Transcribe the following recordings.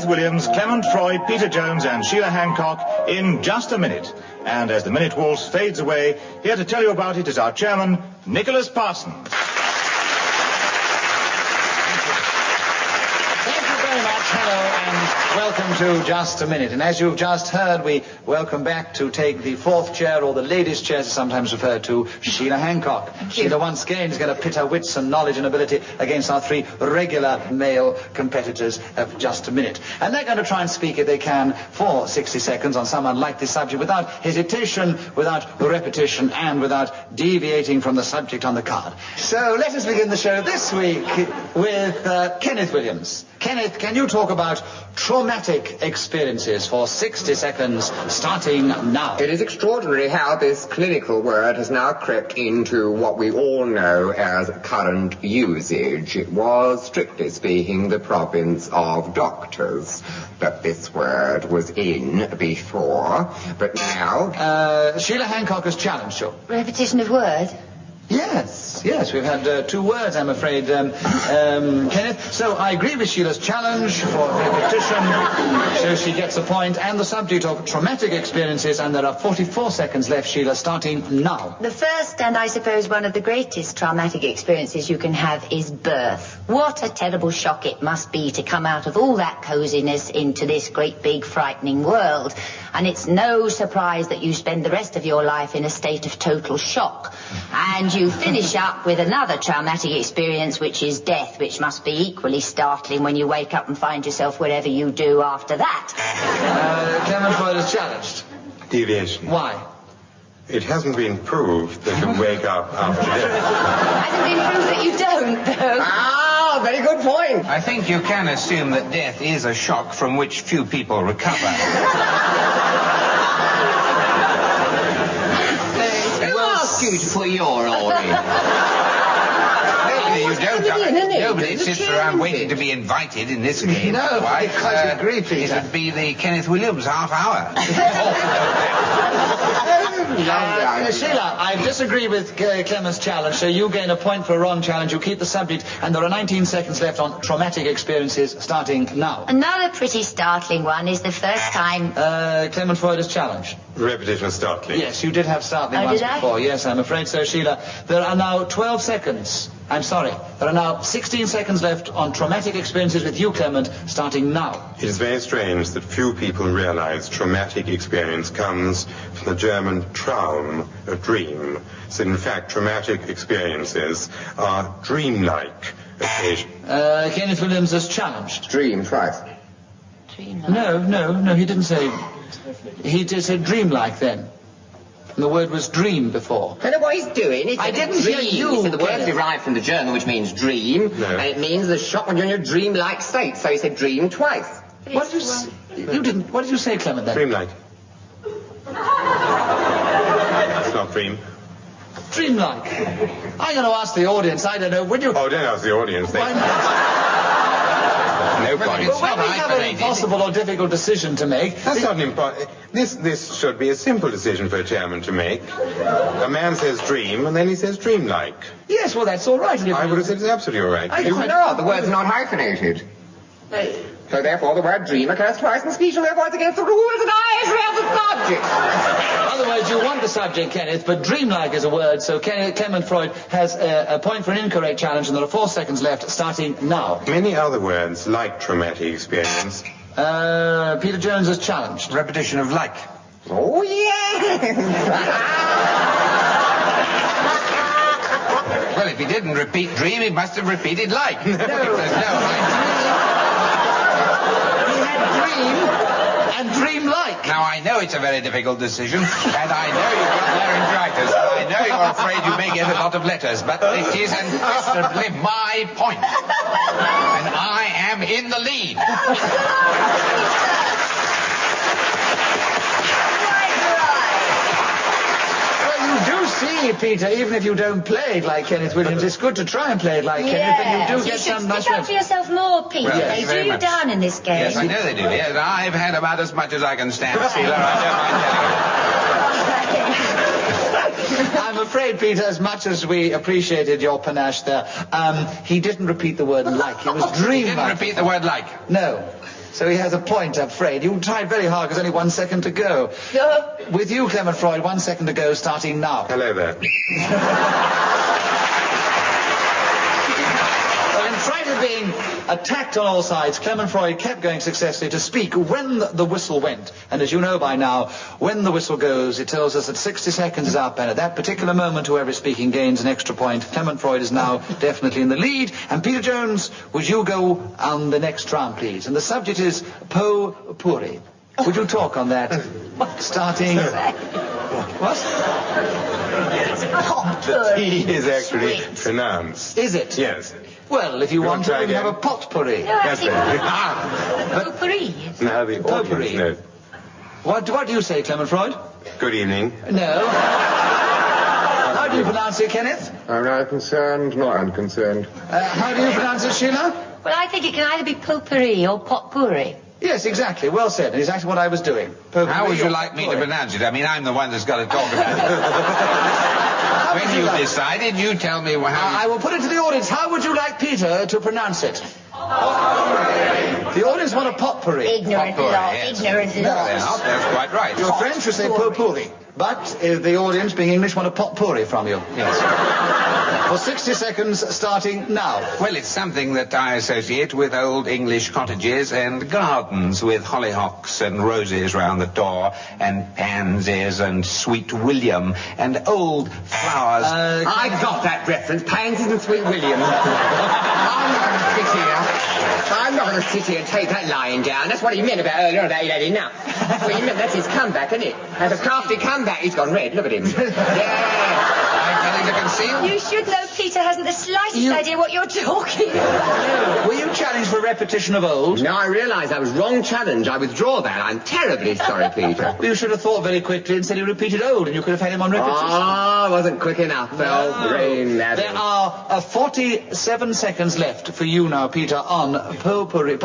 Williams, Clement Freud, Peter Jones and Sheila Hancock in just a minute. And as the minute waltz fades away, here to tell you about it is our chairman, Nicholas Parsons. Hello and welcome to Just a Minute. And as you've just heard, we welcome back to take the fourth chair, or the ladies' chair as sometimes referred to, Sheila Hancock. Sheila once again is going to pit her wits and knowledge and ability against our three regular male competitors of Just a Minute. And they're going to try and speak, if they can, for 60 seconds on some unlikely subject without hesitation, without repetition, and without deviating from the subject on the card. So let us begin the show this week with Kenneth Williams. Kenneth, can you talk about traumatic experiences for 60 seconds, starting now? It is extraordinary how this clinical word has now crept into what we all know as current usage. It was, strictly speaking, the province of doctors that this word was in before. But now... Sheila Hancock has challenged you. Repetition of word? Yes, we've had 2 words, I'm afraid, Kenneth. So I agree with Sheila's challenge for repetition, so she gets a point, and the subject of traumatic experiences, and there are 44 seconds left, Sheila, starting now. The first, and I suppose one of the greatest traumatic experiences you can have, is birth. What a terrible shock it must be to come out of all that coziness into this great big frightening world. And it's no surprise that you spend the rest of your life in a state of total shock. And you finish up with another traumatic experience, which is death, which must be equally startling when you wake up and find yourself wherever you do after that. Clement Freud is challenged. Deviation. Why? It hasn't been proved that you wake up after death. Hasn't been proved that you don't, though. Ah, very good point. I think you can assume that death is a shock from which few people recover. Who asked you to put your order in? You don't. Nobody sits around waiting to be invited in this game. No, I quite agree, Peter. It would be the Kenneth Williams half hour. Sheila, I disagree with Clement's challenge, so you gain a point for a wrong challenge. You keep the subject, and there are 19 seconds left on traumatic experiences, starting now. Another pretty startling one is the first time... Clement Freud is challenged. Repetition is startling. Yes, you did have startling ones before. Yes, I'm afraid so, Sheila. There are now 12 seconds. I'm sorry. There are now 16 seconds left on traumatic experiences with you, Clement, starting now. It is very strange that few people realize traumatic experience comes from the German Traum, a dream. So in fact, traumatic experiences are dreamlike occasions. Kenneth Williams is challenged. Dream twice. Dreamlike. No, he didn't say... He just said dreamlike then. And the word was dream before. I know what he's doing. I didn't hear you. He said the word Kenneth. derived from the German, which means dream, No. and it means the shock when you're in a dream-like state. So he said dream twice. What did you say? You didn't... What did you say, Clement, then? Dreamlike. It's not dream. Dreamlike. I'm going to ask the audience. I don't know. Would you... Oh, don't ask the audience. Why not? No point. Well, when we have an impossible or difficult decision to make... That's not important. This should be a simple decision for a chairman to make. A man says dream, and then he says dreamlike. Yes, well, that's all right. I would have said it's absolutely all right. No, the word's not hyphenated. So therefore the word dream occurs twice in speech, and therefore it's against the rules, and I have the subject. In other words, you want the subject, Kenneth, but dreamlike is a word, so Clement Freud has a point for an incorrect challenge, and there are 4 seconds left, starting now. Many other words like traumatic experience. Peter Jones is challenged. Repetition of like. Oh, yes! Well, if he didn't repeat dream, he must have repeated like. No. He had dream and dream-like. Now, I know it's a very difficult decision, and I know you've got laryngitis, and I know you're afraid you may get a lot of letters, but it is unquestionably my point. And I am in the lead. See, Peter, even if you don't play it like Kenneth Williams, it's good to try and play it like Kenneth, and you do get some nice stick up for yourself more, Peter. Well, They do you down in this game. Yes, I know they do. Yes, I've had about as much as I can stand, Sheila. I don't mind telling you. I'm afraid, Peter, as much as we appreciated your panache there, he didn't repeat the word like. It was dream. He didn't repeat the word like. No. So he has a point, I'm afraid. You tried very hard, there's only 1 second to go. With you, Clement Freud, 1 second to go, starting now. Hello there. Well, in fright of being attacked on all sides, Clement Freud kept going successfully to speak when the whistle went. And as you know by now, when the whistle goes, it tells us that 60 seconds is up, and at that particular moment, whoever is speaking gains an extra point. Clement Freud is now definitely in the lead. And Peter Jones, would you go on the next round, please? And the subject is pot-pourri. Would you talk on that? Starting... What? The T is actually pronounced. Is it? Yes. Well, if you want to, try we can have a again? potpourri. That's it. Potpourri. Now the Potpourri. audience knows. What do you say, Clement Freud? Good evening. No. How do you pronounce it, Kenneth? I'm neither concerned nor unconcerned. How do you pronounce it, Sheila? Well, I think it can either be potpourri or potpourri. Yes, exactly. Well said. Exactly what I was doing. Potpourri How would you or like me to potpourri? pronounce it? I mean, I'm the one that's got to talk about it. When you decided, you tell me how I will put it to the audience. How would you like Peter to pronounce it? The audience want a potpourri. Ignorant Potpourri, lot, yes. ignorant They're lot. not, that's quite right. Your French would say potpourri. But if the audience, being English, want a potpourri from you. Yes. For 60 seconds, starting now. Well, it's something that I associate with old English cottages and gardens with hollyhocks and roses round the door and pansies and sweet William and old flowers. I got that reference. Pansies and Sweet William. I'm not going to sit here and take that lying down. That's what he meant about earlier on about he had enough. Well, he meant that's his comeback, isn't it? And a crafty comeback. He's gone red. Look at him. Yeah. I'm telling to conceal. You should know Peter hasn't the slightest idea what you're talking about. Were you challenged for repetition of old? Now I realise I was wrong challenge. I withdraw that. I'm terribly sorry, Peter. You should have thought very quickly and said he repeated old, and you could have had him on repetition. I wasn't quick enough, Phil. Brain There are 47 seconds left for you now, Peter, on potpourri,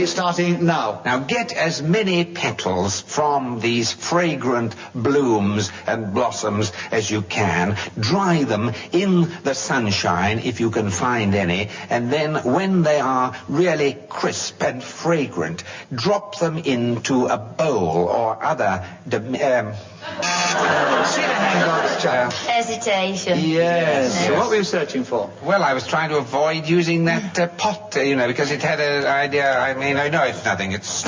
starting now. Now get as many petals from these fragrant blooms and blossoms as you can. Dry them in the sunshine if you can find any, and then when they are really crisp and fragrant, drop them into a bowl or other Hesitation. Yes. So what were you searching for? Well, I was trying to avoid using that pot, because it had an idea. I mean, I know it's nothing. It's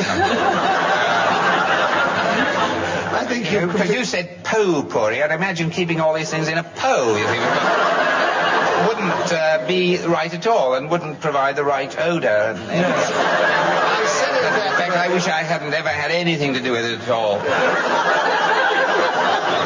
I think you because you said potpourri. I'd imagine keeping all these things in a pot, you think, wouldn't be right at all and wouldn't provide the right odor. I said it In fact, I wish I hadn't ever had anything to do with it at all.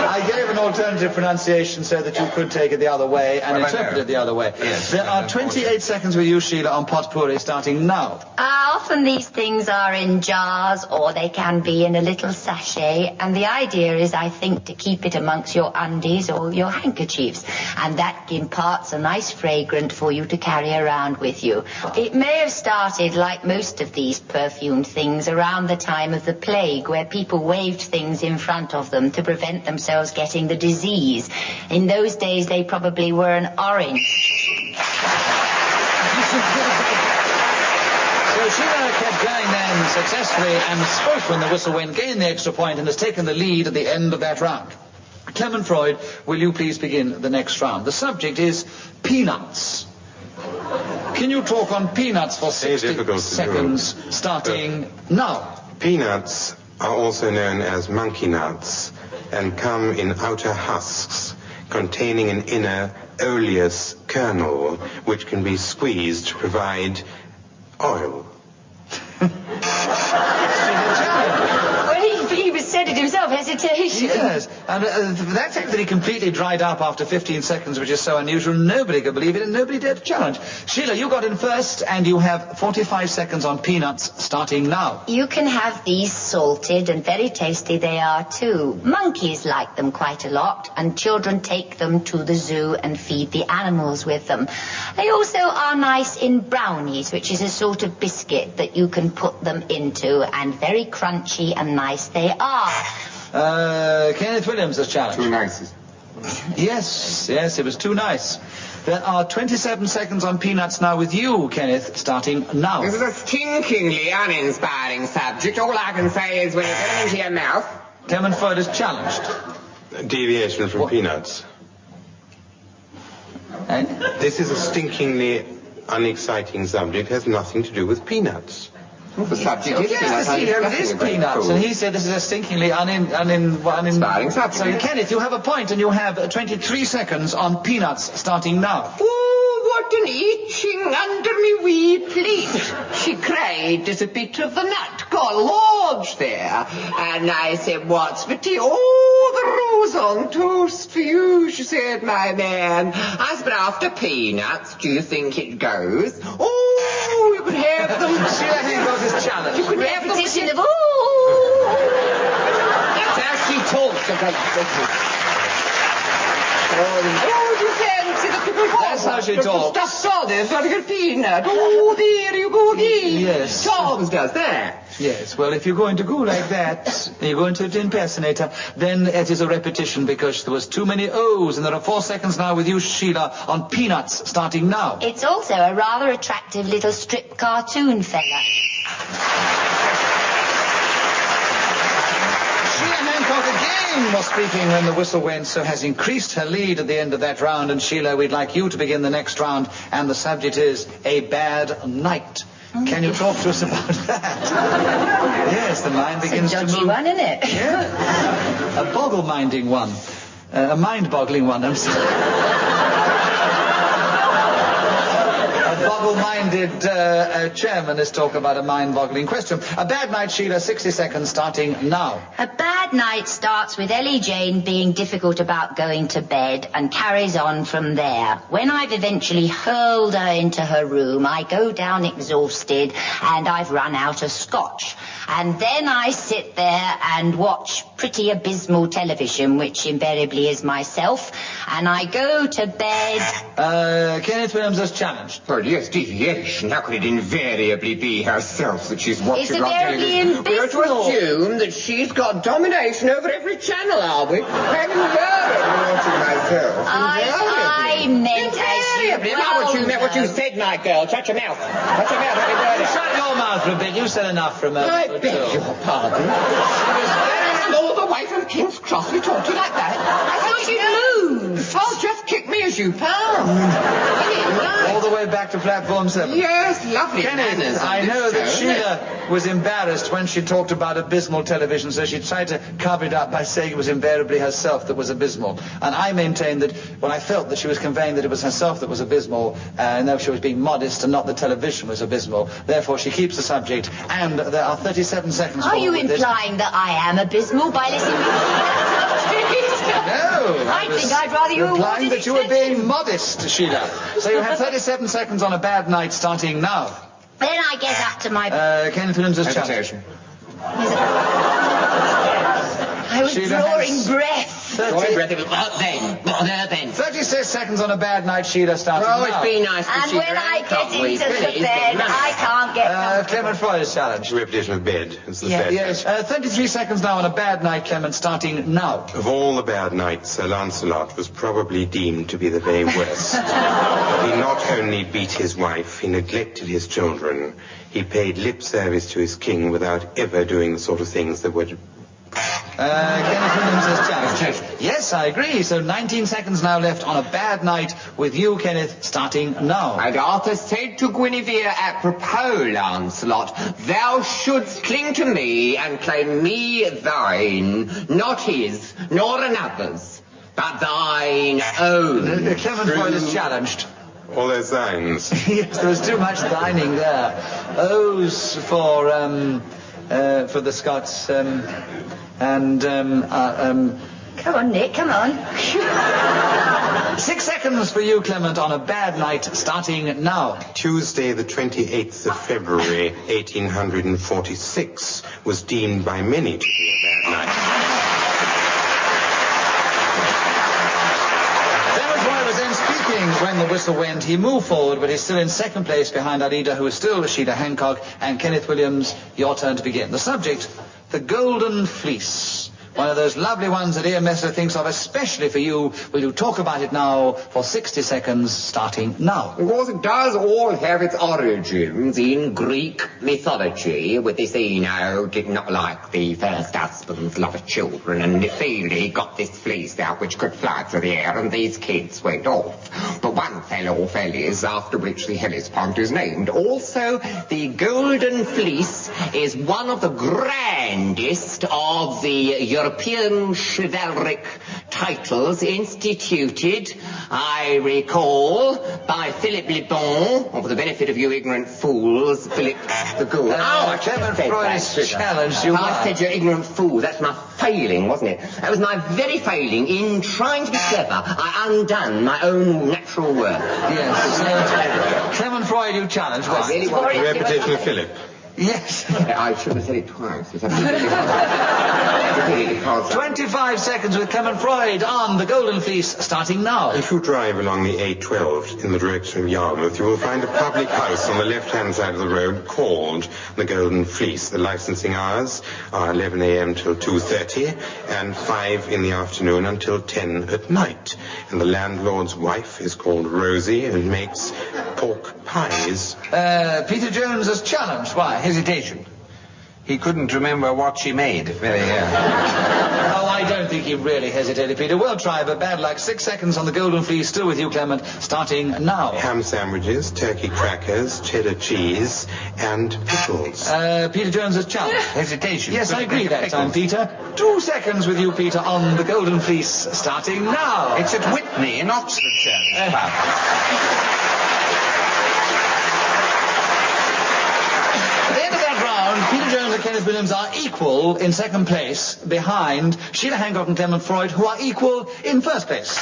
I gave an alternative pronunciation so that you could take it the other way and Well, I interpret know. it the other way. Yes, There are that's 28 seconds with you, Sheila, on potpourri, starting now. Often these things are in jars or they can be in a little sachet, and the idea is, I think, to keep it amongst your undies or your handkerchiefs, and that imparts a nice fragrance for you to carry around with you. It may have started, like most of these perfumed things, around the time of the plague, where people waved things in front of them to prevent themselves getting the disease. In those days, they probably were an orange. So Sheila kept going then successfully and spoke when the whistle went, gained the extra point, and has taken the lead at the end of that round. Clement Freud, will you please begin the next round? The subject is peanuts. Can you talk on peanuts for 60 difficult to do. seconds, starting now? Peanuts are also known as monkey nuts and come in outer husks containing an inner oleous kernel which can be squeezed to provide oil. Well, he said it himself, hesitation. Yes, and that fact that he completely dried up after 15 seconds, which is so unusual, nobody could believe it and nobody dared to challenge. Sheila, you got in first and you have 45 seconds on peanuts, starting now. You can have these salted, and very tasty they are too. Monkeys like them quite a lot, and children take them to the zoo and feed the animals with them. They also are nice in brownies, which is a sort of biscuit that you can put them into, and very crunchy and nice they are. Kenneth Williams has challenged. Too nice. Yes, it was too nice. There are 27 seconds on Peanuts now with you, Kenneth, starting now. This is a stinkingly uninspiring subject. All I can say is when you get it into your mouth... Clement Freud is challenged. Deviation from Peanuts. Eh? This is a stinkingly unexciting subject. It has nothing to do with peanuts. The subject is Yes, it is Peanuts, and he said this is a stinkingly Inspiring subject. So, Kenneth, you have a point, and you have 23 seconds on Peanuts, starting now. Oh, what an itching under me wee plate. She cried as a bit of the nut got lodged there. And I said, what's for tea? Oh, the rose on toast for you, she said, my man. I said, but after Peanuts, do you think it goes? Oh, you could have them. Sheila Hancock is challenged. You could have them. Repetition of ooh. That's how she talks about Oh, you fancy the people That's how she talks. Stuffed olives, got a good peanut. Oh, there you go again. Yes. Charles does that. Yes, well, if you're going to go like that, you're going to impersonate her, then it is a repetition because there was too many O's, and there are 4 seconds now with you, Sheila, on Peanuts, starting now. It's also a rather attractive little strip cartoon fella. Sheila Hancock again was speaking when the whistle went, so has increased her lead at the end of that round. And Sheila, we'd like you to begin the next round, and the subject is a bad night. Can you talk to us about that? Yes, the mind begins to move. It's a dodgy one, isn't it? Yeah. A boggle-minding one. A mind-boggling one, I'm sorry. A boggle-minded chairman is talking about a mind-boggling question. A bad night, Sheila, 60 seconds starting now. A bad night starts with Ellie Jane being difficult about going to bed and carries on from there. When I've eventually hurled her into her room, I go down exhausted and I've run out of scotch. And then I sit there and watch pretty abysmal television, which invariably is myself, and I go to bed. Kenneth Williams is challenged. Oh, yes, deviation. How could it invariably be herself that she's watching It's on invariably television? We're to abysmal. assume that she's got domination over every channel, are we? I'm invariably watching myself. I meant Invariably. Not what you meant, what you said, my girl. Shut your mouth. Shut your mouth, every word. Shut your mouth for a bit. You said enough for a moment. I beg your pardon. She was very all the way from King's Cross. We talked to you like that. I thought you'd moved. Oh, just kick me as you passed. All the way back to platform 7. Yes, lovely Kenneth, manners on I this know that show. Sheila was embarrassed when she talked about abysmal television, so she tried to cover it up by saying it was invariably herself that was abysmal. And I maintain that when I felt that she was conveying that it was herself that was abysmal, and though she was being modest and not the television was abysmal, therefore she keeps the subject, and there are 37 seconds Are you forward with this. implying that I am abysmal by listening to No, I think I'd rather you were implying wanted that you were being extension. modest, Sheila. So you have 37 seconds on a bad night starting now. Then I get up to my... Kenneth Williams is challenged. Meditation. I was Sheila drawing has breath. 36 seconds on a bad night, Sheila, starting Oh, now. it's been nice to And see when you. I get Can't we? into Really, the it's bed, been nice. I can't get comfortable. Clement Freud is challenged. Repetition of bed is the sad Yes. 33 seconds now on a bad night, Clement, starting now. Of all the bad nights, Sir Lancelot was probably deemed to be the very worst. He not only beat his wife, he neglected his children. He paid lip service to his king without ever doing the sort of things that would... Kenneth Williams is challenged. Yes, I agree. So 19 seconds now left on a bad night with you, Kenneth, starting now. And Arthur said to Guinevere apropos, Lancelot, thou shouldst cling to me and claim me thine, not his, nor another's, but thine own. Clement Freud is challenged. All those signs. Yes, there was too much dining there. O's for the Scots, Come on, Nick, come on. 6 seconds for you, Clement, on a bad night, starting now. Tuesday, the 28th of February, 1846, was deemed by many to be a bad night. Clement Freud was then speaking when the whistle went. He moved forward, but he's still in second place behind Alida, who is still Sheila Hancock, and Kenneth Williams. Your turn to begin. The subject, the Golden Fleece. One of those lovely ones that Ian Messer thinks of especially for you. Will you talk about it now for 60 seconds, starting now? Of course, it does all have its origins in Greek mythology, with this Eno did not like the first husband's love of children, and Nephili got this fleece out which could fly through the air, and these kids went off. But one fell off Elis, after which the Hellespont is named. Also, the Golden Fleece is one of the grandest of the European chivalric titles instituted, I recall, by Philip Le Bon, for the benefit of you ignorant fools, Philip the Good. Clement Freud has challenged you. I said you're ignorant fool. That's my failing, wasn't it? That was my very failing. In trying to be clever, I undone my own natural work. Yes. Clement Freud, you challenge. I really want The repetition of Philip. Yes. I should have said it twice. It's absolutely because 25 seconds with Clement Freud on the Golden Fleece, starting now. If you drive along the A12 in the direction of Yarmouth, you will find a public house on the left-hand side of the road called the Golden Fleece. The licensing hours are 11 a.m. till 2:30 and 5 in the afternoon until 10 at night. And the landlord's wife is called Rosie and makes pork pies. Peter Jones has challenged. Why? Hesitation. He couldn't remember what she made. Very, Oh, I don't think he really hesitated, Peter. Well tried, but bad luck. 6 seconds on the Golden Fleece, still with you, Clement, starting now. Ham sandwiches, turkey crackers, cheddar cheese, and pickles. Peter Jones has challenged. Hesitation. Yes, I agree that time, Peter. 2 seconds with you, Peter, on the Golden Fleece, starting now. It's at Whitney in Oxfordshire. this pub. At the end of that round, Peter Jones and Kenneth Williams are equal in second place, behind Sheila Hancock and Clement Freud, who are equal in first place.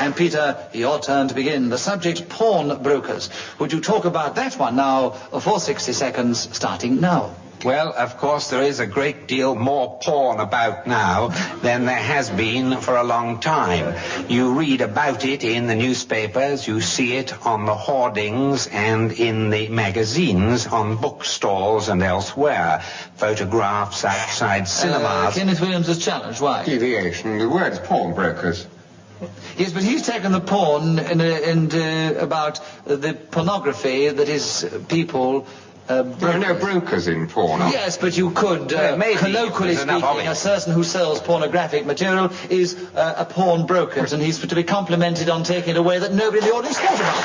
And Peter, your turn to begin. The subject, pawnbrokers. Would you talk about that one now for 60 seconds, starting now? Well, of course, there is a great deal more porn about now than there has been for a long time. You read about it in the newspapers, you see it on the hoardings and in the magazines, on bookstalls and elsewhere. Photographs outside cinemas. Kenneth Williams has challenged. Why? deviation. The word is pawnbrokers. Yes, but he's taken the porn and about the pornography that is people... There are no brokers in porn. Yes, but you could, maybe. colloquially There's enough of speaking, it. a person who sells pornographic material is a pawnbroker, and he's to be complimented on taking it away that nobody in the audience thought about.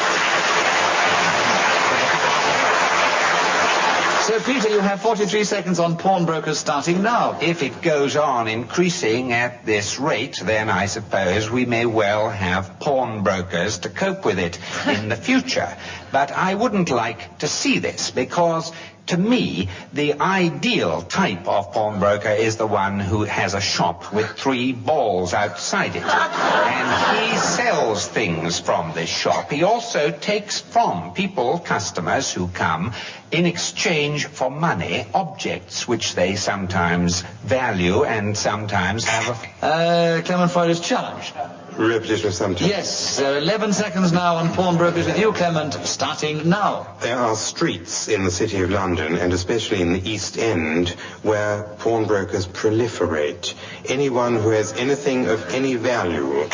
So, Peter, you have 43 seconds on pawnbrokers starting now. If it goes on increasing at this rate, then I suppose we may well have pawnbrokers to cope with it in the future. But I wouldn't like to see this, because to me, the ideal type of pawnbroker is the one who has a shop with 3 balls outside it. And he sells things from this shop. He also takes from people, customers who come, in exchange for money, objects which they sometimes value and sometimes have a... Clement Freud is challenged. Repetition of sometimes. Yes, 11 seconds now on pawnbrokers with you, Clement, starting now. There are streets in the City of London, and especially in the East End, where pawnbrokers proliferate. Anyone who has anything of any value...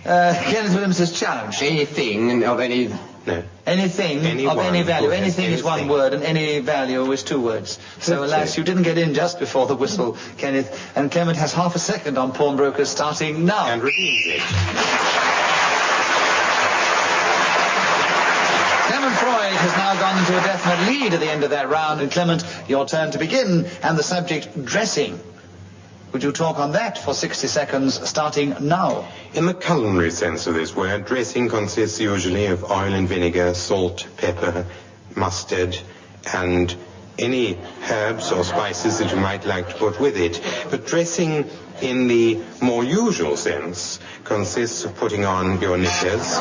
Kenneth Williams has challenged. Anything of any... No. Anything of Anyone any value. who has Anything is one anything. word, and any value is 2 words. So, That's alas, it. you didn't get in just before the whistle, Kenneth. And Clement has half a second on pawnbrokers starting now. And redeems it. Clement Freud has now gone into a definite lead at the end of that round. And Clement, your turn to begin. And the subject, dressing. Would you talk on that for 60 seconds, starting now? In the culinary sense of this word, dressing consists usually of oil and vinegar, salt, pepper, mustard, and any herbs or spices that you might like to put with it. But dressing in the more usual sense consists of putting on your knickers.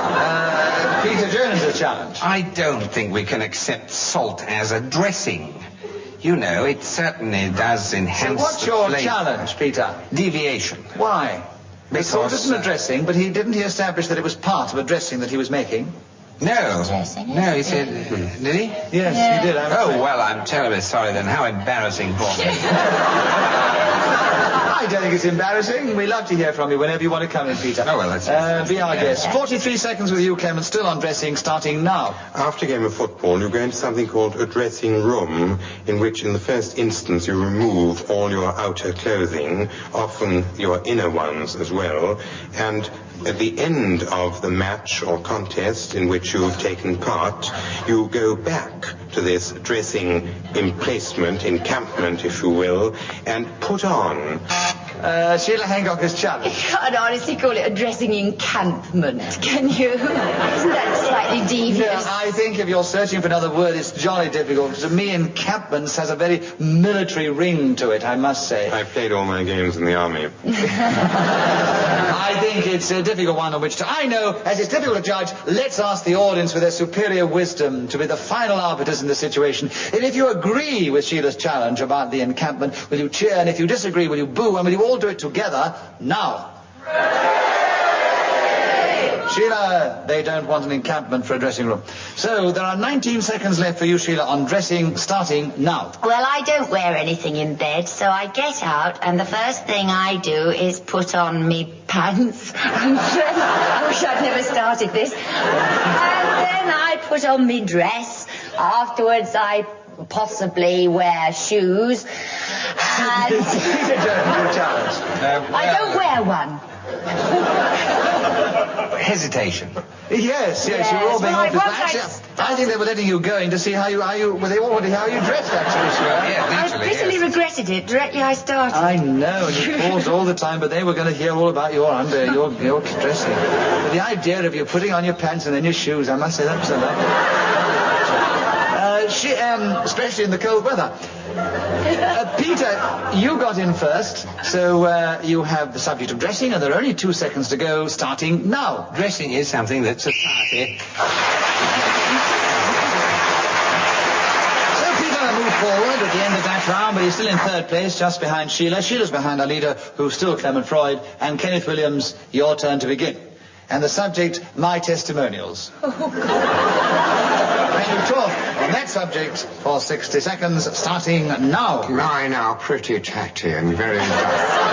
Peter Jones, a challenge. I don't think we can accept salt as a dressing. You know, it certainly does So enhance what's the your flavor. challenge, Peter? Deviation. Why? The salt Because, isn't a dressing, but didn't he establish that it was part of a dressing that he was making? No. Dressing, No, he said... Did he? Yes, Yeah. you did. I'm Oh, afraid. well, I'm terribly sorry then. How embarrassing for me. I don't think it's embarrassing. We love to hear from you whenever you want to come in, Peter. Oh, well, that's... Be our guest. 43 seconds with you, Clement, still on dressing, starting now. After a game of football, you go into something called a dressing room, in which in the first instance you remove all your outer clothing, often your inner ones as well, and at the end of the match or contest in which you've taken part, you go back to this dressing emplacement, encampment, if you will, and put on. Sheila Hancock is challenged. Can't honestly call it a dressing encampment, can you? Isn't that slightly devious? Yeah, I think if you're searching for another word, it's jolly difficult. To me, encampments has a very military ring to it, I must say. I played all my games in the army. I think it's a difficult one on which to... I know, as it's difficult to judge, let's ask the audience with their superior wisdom to be the final arbiters in the situation. And if you agree with Sheila's challenge about the encampment, will you cheer? And if you disagree, will you boo? And will you all do it together now? Sheila, they don't want an encampment for a dressing room. So there are 19 seconds left for you, Sheila, on dressing, starting now. Well, I don't wear anything in bed, so I get out, and the first thing I do is put on me pants. I wish I'd never started this. And then I put on me dress. Afterwards, I possibly wear shoes. And Peter Jones, your challenge. I don't wear one. Hesitation. Yes, Yes. you're all being Well, obvious. once I Actually, I think they were letting you go in to see how you dressed, actually, Sheila. Yeah, I naturally, bitterly yes. regretted it directly I started. I know, and you paused all the time, but they were going to hear all about your your dressing. But the idea of you putting on your pants and then your shoes, I must say, that was a lovely. Especially in the cold weather. Peter, you got in first, so you have the subject of dressing, and there are only 2 seconds to go, starting now. Dressing is something that society... So Peter moved forward at the end of that round, but he's still in third place, just behind Sheila. Sheila's behind our leader, who's still Clement Freud, and Kenneth Williams, your turn to begin. And the subject, my testimonials. And you talk on that subject for 60 seconds, starting now. Mine are pretty chatty and very dusty.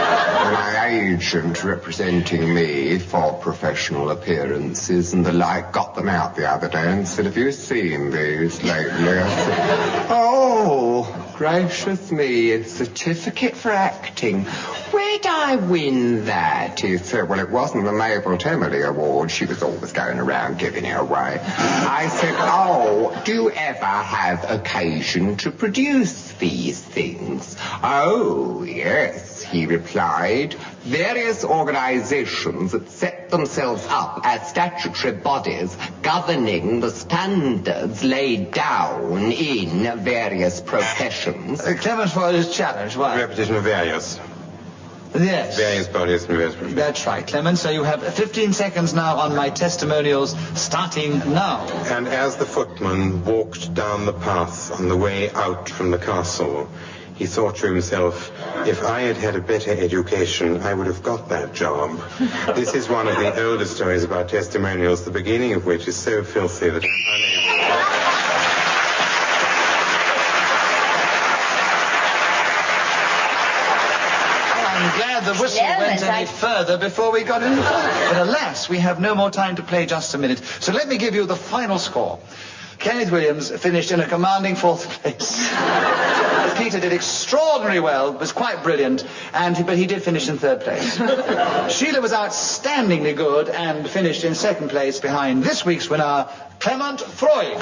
My agent representing me for professional appearances and the like got them out the other day and said, have you seen these lately? I said, oh, gracious me, a certificate for acting. Where'd I win that? He said, well, it wasn't the Mabel Temmerley Award. She was always going around giving it away. I said, oh, do you ever have occasion to produce these things? Oh, yes, he replied. Various organizations that set themselves up as statutory bodies governing the standards laid down in various professions. Clement Freud is challenged. Why? Repetition of various. Yes. Various bodies and various professions. That's right, Clement. So you have 15 seconds now on my testimonials, starting now. And as the footman walked down the path on the way out from the castle, he thought to himself, if I had had a better education, I would have got that job. This is one of the oldest stories about testimonials, the beginning of which is so filthy that I'm unable... I'm glad the whistle went any further before we got any further. But alas, we have no more time to play just a minute. So let me give you the final score. Kenneth Williams finished in a commanding fourth place. Peter did extraordinarily well, was quite brilliant, but he did finish in third place. Sheila was outstandingly good and finished in second place behind this week's winner, Clement Freud.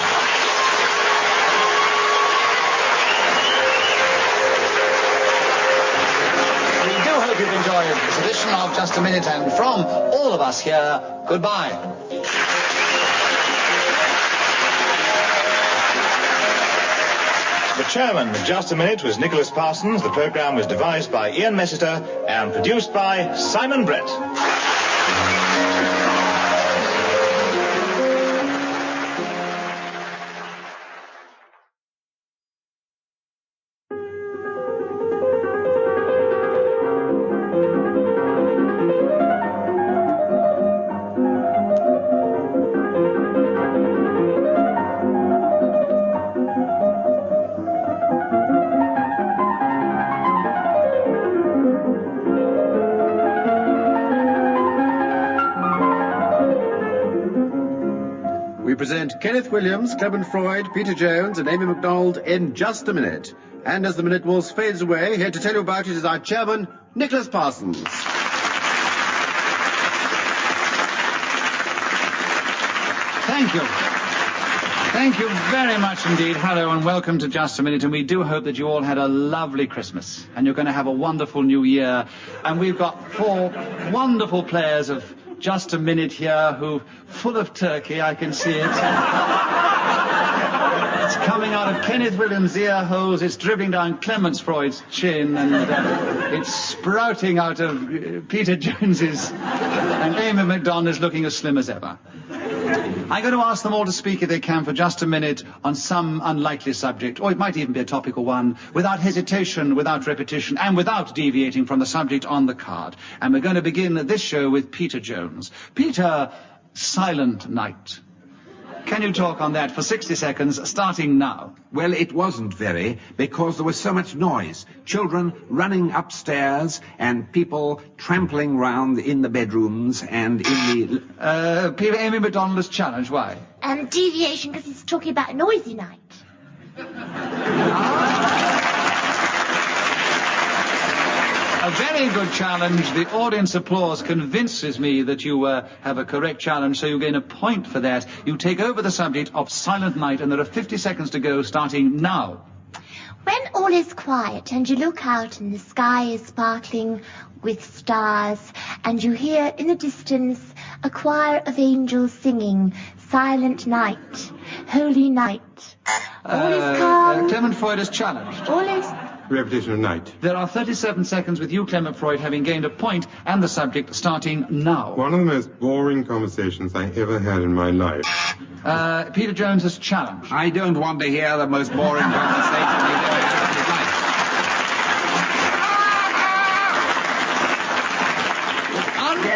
You've enjoyed this edition of Just a Minute, and from all of us here, goodbye. The chairman of Just a Minute was Nicholas Parsons. The programme was devised by Ian Messiter and produced by Simon Brett. present Kenneth Williams, Clement Freud, Peter Jones and Amy MacDonald in just a minute. And as the minute waltz fades away, here to tell you about it is our chairman, Nicholas Parsons. Thank you. Thank you very much indeed. Hello and welcome to Just a Minute. And we do hope that you all had a lovely Christmas. And you're going to have a wonderful new year. And we've got 4 wonderful players of Just a Minute here who, full of turkey, I can see it. It's coming out of Kenneth Williams' ear holes, it's dribbling down Clement Freud's chin, and it's sprouting out of Peter Jones's, and Amy MacDonald is looking as slim as ever. I'm going to ask them all to speak, if they can, for just a minute on some unlikely subject, or it might even be a topical one, without hesitation, without repetition, and without deviating from the subject on the card. And we're going to begin this show with Peter Jones. Peter, Silent Night. Can you talk on that for 60 seconds, starting now? Well, it wasn't very, because there was so much noise. Children running upstairs and people trampling round in the bedrooms and in the... Peter, Amy MacDonald is challenged. Why? Deviation, because he's talking about a noisy night. A very good challenge. The audience applause convinces me that you have a correct challenge, so you gain a point for that. You take over the subject of Silent Night, and there are 50 seconds to go, starting now. When all is quiet and you look out and the sky is sparkling with stars, and you hear in the distance a choir of angels singing, Silent Night, Holy Night. All is calm. Clement Freud is challenged. All is... Repetition of night. There are 37 seconds with you, Clement Freud, having gained a point, and the subject starting now. One of the most boring conversations I ever had in my life. Peter Jones is challenged. I don't want to hear the most boring conversation you've ever had in your life.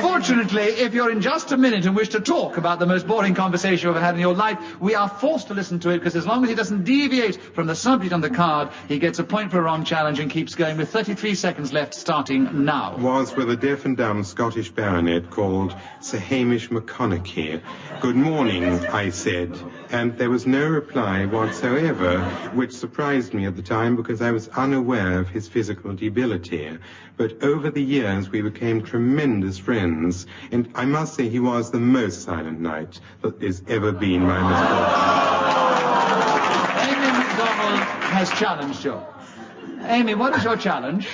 Unfortunately, if you're in just a minute and wish to talk about the most boring conversation you've ever had in your life, we are forced to listen to it, because as long as he doesn't deviate from the subject on the card, he gets a point for a wrong challenge and keeps going with 33 seconds left, starting now. Was with a deaf and dumb Scottish baronet called Sir Hamish McConaughey. Good morning, I said, and there was no reply whatsoever, which surprised me at the time because I was unaware of his physical debility. But over the years we became tremendous friends, and I must say he was the most silent night that has ever been my misfortune. Amy MacDonald has challenged you. Amy, what is your challenge?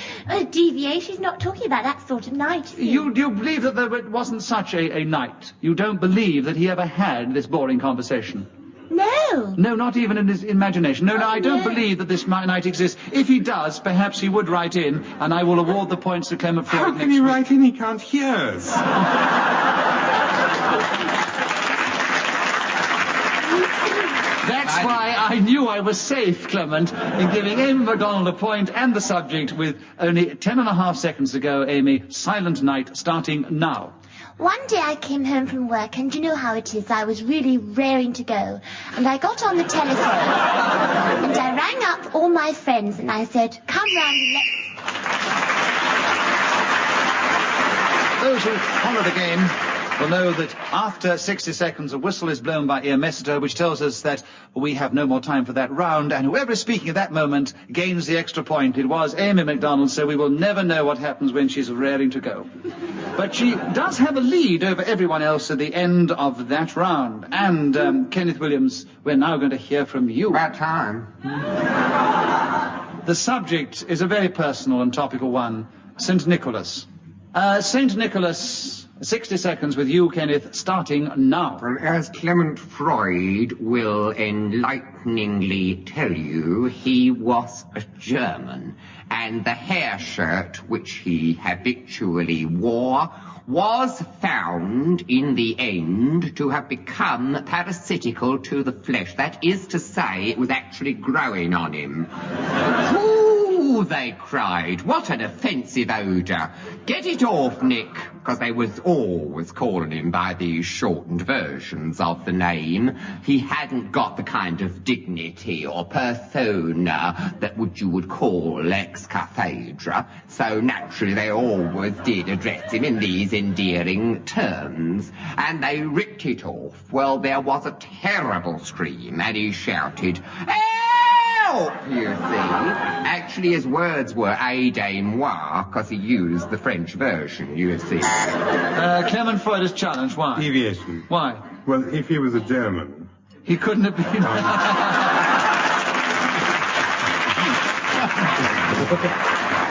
Deviation, he's not talking about that sort of night. You believe that there wasn't such a night. You don't believe that he ever had this boring conversation. No. No, not even in his imagination. No, I don't believe that this night exists. If he does, perhaps he would write in, and I will award the points to Clement Freud. How can he write in? He can't hear us. That's why I knew I was safe, Clement, in giving Amy MacDonald a point and the subject with only 10.5 seconds to go. Amy, Silent Night, starting now. One day I came home from work, and you know how it is, I was really raring to go. And I got on the telephone, and I rang up all my friends, and I said, come round and let's... Those who follow the game will know that after 60 seconds a whistle is blown by Ian Messiter, which tells us that we have no more time for that round, and whoever is speaking at that moment gains the extra point. It was Amy MacDonald, so we will never know what happens when she's raring to go. But she does have a lead over everyone else at the end of that round. And, Kenneth Williams, we're now going to hear from you. About time. The subject is a very personal and topical one, St. Nicholas. St. Nicholas... 60 seconds with you, Kenneth, starting now. Well, as Clement Freud will enlighteningly tell you, he was a German, and the hair shirt which he habitually wore was found in the end to have become parasitical to the flesh. That is to say, it was actually growing on him. Who Oh, they cried. What an offensive odour. Get it off, Nick. Because they was always calling him by these shortened versions of the name. He hadn't got the kind of dignity or persona that you would call ex-cathedra. So naturally they always did address him in these endearing terms. And they ripped it off. Well, there was a terrible scream, and he shouted, "Help!" you see. Actually, his words were aidez-moi, because he used the French version, you see. Clement Freud is challenged. Why? Deviation. Why? Well, if he was a German... He couldn't have been...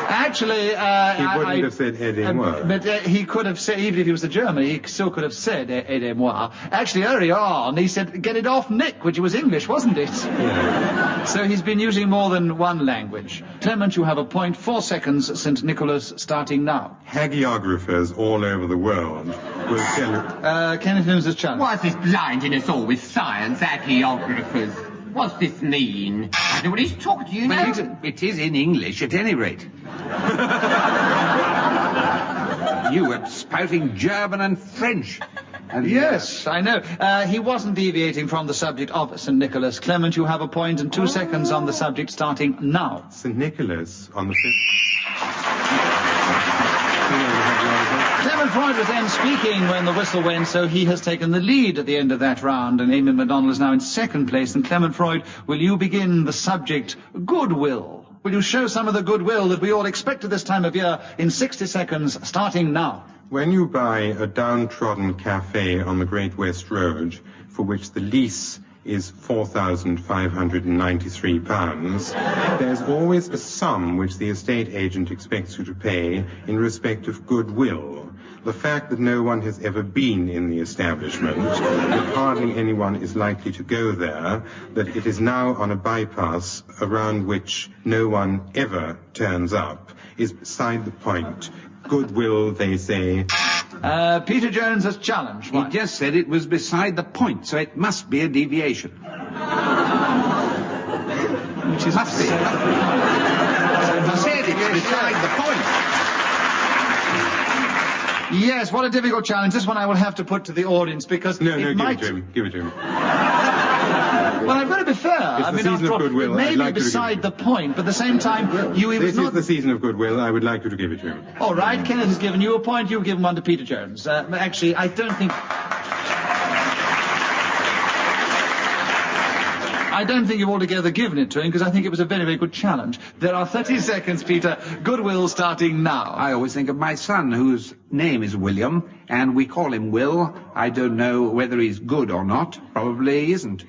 Actually, He wouldn't have said aidez-moi. But he could have said, even if he was a German, he still could have said aidez-moi. Actually, earlier on, he said, "Get it off, Nick," which was English, wasn't it? Yeah. So he's been using more than one language. Clement, you have a point. 4 seconds, St. Nicholas, starting now. Hagiographers all over the world will tell you... Kenneth Williams is challenged. What's this blinding us all with science, hagiographers? What's this mean? I don't know what he's talking to, you know? Well, it is in English, at any rate. You were spouting German and French. And Yes, I know. He wasn't deviating from the subject of St. Nicholas. Clement, you have a point and 2 seconds on the subject starting now. St. Nicholas on the... Clement Freud was then speaking when the whistle went, so he has taken the lead at the end of that round, and Amy MacDonald is now in second place. And Clement Freud, will you begin the subject goodwill? Will you show some of the goodwill that we all expect at this time of year in 60 seconds, starting now? When you buy a downtrodden cafe on the Great West Road, for which the lease is £4,593, there's always a sum which the estate agent expects you to pay in respect of goodwill. The fact that no one has ever been in the establishment, that hardly anyone is likely to go there, that it is now on a bypass around which no one ever turns up, is beside the point. Goodwill, they say. Peter Jones has challenged. he just said it was beside the point, so it must be a deviation. Which is Must be. He said it's beside the point. Yes, what a difficult challenge. This one I will have to put to the audience because No, it give might... it to him. Give it to him. Well, I've got to be fair. It's the season after of all, goodwill. it may I'd be like you to beside give the point, but at the same time, This is not... the season of goodwill. I would like you to give it to him. All right, Kenneth has given you a point. You've given one to Peter Jones. Actually, I don't think you've altogether given it to him because I think it was a very, very good challenge. There are 30 seconds, Peter. Goodwill starting now. I always think of my son, whose name is William, and we call him Will. I don't know whether he's good or not. Probably he isn't.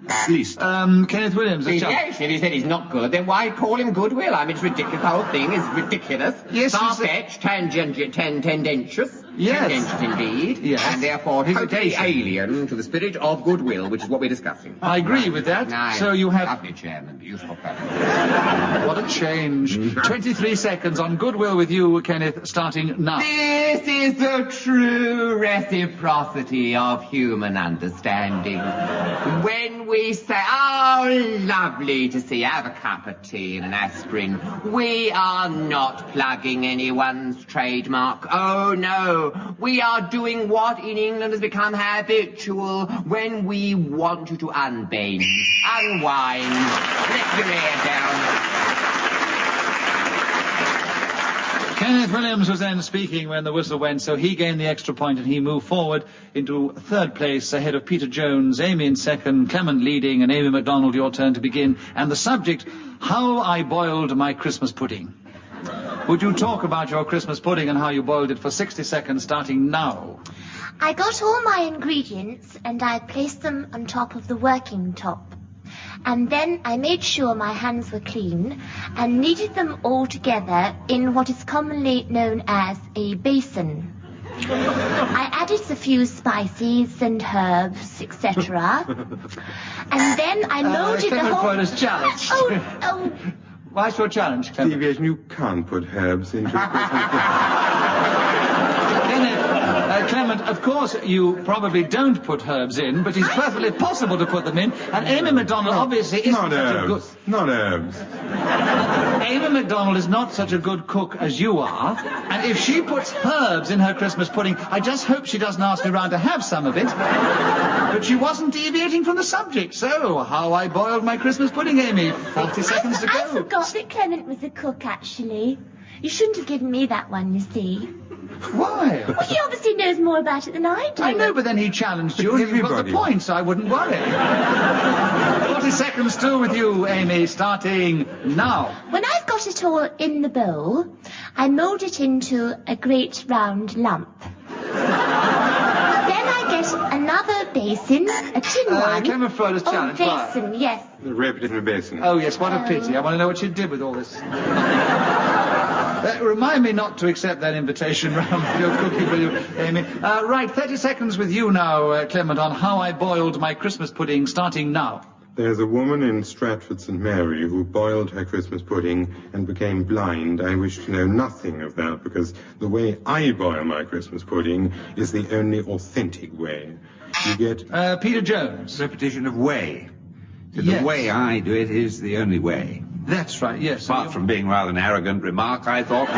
At least. Kenneth Williams, a challenge. Yes, if he said he's not good, then why call him goodwill? I mean, it's ridiculous. The whole thing is ridiculous. Yes, far-fetched, tendentious. Yes. Tendentious indeed. Yes. And therefore totally Hesitation. alien to the spirit of goodwill, which is what we're discussing. I agree with that. Nice. So you have... Lovely chairman, beautiful fellow. What a change. 23 seconds on Goodwill with you, Kenneth, starting now. This is the true reciprocity of human understanding. When we say, "Oh, lovely to see you, have a cup of tea and an aspirin," we are not plugging anyone's trademark. Oh, no. We are doing what in England has become habitual when we want you to unbend, unwind, let your hair down. Kenneth Williams was then speaking when the whistle went, so he gained the extra point and he moved forward into third place ahead of Peter Jones, Amy in second, Clement leading, and Amy MacDonald, your turn to begin. And the subject, how I boiled my Christmas pudding. Would you talk about your Christmas pudding and how you boiled it for 60 seconds starting now? I got all my ingredients and I placed them on top of the working top. And then I made sure my hands were clean and kneaded them all together in what is commonly known as a basin. I added a few spices and herbs, etc. And then I loaded the Clement whole... Freud is challenged. Oh, Why's your challenge, Clement? Deviation, you can't put herbs into a Christmas pudding. Clement, of course, you probably don't put herbs in, but it's perfectly possible to put them in. And Amy MacDonald obviously isn't Not such a good... herbs. Not herbs. Amy MacDonald is not such a good cook as you are, and if she puts herbs in her Christmas pudding, I just hope she doesn't ask me round to have some of it. But she wasn't deviating from the subject, so how I boiled my Christmas pudding, Amy. 40 seconds to go. I forgot that Clement was a cook, actually. You shouldn't have given me that one, you see. Why? Well, he obviously knows more about it than I do. I know, but then he challenged you, and you got the Everybody. point, so I wouldn't worry. 40 seconds still with you, Amy, starting now. When I've got it all in the bowl, I mould it into a great round lump. Then I get another basin, a tin one. Clement Freud is challenged. Why? Basin, yes. The rabbit in the basin. Oh, yes, what a pity. I want to know what you did with all this. Remind me not to accept that invitation round your cooking, will you, Amy? Right, 30 seconds with you now, Clement, on how I boiled my Christmas pudding, starting now. There's a woman in Stratford St. Mary who boiled her Christmas pudding and became blind. I wish to know nothing of that because the way I boil my Christmas pudding is the only authentic way. You get... Peter Jones. Repetition of way. So Yes. the way I do it is the only way. That's right, yes. Apart from being rather an arrogant remark, I thought...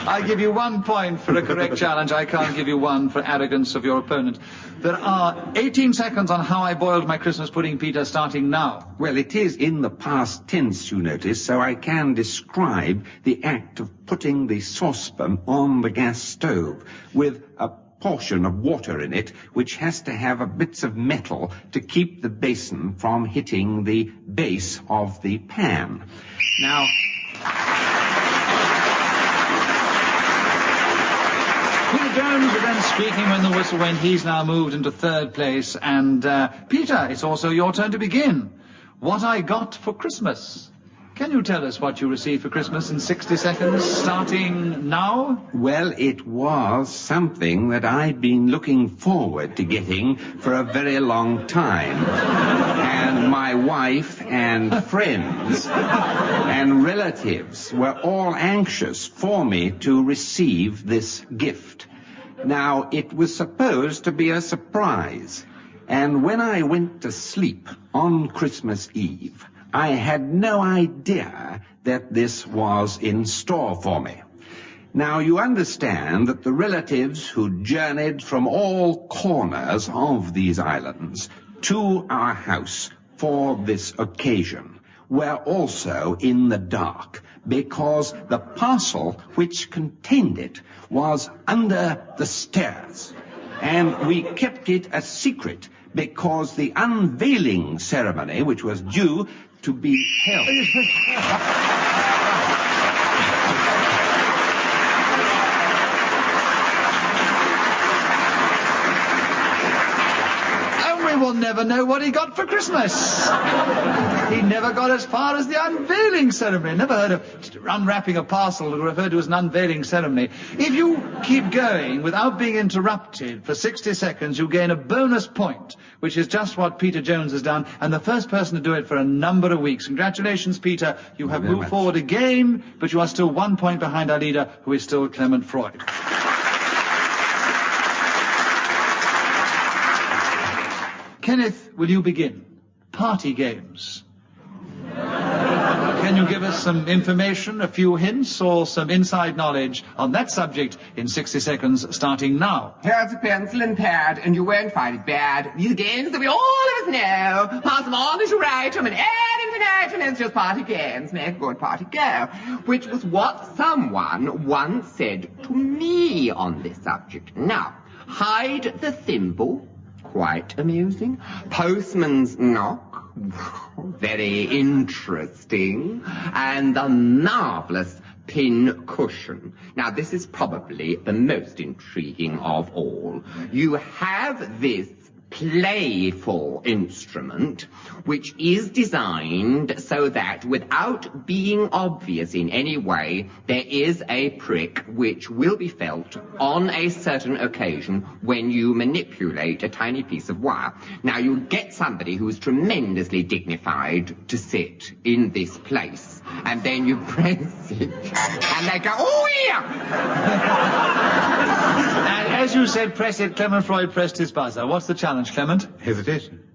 I give you 1 point for a correct challenge. I can't give you one for arrogance of your opponent. There are 18 seconds on how I boiled my Christmas pudding, Peter, starting now. Well, it is in the past tense, you notice, so I can describe the act of putting the saucepan on the gas stove with a portion of water in it, which has to have bits of metal to keep the basin from hitting the base of the pan. Now... Peter Jones was then speaking when the whistle went. He's now moved into third place. And, Peter, it's also your turn to begin. What I got for Christmas. Can you tell us what you received for Christmas in 60 seconds, starting now? Well, it was something that I'd been looking forward to getting for a very long time. And my wife and friends and relatives were all anxious for me to receive this gift. Now, it was supposed to be a surprise. And when I went to sleep on Christmas Eve, I had no idea that this was in store for me. Now, you understand that the relatives who journeyed from all corners of these islands to our house for this occasion were also in the dark, because the parcel which contained it was under the stairs, and we kept it a secret because the unveiling ceremony, which was due to be held. And we will never know what he got for Christmas. He never got as far as the unveiling ceremony. Never heard of unwrapping a parcel referred to as an unveiling ceremony. If you keep going without being interrupted for 60 seconds, you gain a bonus point, which is just what Peter Jones has done, and the first person to do it for a number of weeks. Congratulations, Peter. You have moved forward again, but you are still 1 point behind our leader, who is still Clement Freud. Kenneth, will you begin? Party games. Can you give us some information, a few hints, or some inside knowledge on that subject in 60 seconds, starting now? Here's a pencil and pad, and you won't find it bad. These games that we all of us know. Pass them on as you write them, and ad infinitum, it's just party games. Make a good party go. Which was what someone once said to me on this subject. Now, hide the thimble. Quite amusing. Postman's knock. Very interesting. And the marvellous pin cushion. Now, this is probably the most intriguing of all. You have this playful instrument which is designed so that without being obvious in any way, there is a prick which will be felt on a certain occasion when you manipulate a tiny piece of wire. Now, you get somebody who's tremendously dignified to sit in this place, and then you press it, and they go, oh, yeah! And as you said, press it, Clement Freud pressed his buzzer. What's the challenge, Clement? Hesitation.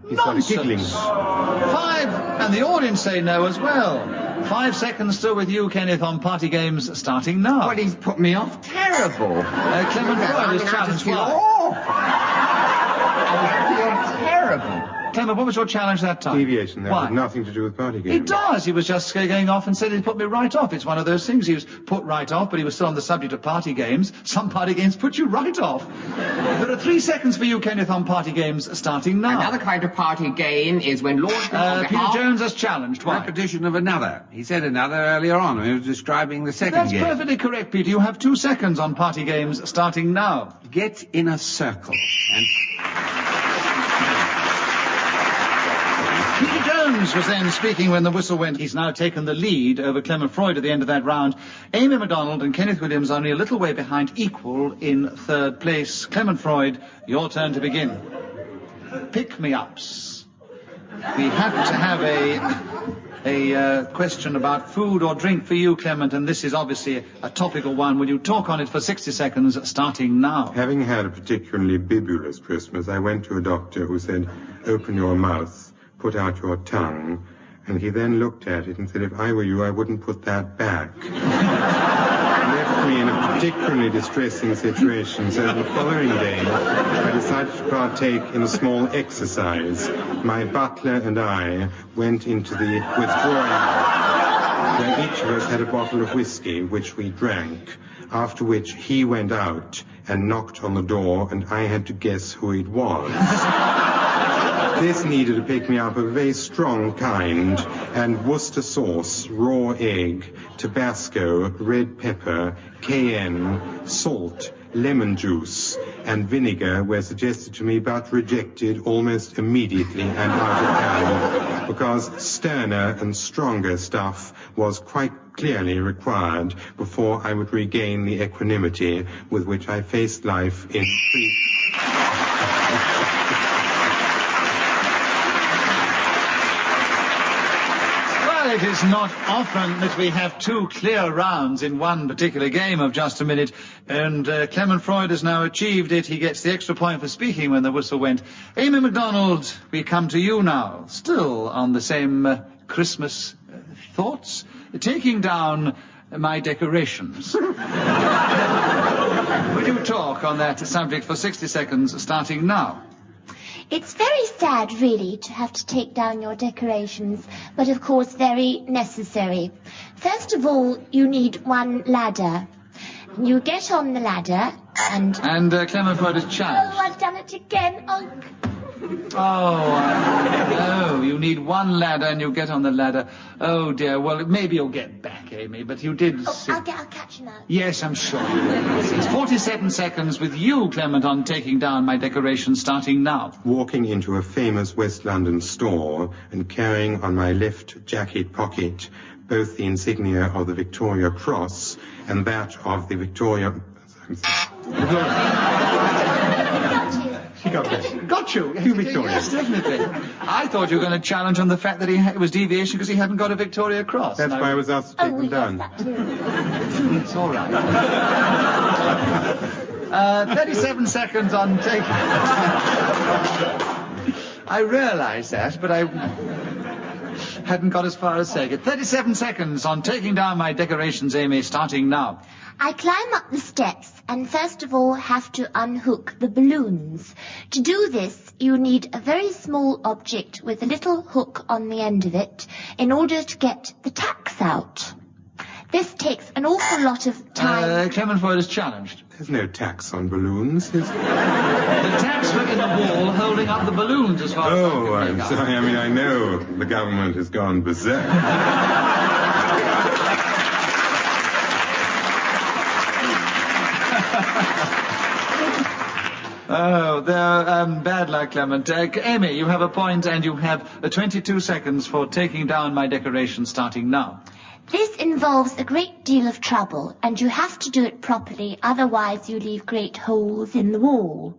He started giggling. 5, and the audience say no as well. 5 seconds still with you, Kenneth, on Party Games starting now. Well, he's put me off terrible. Clement Freud is challenged. I feel terrible. Clement, what was your challenge that time? Deviation. That Why? had nothing to do with party games. It does. He was just going off and said he'd put me right off. It's one of those things. He was put right off, but he was still on the subject of party games. Some party games put you right off. There are 3 seconds for you, Kenneth, on Party Games starting now. Another kind of party game is when Lord... Peter Jones has challenged. Why? Repetition of another. He said another earlier on when he was describing the second That's game. perfectly correct, Peter. You have 2 seconds on Party Games starting now. Get in a circle and... Peter Jones was then speaking when the whistle went. He's now taken the lead over Clement Freud at the end of that round. Amy MacDonald and Kenneth Williams only a little way behind, equal in 3rd place. Clement Freud, your turn to begin. Pick-me-ups. We have to have a question about food or drink for you, Clement, and this is obviously a topical one. Will you talk on it for 60 seconds, starting now? Having had a particularly bibulous Christmas, I went to a doctor who said, open your mouth, put out your tongue, and he then looked at it and said, if I were you, I wouldn't put that back. Left me in a particularly distressing situation, so the following day, I decided to partake in a small exercise. My butler and I went into the withdrawing room, where each of us had a bottle of whiskey, which we drank, after which he went out and knocked on the door, and I had to guess who it was. This needed to pick me up a very strong kind, and Worcester sauce, raw egg, Tabasco, red pepper, cayenne, salt, lemon juice, and vinegar were suggested to me but rejected almost immediately and out of hand, because sterner and stronger stuff was quite clearly required before I would regain the equanimity with which I faced life in It is not often that we have 2 clear rounds in one particular game of Just a Minute, and Clement Freud has now achieved it. He gets the extra point for speaking when the whistle went. Amy MacDonald, we come to you now, still on the same Christmas thoughts, taking down my decorations. Will you talk on that subject for 60 seconds, starting now? It's very sad, really, to have to take down your decorations, but of course very necessary. First of all, you need one ladder. You get on the ladder and... And Clement Freud is challenged. Oh, I've done it again. Oh, you need one ladder and you get on the ladder. Oh, dear. Well, maybe you'll get back, Amy, but you did... I'll catch you now. Yes, I'm sure you will. It's 47 seconds with you, Clement, on taking down my decorations, starting now. walking into a famous West London store and carrying on my left jacket pocket both the insignia of the Victoria Cross and that of the Victoria... She got that. Got you. You, Victoria. Yes, definitely. I thought you were going to challenge on the fact that it was deviation because he hadn't got a Victoria Cross. That's why I was asked to take them down. Yes, that too. It's all right. 37 seconds on take. I realised that, but I hadn't got as far as saying it. 37 seconds on taking down my decorations, Amy, starting now. I climb up the steps and first of all have to unhook the balloons. To do this, you need a very small object with a little hook on the end of it in order to get the tacks out. This takes an awful lot of time. Clement Freud is challenged. There's no tax on balloons. The tacks were in the wall holding up the balloons as far as I'm sorry. I mean, I know the government has gone berserk. Oh, they're bad luck, Clement. Amy, you have a point, and you have 22 seconds for taking down my decoration starting now. This involves a great deal of trouble, and you have to do it properly, otherwise you leave great holes in the wall.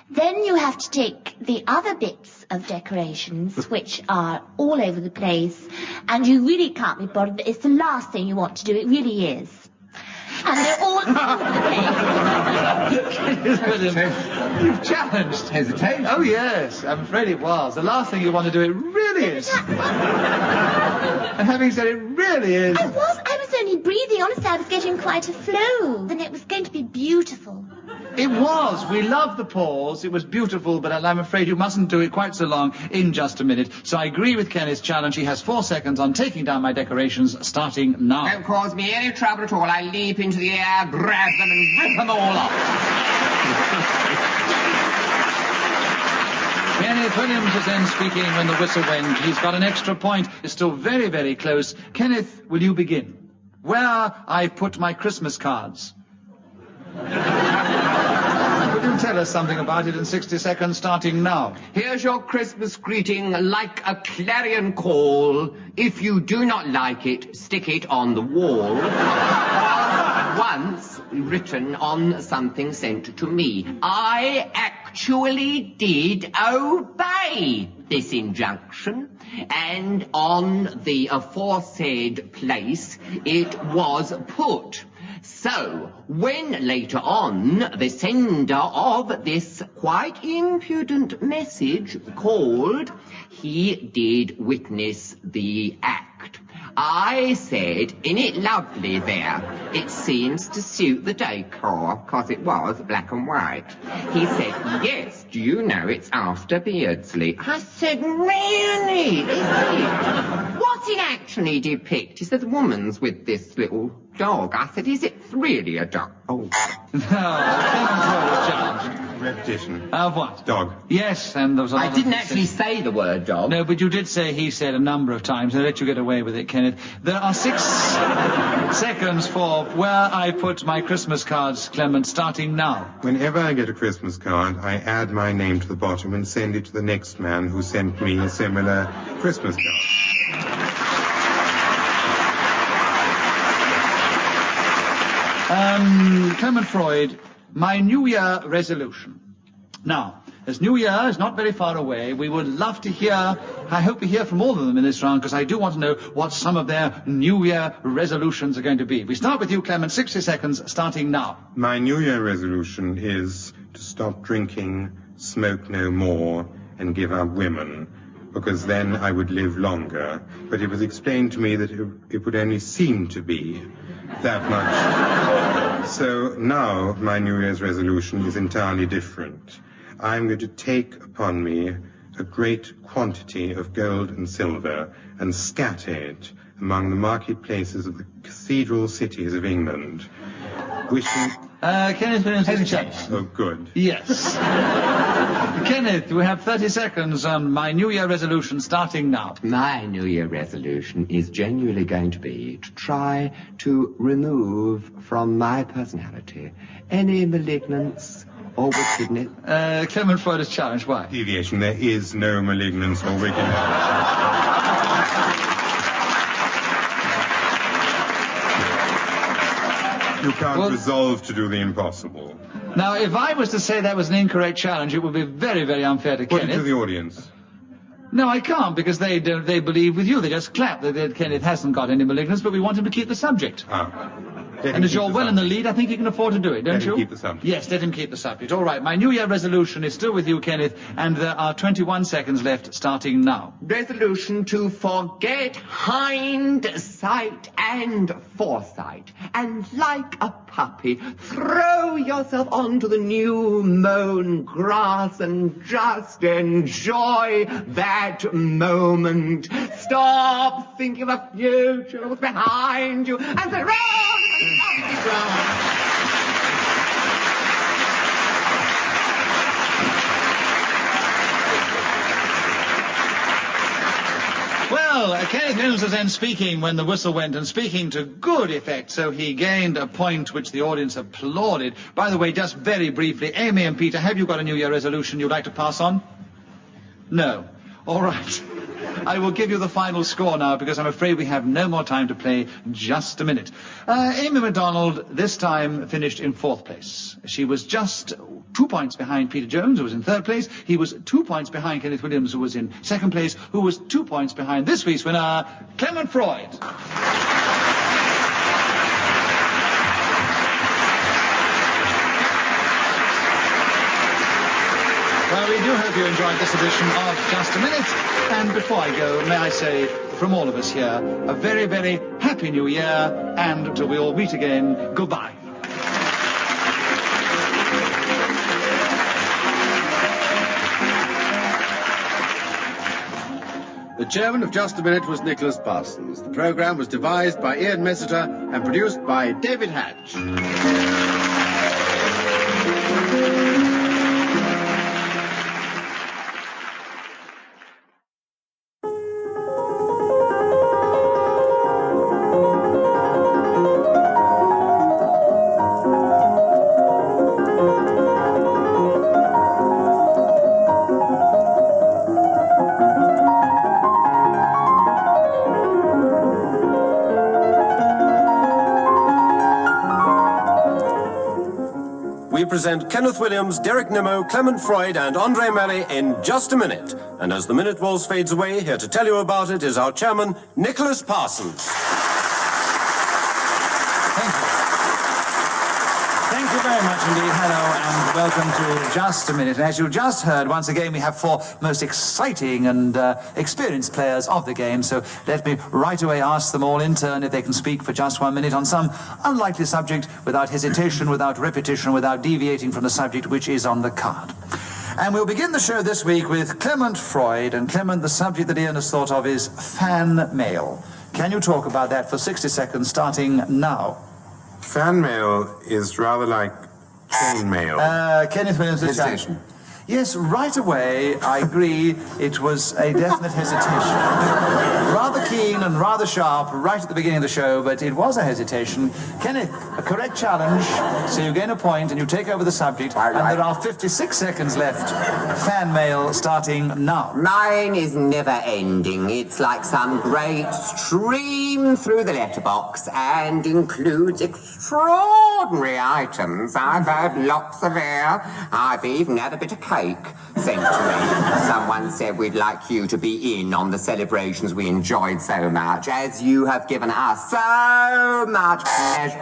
Then you have to take the other bits of decorations, which are all over the place, and you really can't be bothered. It's the last thing you want to do, it really is. And they're all over the place. You've challenged. Hesitate. Oh, yes, I'm afraid it was. The last thing you want to do, it really is. And having said it really is... I was only breathing. Honestly, I was getting quite a flow. And it was going to be beautiful. It was. We loved the pause. It was beautiful, but I'm afraid you mustn't do it quite so long in just a minute. So I agree with Kenneth's challenge. He has 4 seconds on taking down my decorations starting now. Don't cause me any trouble at all. I leap into the air, grab them, and rip them all off. Kenneth Williams was then speaking when the whistle went. He's got an extra point. It's still very, very close. Kenneth, will you begin? Where I put my Christmas cards. Would you tell us something about it in 60 seconds starting now? Here's your Christmas greeting like a clarion call. If you do not like it, stick it on the wall. Once written on something sent to me. I actually did obey this injunction, and on the aforesaid place it was put. So, when later on the sender of this quite impudent message called, he did witness the act. I said, "Isn't it lovely there? It seems to suit the decor," because it was black and white. He said, "Yes, do you know it's after Beardsley?" I said, "Really? Is it? What's it actually depict?" He said, "The woman's with this little dog." I said, "Is it really a dog?" Oh. Repetition. Of what? Dog. Yes, and there was a lot I of... didn't actually say the word dog. No, but you did say he said a number of times. I let you get away with it, Kenneth. There are 6 seconds for where I put my Christmas cards, Clement, starting now. Whenever I get a Christmas card, I add my name to the bottom and send it to the next man who sent me a similar Christmas card. Clement Freud, my New Year resolution. Now, as New Year is not very far away, we would love to hear, I hope we hear from all of them in this round, because I do want to know what some of their New Year resolutions are going to be. We start with you, Clement, 60 seconds, starting now. My New Year resolution is to stop drinking, smoke no more, and give up women, because then I would live longer. But it was explained to me that it would only seem to be that much. So now my New Year's resolution is entirely different. I'm going to take upon me a great quantity of gold and silver and scatter it among the marketplaces of the cathedral cities of England, wishing... Kenneth Williams has a chance. Oh, good. Yes. Kenneth, we have 30 seconds on my New Year resolution starting now. My New Year resolution is genuinely going to be to try to remove from my personality any malignance or wickedness. Clement Freud is challenged. Why? Deviation. There is no malignance or wickedness. You can't resolve to do the impossible. Now, if I was to say that was an incorrect challenge, it would be very, very unfair to Put it Kenneth. to the audience. No, I can't, because they believe with you. They just clap that Kenneth hasn't got any malignance, but we want him to keep the subject. And as you're well in the lead, I think you can afford to do it, don't you? Let him keep the subject. Yes, let him keep the subject. All right, my New Year resolution is still with you, Kenneth, and there are 21 seconds left, starting now. Resolution to forget hindsight and foresight, and like a puppy, throw yourself onto the new mown grass and just enjoy that moment. Stop thinking of the future, what's behind you, and surround Well, Well, Kenneth Mills was then speaking when the whistle went, and speaking to good effect, so he gained a point which the audience applauded. By the way, just very briefly, Amy and Peter, have you got a New Year resolution you'd like to pass on? No. All right. I will give you the final score now, because I'm afraid we have no more time to play just a minute. Amy MacDonald this time finished in 4th place. She was just 2 points behind Peter Jones, who was in 3rd place. He was 2 points behind Kenneth Williams, who was in 2nd place, who was 2 points behind this week's winner, Clement Freud. Well, we do hope you enjoyed this edition of Just a Minute. And before I go, may I say, from all of us here, a very, very happy New Year, and until we all meet again, goodbye. The chairman of Just a Minute was Nicholas Parsons. The programme was devised by Ian Messiter and produced by David Hatch. We present Kenneth Williams, Derek Nimmo, Clement Freud and Andre Malley in Just a Minute. And as the minute waltz fades away, here to tell you about it is our chairman, Nicholas Parsons. Thank you. Thank you very much indeed. Hello and welcome to Just a Minute. And as you just heard, once again we have 4 most exciting and experienced players of the game. So let me right away ask them all in turn if they can speak for just 1 minute on some unlikely subject without hesitation, without repetition, without deviating from the subject which is on the card. And we'll begin the show this week with Clement Freud. And Clement, the subject that Ian has thought of is fan mail. Can you talk about that for 60 seconds starting now? Fan mail is rather like chain mail. Kenneth Williams, Hesitation. Yes, right away, I agree, it was a definite hesitation. Rather keen and rather sharp right at the beginning of the show, but it was a hesitation. Kenneth, a correct challenge, so you gain a point and you take over the subject, and there are 56 seconds left. Fan mail starting now. Mine is never ending. It's like some great stream through the letterbox and includes extraordinary items. I've had lots of air. I've even had a bit of cake sent to me. Someone said we'd like you to be in on the celebrations we enjoyed so much, as you have given us so much pleasure.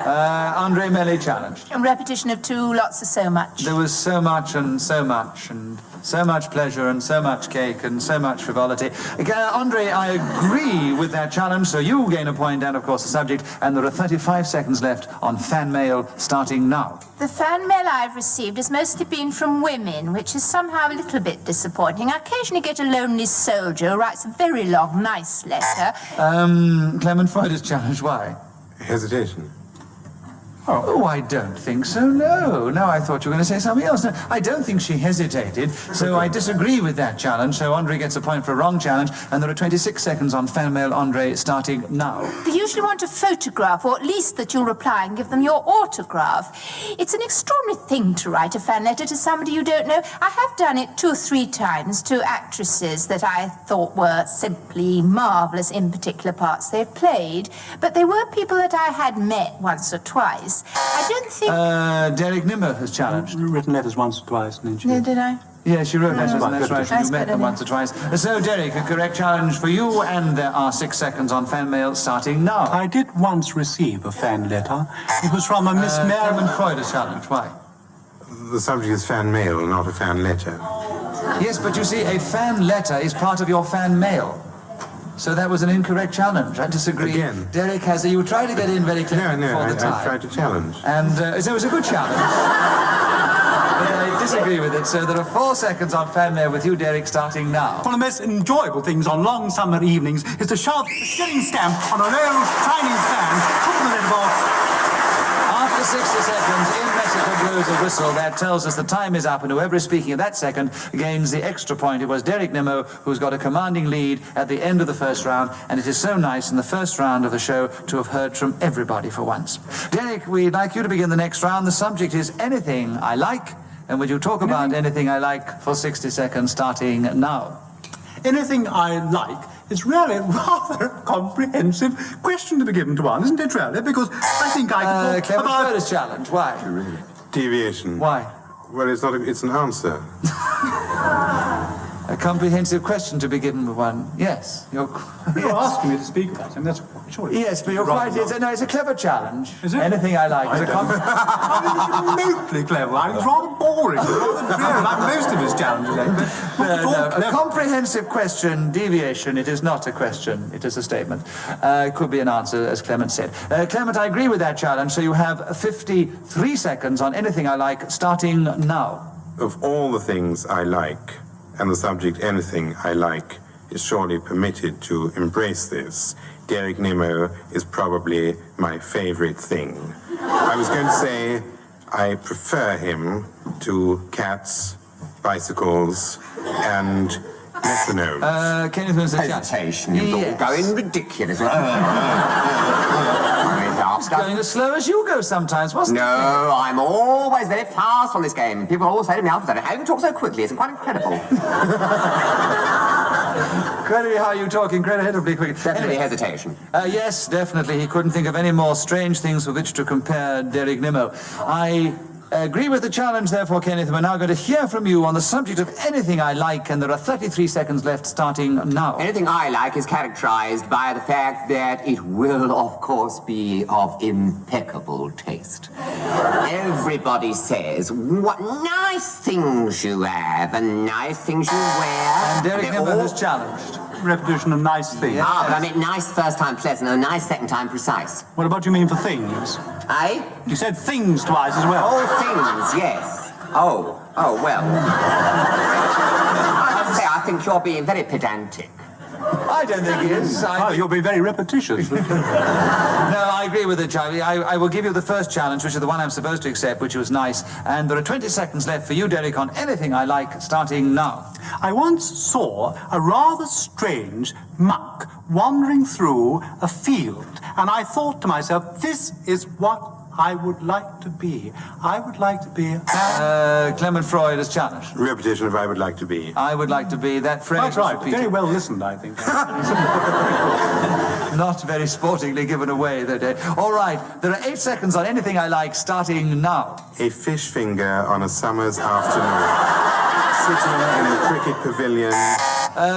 Andre Malley challenged. A repetition of 2 lots of so much. There was so much and so much and so much pleasure and so much cake and so much frivolity. Andre, I agree with that challenge, so you gain a point and, of course, the subject, and there are 35 seconds left on fan mail starting now. The fan mail I've received has mostly been from women, which is somehow a little bit disappointing. I occasionally get a lonely soldier who writes a very long, nice letter. Clement Freud is challenged. Why? Hesitation. Oh, I don't think so, no. No, I thought you were going to say something else. No, I don't think she hesitated, so I disagree with that challenge, so Andre gets a point for a wrong challenge, and there are 26 seconds on fan mail, Andre, starting now. They usually want a photograph, or at least that you'll reply and give them your autograph. It's an extraordinary thing to write a fan letter to somebody you don't know. I have done it 2 or 3 times to actresses that I thought were simply marvellous in particular parts they've played, but they were people that I had met once or twice. I don't think... Derek Nimmo has challenged. Written letters once or twice, didn't she? No, did I? Yes, she wrote letters, and that's right, That's you met them better, once or twice. So, Derek, a correct challenge for you, and there are 6 seconds on fan mail starting now. I did once receive a fan letter. It was from a Miss Mary... Clement Freud has challenged. Why? The subject is fan mail, not a fan letter. Yes, but you see, a fan letter is part of your fan mail. So that was an incorrect challenge. I disagree. Again. Derek has... You tried to get in very clearly before the time. I tried to challenge. And so it was a good challenge. But I disagree with it. So there are 4 seconds on fan mail with you, Derek, starting now. One of the most enjoyable things on long summer evenings is to shove a shilling stamp on a little Chinese fan, put in the letterbox. After After 60 seconds, in Mexico blows a whistle that tells us the time is up, and whoever is speaking at that second gains the extra point. It was Derek Nimmo who's got a commanding lead at the end of the first round, and it is so nice in the first round of the show to have heard from everybody for once. Derek, we'd like you to begin the next round. The subject is anything I like, and would you talk about anything I like for 60 seconds starting now? Anything I like is really rather a comprehensive question to be given to one, isn't it, really? Because I think I could talk about... Clever challenge. Why? Deviation. Why? Well, it's not. It's an answer. A comprehensive question to be given to one. Yes. You're asking me to speak about him. That's surely. Yes, but you're quite... It's a clever challenge. Is it? Anything I like. Remotely clever. I was rather boring. Rather dreary, like most of his challenges. A comprehensive question, deviation. It is not a question. It is a statement. It could be an answer, as Clement said. Clement, I agree with that challenge. So you have 53 seconds on anything I like, starting now. Of all the things I like, and the subject anything I like is surely permitted to embrace this, Derek Nimmo is probably my favorite thing. I was going to say I prefer him to cats, bicycles, and metronomes. Kenneth Williams, Hesitation, you're going ridiculous. It's going as slow as you go sometimes, wasn't it? No, I'm always very fast on this game. People always say to me after that, how you talk so quickly? It's quite incredible. Incredibly how you talk, incredibly quick. Definitely hesitation. Yes, definitely. He couldn't think of any more strange things with which to compare Derek Nimmo. I agree with the challenge, therefore, Kenneth. We're now going to hear from you on the subject of anything I like, and there are 33 seconds left starting now. Anything I like is characterized by the fact that it will, of course, be of impeccable taste. Everybody says, what nice things you have, and nice things you wear. And Derek Nimmo has challenged. Repetition of nice things. Ah, but I meant nice first time pleasant, and nice second time precise. What about you mean for things? Eh? You said things twice as well. Oh, things, yes. Oh, well. I have to say, I think you're being very pedantic. I don't think he is. You'll be very repetitious. No, I agree with it, Charlie. I will give you the first challenge, which is the one I'm supposed to accept, which was nice. And there are 20 seconds left for you, Derek, on anything I like, starting now. I once saw a rather strange monk wandering through a field, and I thought to myself, this is what I would like to be. I would like to be... Clement Freud has challenged. Repetition of I would like to be. I would like to be. That phrase That's right. repeated. Very well listened, I think. Not very sportingly given away, though, Dave. All right, there are 8 seconds on anything I like, starting now. A fish finger on a summer's afternoon. Sitting in the cricket pavilion.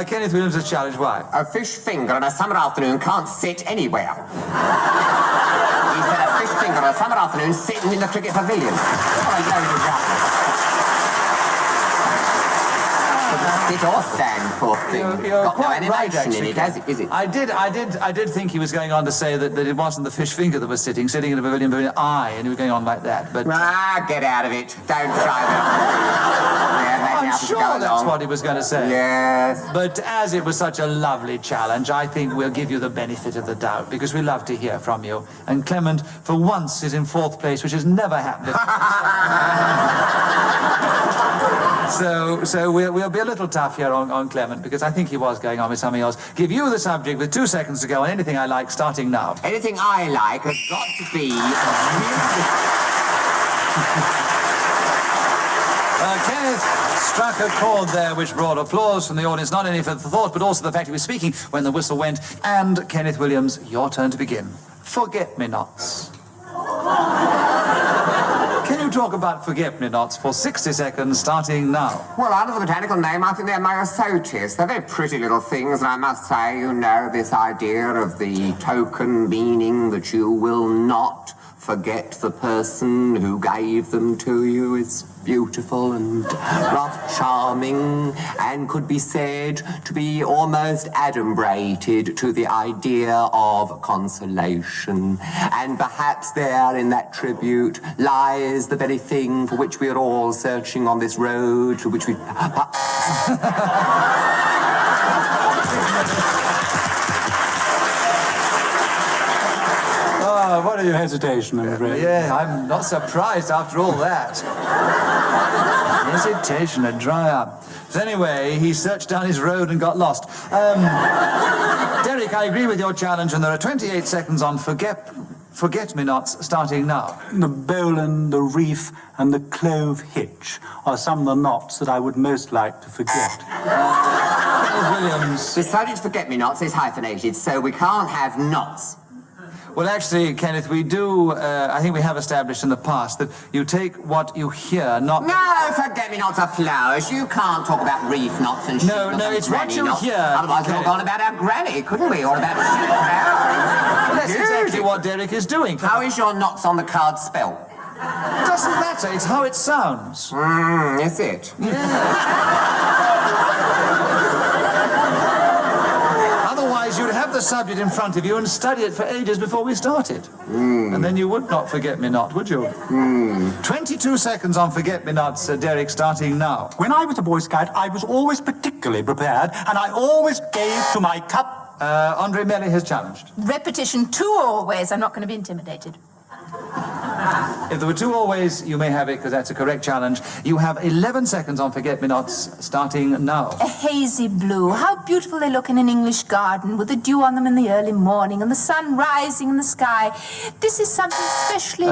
Kenneth Williams has challenged. Why? A fish finger on a summer afternoon can't sit anywhere. He said a fish finger on a summer afternoon sitting in the cricket pavilion. What a load of rubbish. Sit or stand, poor thing. You're got quite no right, animation actually. in it, is it? I did think he was going on to say that it wasn't the fish finger that was sitting in the pavilion, and he was going on like that. But get out of it. Don't try that. I'm sure that's what he was going to say. Yes. But as it was such a lovely challenge, I think we'll give you the benefit of the doubt, because we love to hear from you. And Clement, for once, is in 4th place, which has never happened. So we'll be a little tough here on Clement, because I think he was going on with something else. Give you the subject with 2 seconds to go on anything I like, starting now. Anything I like has got to be... Kenneth struck a chord there which brought applause from the audience, not only for the thought, but also the fact he was speaking when the whistle went. And Kenneth Williams, your turn to begin. Forget-me-nots. Can you talk about forget-me-nots for 60 seconds, starting now? Well, under the botanical name, I think they're myosotis. They're very pretty little things, and I must say, you know, this idea of the token meaning that you will not forget the person who gave them to you is beautiful and rather charming, and could be said to be almost adumbrated to the idea of consolation. And perhaps there in that tribute lies the very thing for which we are all searching on this road to which we... What your hesitation, I'm afraid. Yeah, I'm not surprised after all that. Hesitation and dry up. So anyway, he searched down his road and got lost. Derek, I agree with your challenge, and there are 28 seconds on Forget-Me-Nots starting now. The bowline, the reef, and the clove hitch are some of the knots that I would most like to forget. Williams. The subject forget-me-nots is hyphenated, so we can't have knots. Well, actually, Kenneth, we do, I think we have established in the past that you take what you hear, not... No, forget-me-nots are flowers. You can't talk about reef knots and No, sheep knots no, and it's what granny you knots. hear. Otherwise, we'd all gone about our granny, couldn't we? Or about flowers. That's exactly what Derek is doing. How is your knots on the card spelled? Doesn't matter, it's how it sounds. Is it? Otherwise, you'd have the subject in front of you and study it for ages before we started. And then you would not forget me not, would you? 22 seconds on Forget-Me-Nots, Derek, starting now. When I was a Boy Scout, I was always particularly prepared, and I always gave to my cup. Andre Melly has challenged. Repetition 2 always. I'm not going to be intimidated. If there were 2 always, you may have it, because that's a correct challenge. You have 11 seconds on Forget-Me-Nots, starting now. A hazy blue. How beautiful they look in an English garden, with the dew on them in the early morning and the sun rising in the sky. This is something especially...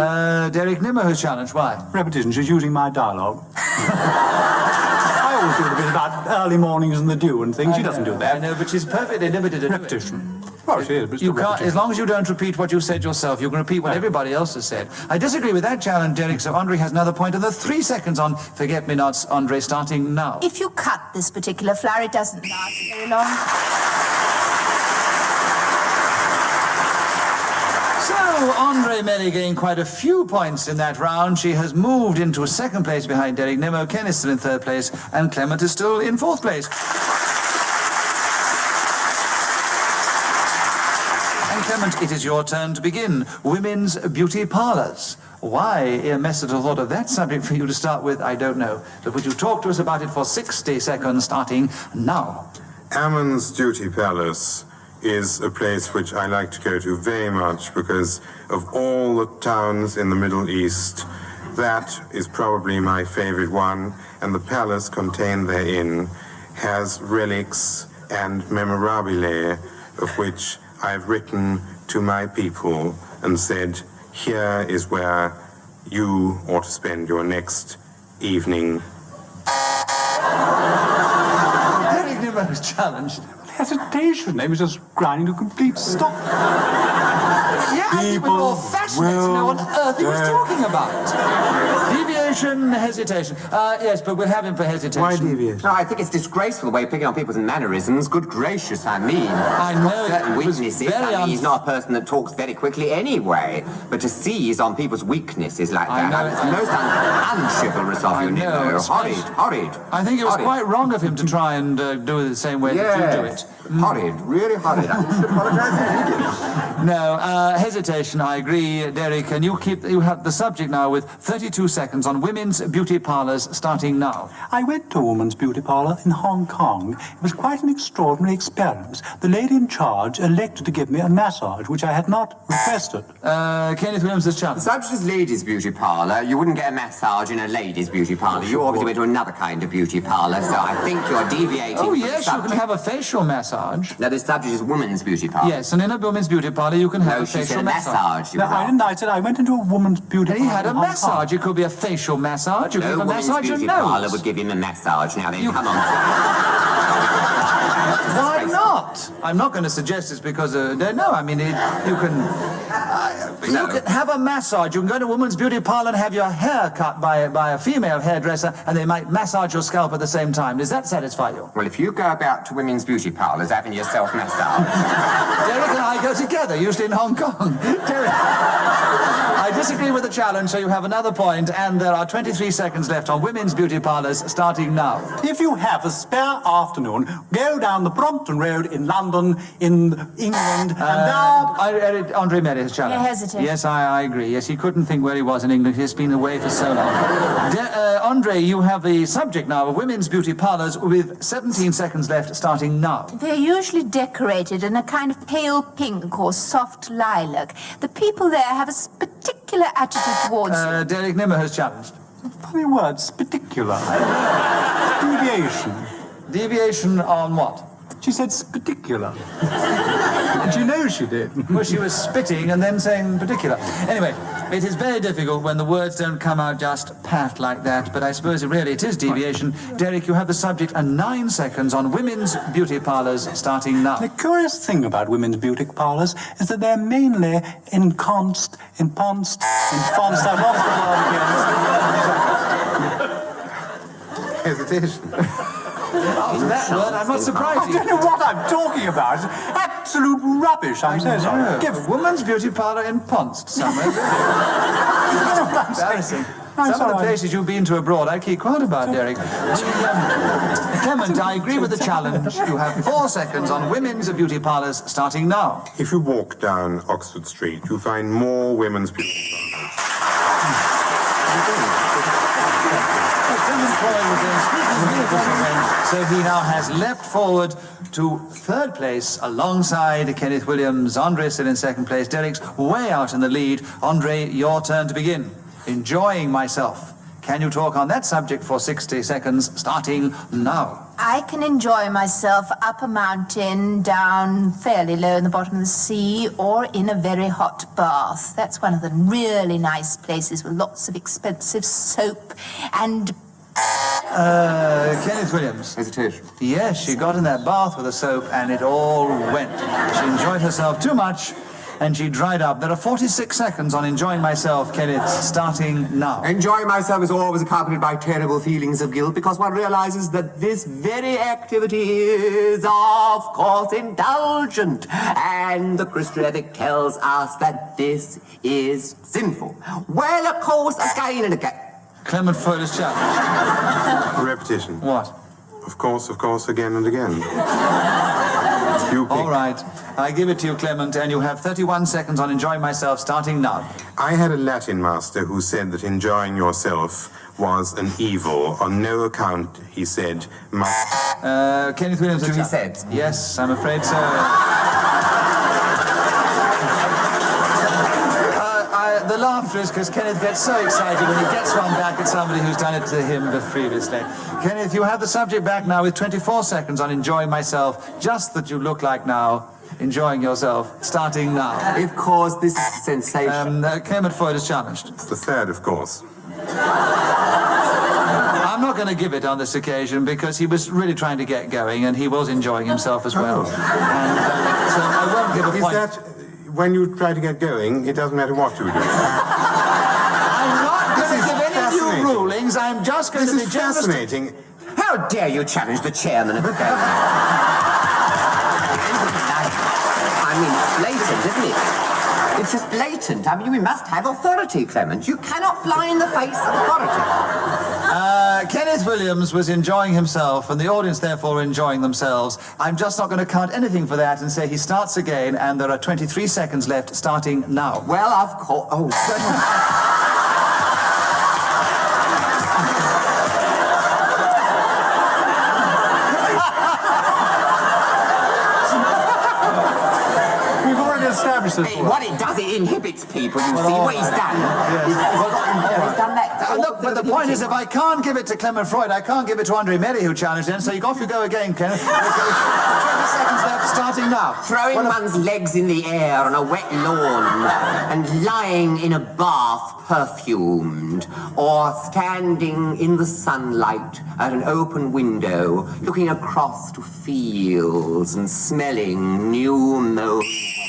Derek Nimmo has challenged. Why? Repetition, she's using my dialogue. I always do a bit about early mornings and the dew and things. She doesn't do that. I know, but she's perfectly limited to Repetition. Well, she is, but it's you still can't, repetition. as long as you don't repeat what you said yourself, you can repeat what everybody else has said. I disagree with that challenge, Derek, so Andre has another point, and there are 3 seconds on Forget-Me-Nots, Andre, starting now. If you cut this particular flower, it doesn't last very long. So, Andre Melly gained quite a few points in that round. She has moved into 2nd place behind Derek Nimmo. Ken is still in 3rd place, and Clement is still in 4th place. Clement, it is your turn to begin. Women's beauty parlours. Why Messenger thought of that subject for you to start with, I don't know. But would you talk to us about it for 60 seconds, starting now? Ammon's Duty Palace is a place which I like to go to very much because of all the towns in the Middle East, that is probably my favorite one, and the palace contained therein has relics and memorabilia of which I've written to my people and said, here is where you ought to spend your next evening. Derek Nimmo was challenged. Hesitation. They was just grinding to a complete stop. Yeah, I think we're more fascinated to know what on earth he was talking about. Deviation, hesitation. Yes, but we'll have him for hesitation. Why deviation? No, I think it's disgraceful the way you're picking on people's mannerisms. Good gracious, I mean. I know. Certain weaknesses. Very I mean, he's not a person that talks very quickly anyway. But to seize on people's weaknesses like I that, know. it's most unchivalrous of you, know. Nemo. Horrid. I think it was Horrid. quite wrong of him to try and do it the same way that you do it. Horrid, really horrid. I should apologise immediately. No, hesitation, I agree, Derek, and you have the subject now with 32 seconds on women's beauty parlours, starting now. I went to a woman's beauty parlour in Hong Kong. It was quite an extraordinary experience. The lady in charge elected to give me a massage, which I had not requested. Kenneth Williams has challenged. Such as ladies' beauty parlour, you wouldn't get a massage in a ladies' beauty parlour. You obviously went to another kind of beauty parlour, so I think you're deviating Oh, from yes, the you subject. can have a facial massage. Now, this subject is women's beauty parlour. Yes, and in a women's beauty parlour you can have No, a she facial said a massage. You No, were I wrong. didn't. I said I went into a woman's beauty And parlour. he had a in Hong massage. Kong. It could be a facial massage. You could No have a women's massage your beauty parlour nose. would give him a massage. Now then, You- come on. Why not? I'm not going to suggest it's because no. I mean, you can have a massage. You can go to a woman's beauty parlour and have your hair cut by a female hairdresser, and they might massage your scalp at the same time. Does that satisfy you? Well, if you go about to women's beauty parlours having yourself massaged, Derek and I go together, usually in Hong Kong. Derek, I disagree with the challenge, so you have another point, and there are 23 seconds left on women's beauty parlours, starting now. If you have a spare afternoon, go down the Brompton Road in London, in England, and there... Andre Melly has challenged. Yeah, hesitate. Yes, I agree. Yes, he couldn't think where he was in England. He's been away for so long. Andre, you have the subject now of women's beauty parlours with 17 seconds left, starting now. They're usually decorated in a kind of pale pink or soft lilac. The people there have a particular attitude towards you. Derek Nimmer has challenged. Funny words, particular. Deviation. Deviation on what? She said particular. Did you know she did? Well, she was spitting and then saying particular. Anyway, it is very difficult when the words don't come out just pat like that, but I suppose it is deviation. Derek, you have the subject and 9 seconds on women's beauty parlours starting now. The curious thing about women's beauty parlours is that they're mainly enhanced. I've lost the word again. Hesitation. After that word, I'm not surprised. I don't know what I'm talking about. Absolute rubbish. I'm so sorry. Give woman's beauty parlour in Ponst somewhere. Embarrassing. Some of the places you've been to abroad, I keep quiet about, Derek. Clement, I agree with the challenge. You have 4 seconds on women's beauty parlours starting now. If you walk down Oxford Street, you find more women's beauty parlours. So he now has leapt forward to 3rd place alongside Kenneth Williams. Andre still in 2nd place. Derek's way out in the lead. Andre, your turn to begin. Enjoying myself. Can you talk on that subject for 60 seconds, starting now? I can enjoy myself up a mountain, down fairly low in the bottom of the sea, or in a very hot bath. That's one of the really nice places with lots of expensive soap and... Kenneth Williams. Hesitation. Yes, she got in that bath with the soap and it all went. She enjoyed herself too much and she dried up. There are 46 seconds on enjoying myself, Kenneth, starting now. Enjoying myself is always accompanied by terrible feelings of guilt because one realizes that this very activity is, of course, indulgent. And the Christian ethic tells us that this is sinful. Well, of course, again and again. Clement Freud is challenged. Repetition. What? Of course, again and again. You pick. All right. I give it to you, Clement, and you have 31 seconds on enjoying myself, starting now. I had a Latin master who said that enjoying yourself was an evil. On no account, he said, must... Kenneth Williams... He said? Yes, I'm afraid so. The laughter is because Kenneth gets so excited when he gets one back at somebody who's done it to him previously. Kenneth, you have the subject back now with 24 seconds on enjoying myself, just that you look like now, enjoying yourself, starting now. Of course, this is sensation. Clement Freud is challenged. It's the 3rd, of course. I'm not going to give it on this occasion because he was really trying to get going and he was enjoying himself as well. And, so I won't give a point. Is that... When you try to get going, it doesn't matter what you do. I'm not going to give any of you rulings. I'm just going to be generous. This is fascinating. How dare you challenge the chairman of the game? I mean, it's blatant, isn't it? It's just blatant. I mean, we must have authority, Clement. You cannot fly in the face of authority. Kenneth Williams was enjoying himself, and the audience, therefore, enjoying themselves. I'm just not going to count anything for that and say he starts again, and there are 23 seconds left, starting now. Well, of course... Oh, We've already established this. What it does, it inhibits people, you see. What he's done. He's done that. Look, but the point is, if I can't give it to Clement Freud, I can't give it to Andre Melly, who challenged him, so off you go again, Kenneth. 20 seconds left, starting now. Throwing one's legs in the air on a wet lawn and lying in a bath perfumed, or standing in the sunlight at an open window, looking across to fields and smelling new mown hay.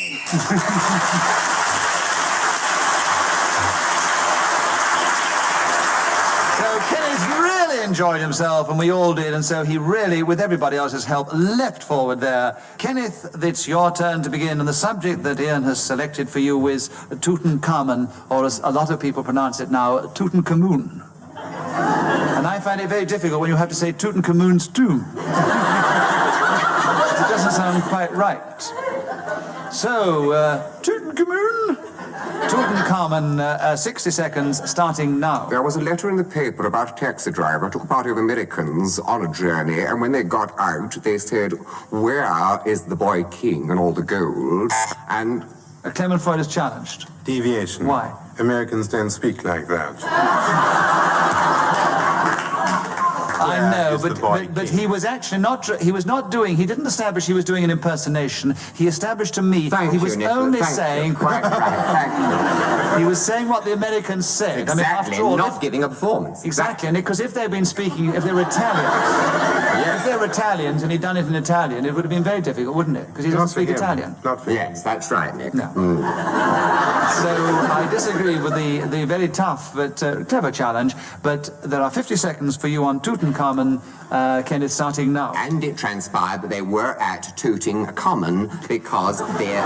Enjoyed himself, and we all did, and so he really, with everybody else's help, leapt forward there. Kenneth, it's your turn to begin, and the subject that Ian has selected for you is Tutankhamun, or as a lot of people pronounce it now, Tutankhamun. And I find it very difficult when you have to say Tutankhamun's tomb. It doesn't sound quite right. So, Tutankhamun? Tutankhamun, 60 seconds, starting now. There was a letter in the paper about a taxi driver, took a party of Americans on a journey, and when they got out, they said, "Where is the boy king and all the gold?" And... Clement Freud is challenged. Deviation. Why? Americans don't speak like that. I know, is the boy but king. he was actually not. He was not doing. He didn't establish he was doing an impersonation. He established to me Thank he you, was Nicholas. only Thank saying. you. Quite right. Thank you. He was saying what the Americans said. Exactly, I mean, after all, not giving a performance. Exactly, and because if they'd been speaking, if they were Italians, if they were Italians and he'd done it in Italian, it would have been very difficult, wouldn't it? Because he doesn't speak Italian. Not for Yes, that's right, Nick. No. So I disagree with the very tough but clever challenge. But there are 50 seconds for you on Tutankhamun, Kenneth, starting now. And it transpired that they were at Tutankhamun because their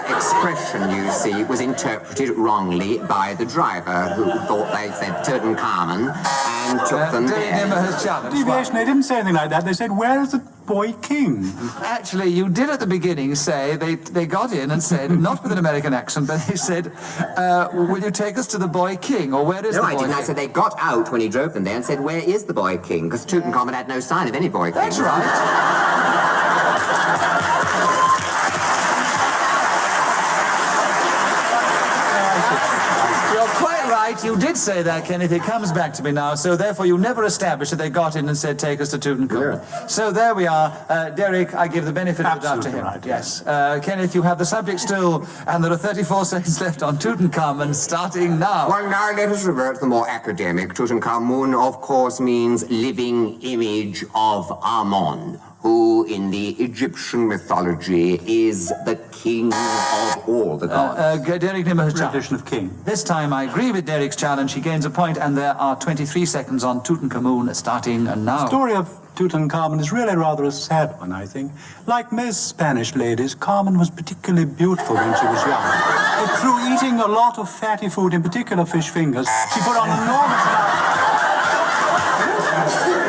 expression, you see, was interpreted wrongly by the driver, who thought they said Tutankhamun and took them Derek there. Nimmer has challenged. Deviation, they didn't say anything like that. They said, where is the boy king? Actually, you did at the beginning say they got in and said, not with an American accent, but they said, will you take us to the boy king, or where is No, the I boy didn't. king? I said they got out when he drove them there and said, where is the boy king? Because Tutankhamun had no sign of any boy king. That's right. You're quite right. You did say that, Kenneth. It comes back to me now. So therefore, you never established that they got in and said, take us to Tutankhamun. Yeah. So there we are. Derek, I give the benefit of the doubt to Absolutely him. right, Yes. Kenneth, you have the subject still, and there are 34 seconds left on Tutankhamun, starting now. Well, now let us revert to the more academic. Tutankhamun, of course, means living image of Amun, who in the Egyptian mythology is the king of all the gods. Derek Nimmer has challenged. Tradition of king. This time I agree with Derek's challenge. He gains a point, and there are 23 seconds on Tutankhamun, starting now. The story of Tutankhamun is really rather a sad one, I think. Like most Spanish ladies, Carmen was particularly beautiful when she was young. But through eating a lot of fatty food, in particular fish fingers, she put on enormous amounts.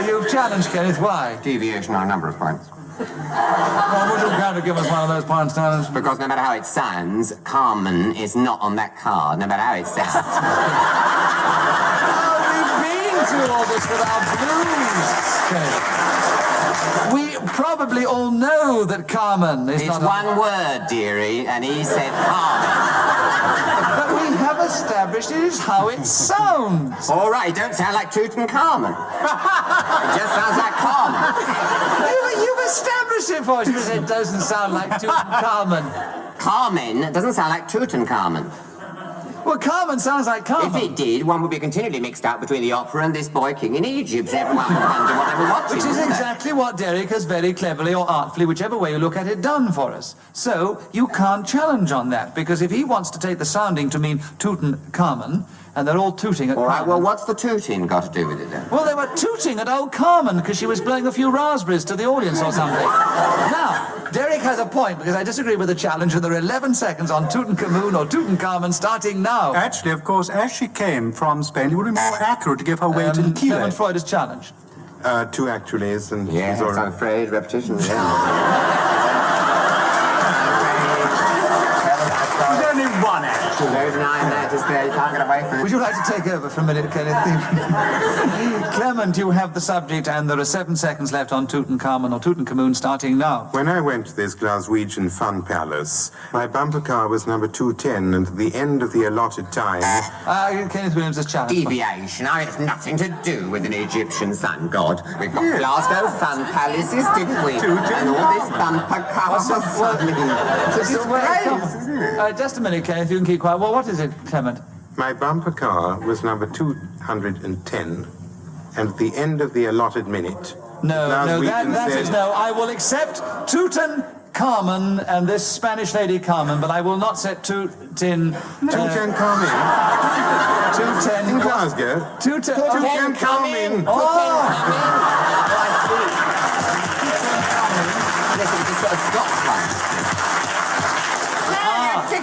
You've challenged, Kenneth. Why? Deviation on a number of points. Well, would you care to give us one of those points, Terence? Because no matter how it sounds, Carmen is not on that card, no matter how it sounds. We've been through all this with our blues, Kenneth. We probably all know that Carmen is It's not one word, dearie, and he said Carmen. But we have established it is how it sounds. All right, it don't sound like Tutankhamun. It just sounds like Carmen. You've established it for us. You said it doesn't sound like Tutankhamun. Carmen doesn't sound like Tutankhamun. Well, Carmen sounds like Carmen. If it did, one would be continually mixed up between the opera and this boy king in Egypt, and everyone would wonder what they were watching. Which is exactly what Derek has very cleverly or artfully, whichever way you look at it, done for us. So you can't challenge on that, because if he wants to take the sounding to mean Tutankhamun, and they're all tooting at All right, Carmen. well, what's the tooting got to do with it then? Well, they were tooting at old Carmen because she was blowing a few raspberries to the audience or something. Now, Derek has a point because I disagree with the challenge, and there are 11 seconds on Tutankhamun or Tutankhamun starting now. Actually, of course, as she came from Spain, it would be more accurate to give her weight in kilo. Clement Freud is challenged. Two actuallys, and Yes, he's I'm afraid, repetition, yeah. There's only one action. Those 9 letters there, you can't get away from it. Would you like to take over for a minute, Kenneth? Clement, you have the subject, and there are 7 seconds left on Tutankhamun or Tutankhamun, starting now. When I went to this Glaswegian Fun Palace, my bumper car was number 210, and at the end of the allotted time... Kenneth Williams is challenged. Deviation. I mean, it's nothing to do with an Egyptian sun god. We've got Glasgow Fun Palaces, didn't we? And all this bumper car Just a minute, Kenneth, you can keep quiet. Well, what is it, Clement? My bumper car was number 210, and at the end of the allotted minute... No, Glaswegian that said, is no. I will accept Tutankhamun and this Spanish lady Carmen, but I will not set Tutankhamun. in Glasgow. Tutankhamun. Oh!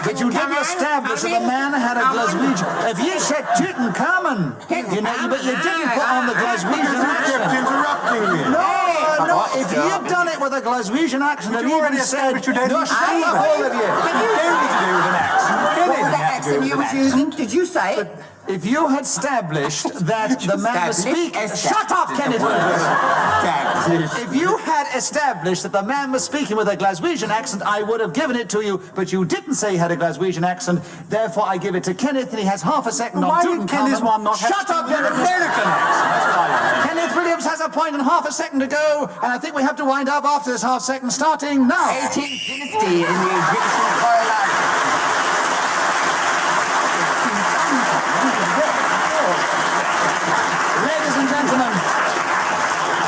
But you didn't establish that the man had a Glaswegian. If you said Tutankhamun, you know, but you didn't put on the Glaswegian accent. Kept interrupting me. No, if you had done it with a Glaswegian accent, and even said, no, shut up, all of you. Did you say? If you had established that the man was speaking... Shut up, Kenneth Williams. If you had had established that the man was speaking with a Glaswegian accent, I would have given it to you, but you didn't say he had a Glaswegian accent. Therefore, I give it to Kenneth, and he has half a second on Why Tooten did Kenneth one not have Shut up, an Kenneth! American accent? That's what I want. Kenneth Williams has a point and half a second to go, and I think we have to wind up after this half second, starting now. 18th dynasty in the Egyptian royal life. Ladies and gentlemen,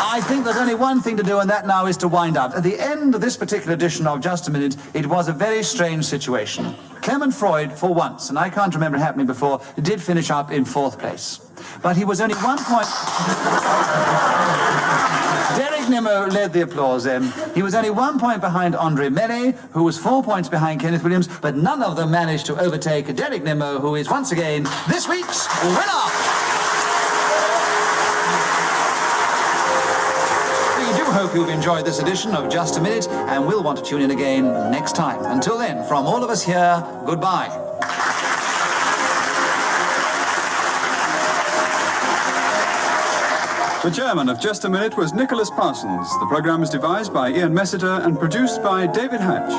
I think there's only one thing to do, and that now is to wind up. At the end of this particular edition of Just a Minute, it was a very strange situation. Clement Freud, for once, and I can't remember it happening before, did finish up in 4th place. But he was only 1 point... Derek Nimmo led the applause then. He was only 1 point behind Andre Mellet, who was 4 points behind Kenneth Williams, but none of them managed to overtake Derek Nimmo, who is once again this week's winner! We do hope you've enjoyed this edition of Just a Minute, and we'll want to tune in again next time. Until then, from all of us here, goodbye. The chairman of Just a Minute was Nicholas Parsons. The programme was devised by Ian Messiter and produced by David Hatch.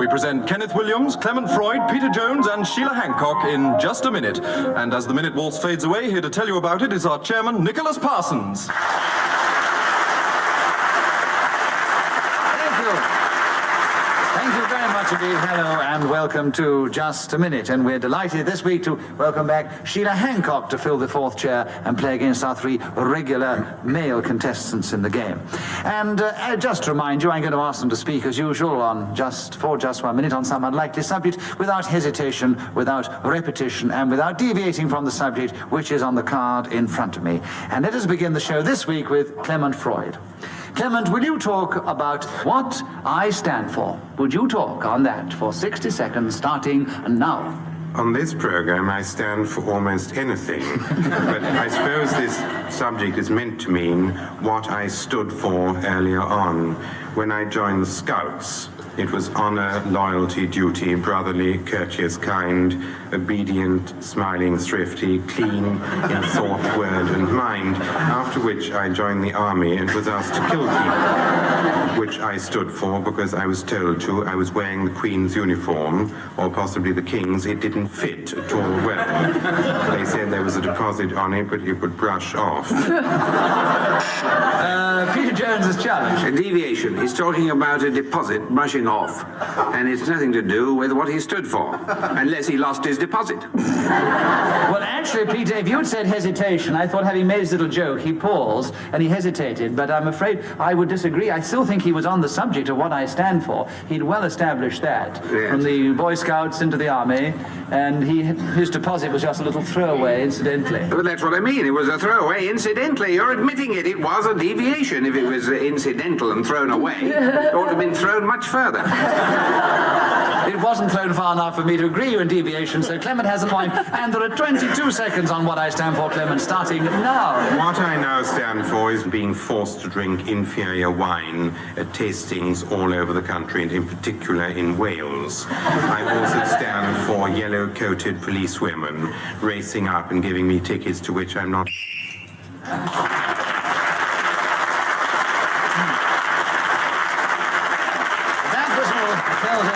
Present Kenneth Williams, Clement Freud, Peter Jones and Sheila Hancock in Just a Minute. And as the minute waltz fades away, here to tell you about it is our chairman, Nicholas Parsons. Thank you. Thank you very much indeed. Hello and welcome to Just a Minute. And we're delighted this week to welcome back Sheila Hancock to fill the 4th chair and play against our 3 regular male contestants in the game. And just to remind you, I'm going to ask them to speak as usual on for just 1 minute on some unlikely subject, without hesitation, without repetition, and without deviating from the subject which is on the card in front of me. And let us begin the show this week with Clement Freud. Clement, will you talk about what I stand for? Would you talk on that for 60 seconds, starting now? On this program, I stand for almost anything, but I suppose this subject is meant to mean what I stood for earlier on. When I joined the Scouts, it was honor, loyalty, duty, brotherly, courteous, kind, obedient, smiling, thrifty, clean in thought, word, and mind, after which I joined the army and was asked to kill people, which I stood for because I was told to. I was wearing the Queen's uniform, or possibly the King's. It didn't fit at all well. They said there was a deposit on it, but you could brush off. Peter Jones's challenge. A deviation. He's talking about a deposit brushing off. And it's nothing to do with what he stood for. Unless he lost his deposit. Well, actually, Peter, if you had said hesitation, I thought having made his little joke, he paused and he hesitated. But I'm afraid I would disagree. I still think he was on the subject of what I stand for. He'd well established that. Yes. From the Boy Scouts into the Army. And his deposit was just a little throwaway, incidentally. Well, that's what I mean. It was a throwaway, incidentally. You're admitting it. It was a deviation. If it was incidental and thrown away, it ought to have been thrown much further. It wasn't thrown far enough for me to agree with deviation, so Clement has a point. And there are 22 seconds on what I stand for, Clement, starting now. What I now stand for is being forced to drink inferior wine at tastings all over the country, and in particular in Wales. I also stand for yellow-coated policewomen racing up and giving me tickets to which I'm not...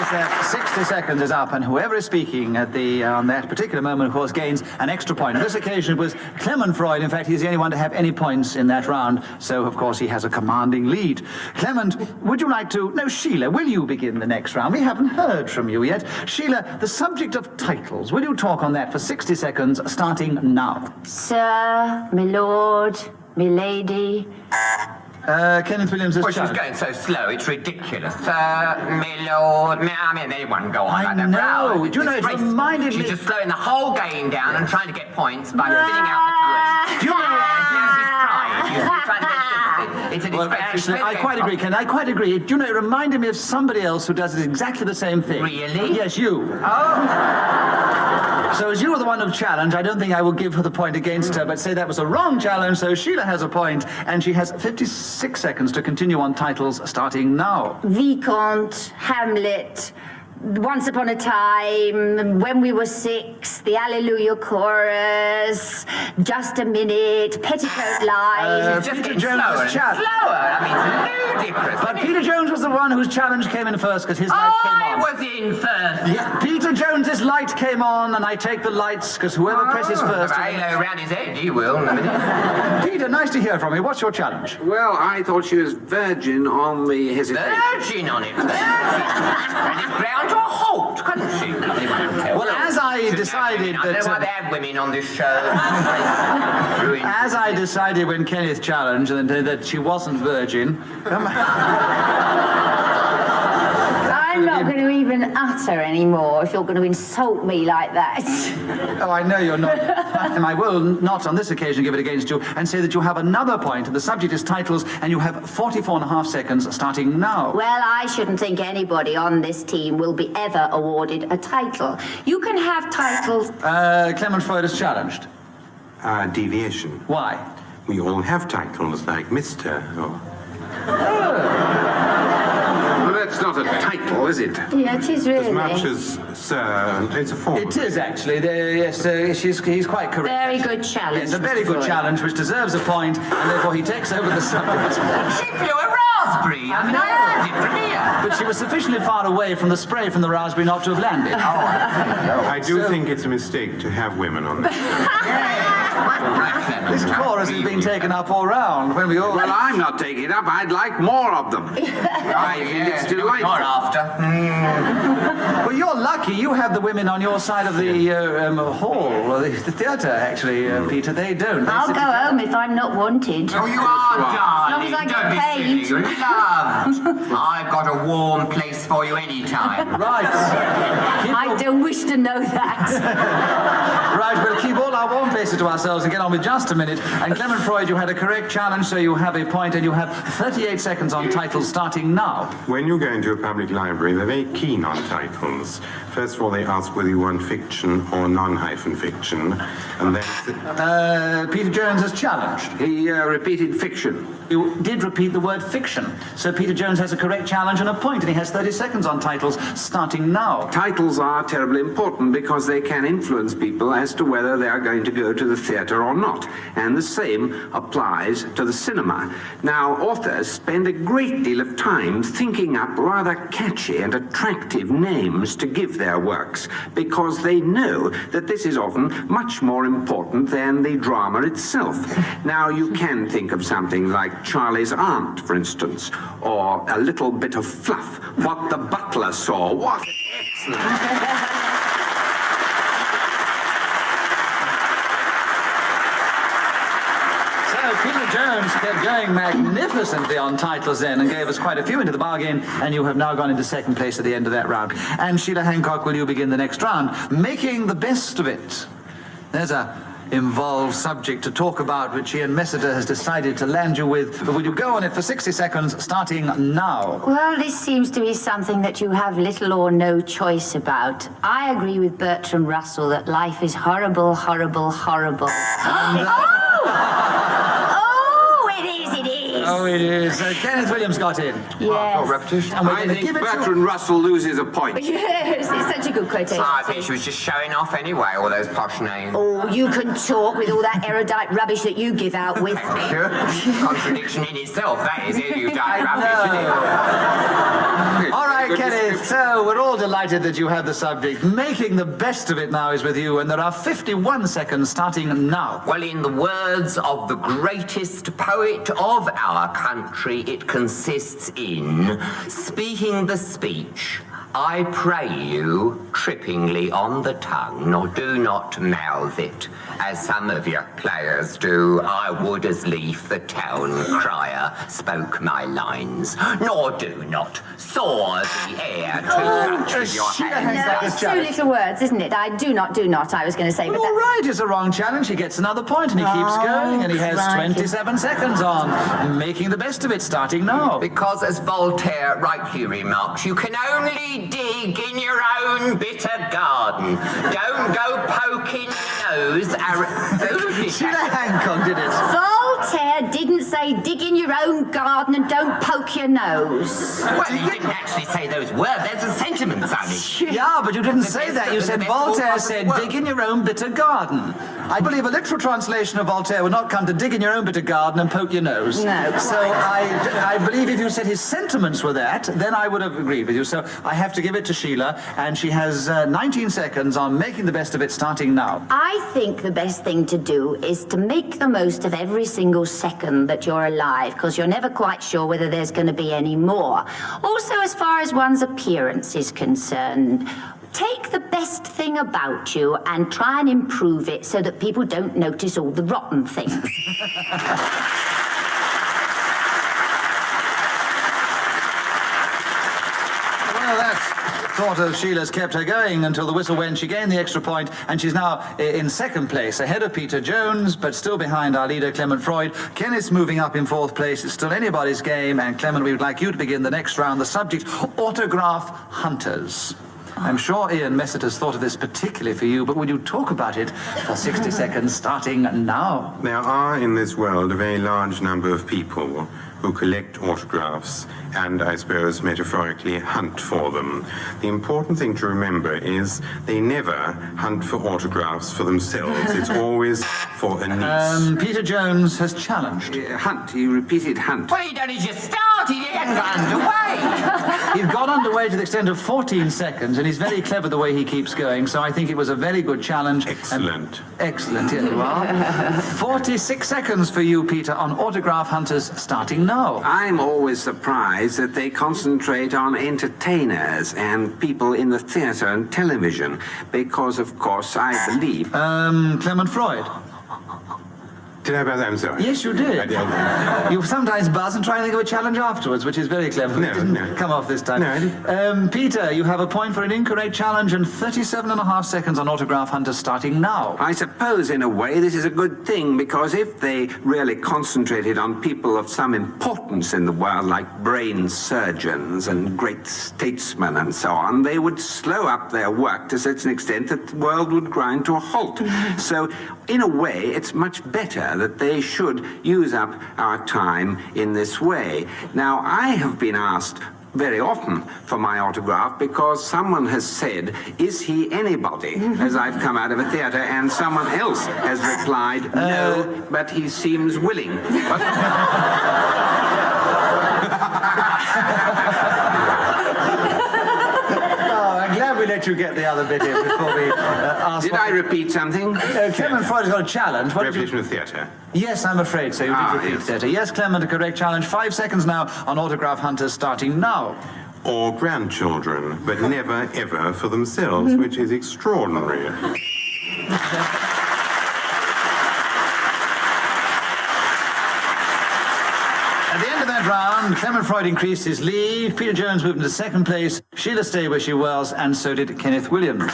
That 60 seconds is up, and whoever is speaking at on that particular moment, of course, gains an extra point. On this occasion, it was Clement Freud. In fact, he's the only one to have any points in that round, so, of course, he has a commanding lead. Clement, would you like to... No, Sheila, will you begin the next round? We haven't heard from you yet. Sheila, the subject of titles, will you talk on that for 60 seconds, starting now? Sir, my lord, my lady... Kenneth Williams is... Well, she's going so slow, it's ridiculous. Sir, my lord, I mean, anyone go on like that. know. Do you know, it reminded me... She's just slowing the whole game down and trying to get points by spinning out the colours. Do you know... Yes, she's trying. She's trying to It's a Well, actually, I quite agree, Ken. I quite agree. Do you know, it reminded me of somebody else who does exactly the same thing. Really? Yes, you. Oh. So as you were the one who challenged, I don't think I will give her the point against her, but say that was a wrong challenge, so Sheila has a point, and she has 56 seconds to continue on titles starting now. Vicomte, Hamlet, Once Upon a Time, When We Were Six, The Alleluia Chorus, Just a Minute, Petticoat Line. Just Peter getting Jones slower was and challenged. slower. I mean, it's ludicrous. But Peter Jones was the one whose challenge came in first, because his light came I on. was in first. Yeah, Peter Jones's light came on, and I take the lights, because whoever presses first... If I halo around his head, he will. Peter, nice to hear from you. What's your challenge? Well, I thought she was virgin on the hesitation. Virgin on it. Virgin. And it ground to a halt, couldn't she? Well, as I decided I don't that... know why they have women on this show. As I decided when Kenneth challenged that she wasn't virgin... I'm not going to even utter anymore if you're going to insult me like that. Oh, I know you're not. And I will not on this occasion give it against you and say that you have another point. The subject is titles, and you have 44.5 seconds starting now. Well, I shouldn't think anybody on this team will be ever awarded a title. You can have titles... Clement Freud is challenged. Deviation. Why? We all have titles like Mr. or... Well, that's not a title, is it? Yeah, it is really. As much as Sir, it's a form. It is actually. Yes, he's quite correct. Very good challenge. It's a very good challenge, which deserves a point, and therefore he takes over the subject. She blew a raspberry. I mean, I heard it from here. But she was sufficiently far away from the spray from the raspberry not to have landed. I do think it's a mistake to have women on this. This chorus has been taken up all round. When we all... Well, I'm not taking it up. I'd like more of them. I think it's delightful. You're after. Well, you're lucky. You have the women on your side of the hall, or the theatre, actually, Peter. They don't. I'll go home if I'm not wanted. Oh, you are, darling. As long as I Don't get be silly. paid. You're loved. I've got a warm place for you anytime. Right. I don't wish to know that. Right, we'll keep all our warm places to ourselves and get on with just a minute. And Clement Freud, you had a correct challenge, so you have a point, and you have 38 seconds on titles starting now. When you go into a public library, they're very keen on titles. First of all, they ask whether you want fiction or non-fiction, and then... Peter Jones has challenged. He repeated fiction. You did repeat the word fiction. So Peter Jones has a correct challenge and a point, and he has 30 seconds on titles starting now. Titles are terribly important because they can influence people as to whether they are going to go to the theatre or not. And the same applies to the cinema. Now, authors spend a great deal of time thinking up rather catchy and attractive names to give their works because they know that this is often much more important than the drama itself. Now, you can think of something like Charlie's Aunt, for instance, or A Little Bit of Fluff, What the Butler Saw. What an excellent... Peter Jones kept going magnificently on titles then and gave us quite a few into the bargain, and you have now gone into second place at the end of that round. And Sheila Hancock, will you begin the next round? Making the best of it. There's a involved subject to talk about, which Ian Messiter has decided to land you with. But will you go on it for 60 seconds, starting now? Well, this seems to be something that you have little or no choice about. I agree with Bertrand Russell that life is horrible, horrible, horrible. Oh, it is. Kenneth Williams got in. Yes. repetition. I think Bertrand Russell loses a point. Yes, it's such a good quotation. I think she was just showing off anyway, all those posh names. Oh, you can talk with all that erudite rubbish that you give out with. Contradiction in itself, that is erudite rubbish, isn't it? All right, Kenneth, so we're all delighted that you have the subject. Making the best of it now is with you, and there are 51 seconds starting now. Well, in the words of the greatest poet of our country, it consists in speaking the speech, I pray you, trippingly on the tongue, nor do not mouth it, as some of your players do. I would as lief the town crier spoke my lines, nor do not soar the air too much with your hands. No, it's two little words, isn't it? I do not, I was going to say, but All right, it's a wrong challenge. He gets another point and he keeps going, and he has 27 seconds on, making the best of it, starting now. Because, as Voltaire rightly remarks, you can only dig in your own bitter garden. Don't go poking your nose. Sheila Hancock did it. Voltaire didn't say dig in your own garden and don't poke your nose. Well, he didn't actually say those words. There's a sentiment, Sonny. Yeah, but you didn't say that. You said Voltaire said dig in your own bitter garden. I believe a literal translation of Voltaire would not come to dig in your own bitter garden and poke your nose. No. So I believe if you said his sentiments were that, then I would have agreed with you. So I have to give it to Sheila, and she has 19 seconds on making the best of it, starting now. I think the best thing to do is to make the most of every single second that you're alive, because you're never quite sure whether there's going to be any more. Also, as far as one's appearance is concerned, take the best thing about you and try and improve it so that people don't notice all the rotten things. Well, that thought of Sheila's kept her going until the whistle went. She gained the extra point, and she's now in second place, ahead of Peter Jones, but still behind our leader, Clement Freud. Kenneth's moving up in fourth place. It's still anybody's game, and Clement, we would like you to begin the next round. The subject, autograph hunters. I'm sure Ian Messett has thought of this particularly for you, but would you talk about it for 60 seconds, starting now? There are in this world a very large number of people who collect autographs and, I suppose, metaphorically hunt for them. The important thing to remember is they never hunt for autographs for themselves. It's always for a niece. Peter Jones has challenged. Hunt, he repeated hunt. Well, he'd only just started. He hadn't got underway. He's gone underway to the extent of 14 seconds, and he's very clever the way he keeps going, so I think it was a very good challenge. Excellent. Excellent, here you are. 46 seconds for you, Peter, on autograph hunters, starting now. I'm always surprised that they concentrate on entertainers and people in the theatre and television, because, of course, I believe... Clement Freud. Did I buzz? I'm sorry. Yes, you did. I did. You sometimes buzz and try and think of a challenge afterwards, which is very clever. No, It didn't no. come off this time. No, I didn't. Peter, you have a point for an incorrect challenge and 37.5 seconds on autograph hunters, starting now. I suppose, in a way, this is a good thing, because if they really concentrated on people of some importance in the world, like brain surgeons and great statesmen and so on, they would slow up their work to such an extent that the world would grind to a halt. So, in a way, it's much better that they should use up our time in this way. Now, I have been asked very often for my autograph because someone has said, is he anybody, as I've come out of a theatre, and someone else has replied, no, but he seems willing. I'm glad we let you get the other bit in before we ask... Did I repeat something? Clement Freud has got a challenge. What did you... Repetition of theatre. Yes, I'm afraid so. You did repeat yes. theatre. Yes, Clement, a correct challenge. 5 seconds now on autograph hunters, starting now. Or grandchildren, but never, ever for themselves, which is extraordinary. At the end of that round, Clement Freud increased his lead, Peter Jones moved into second place, Sheila stayed where she was, and so did Kenneth Williams.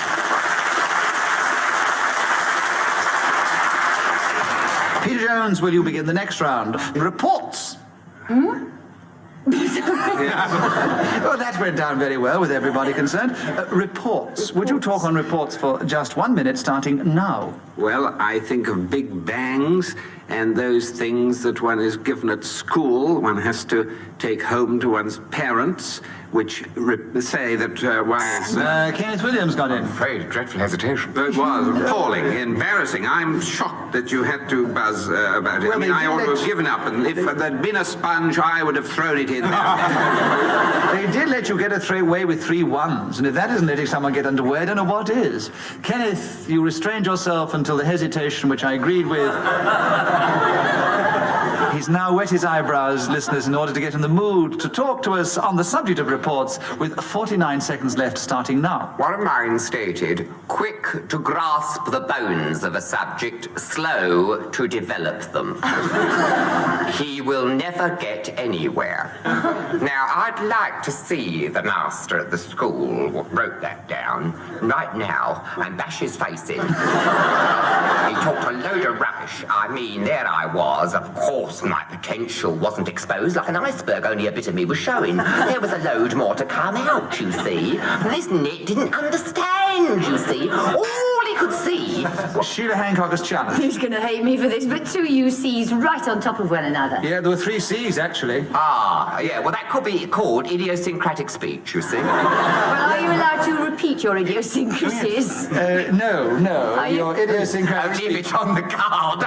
Peter Jones, will you begin the next round? Reports. Well, that went down very well with everybody concerned. Reports. Would you talk on reports for just 1 minute, starting now? Well, I think of big bangs and those things that one is given at school, one has to take home to one's parents, which say that one is... Kenneth Williams got in. Afraid, dreadful hesitation. It was appalling, embarrassing. I'm shocked that you had to buzz about it. Well, I mean, I ought to have given up, and if there'd been a sponge, I would have thrown it in there. They did let you get away with 3 1s, and if that isn't letting someone get underway, I don't know what is. Kenneth, you restrained yourself until the hesitation, which I agreed with. He's now wet his eyebrows, listeners, in order to get in the mood to talk to us on the subject of reports with 49 seconds left starting now. One of mine stated, quick to grasp the bones of a subject, slow to develop them. He will never get anywhere. Now, I'd like to see the master at the school wrote that down right now and bash his face in. He talked a load of rubbish. I mean, there I was. Of course, my potential wasn't exposed like an iceberg. Only a bit of me was showing. There was a load more to come out, you see. This Nick didn't understand, you see. All he could see... Sheila Hancock has challenged. Who's going to hate me for this? But two UCs right on top of one another. Yeah, there were 3 C's, actually. Ah, yeah, well, that could be called idiosyncratic speech, you see. Well, are you allowed to repeat your idiosyncrasies? No. Your idiosyncratic I'll speech. leave it on the card.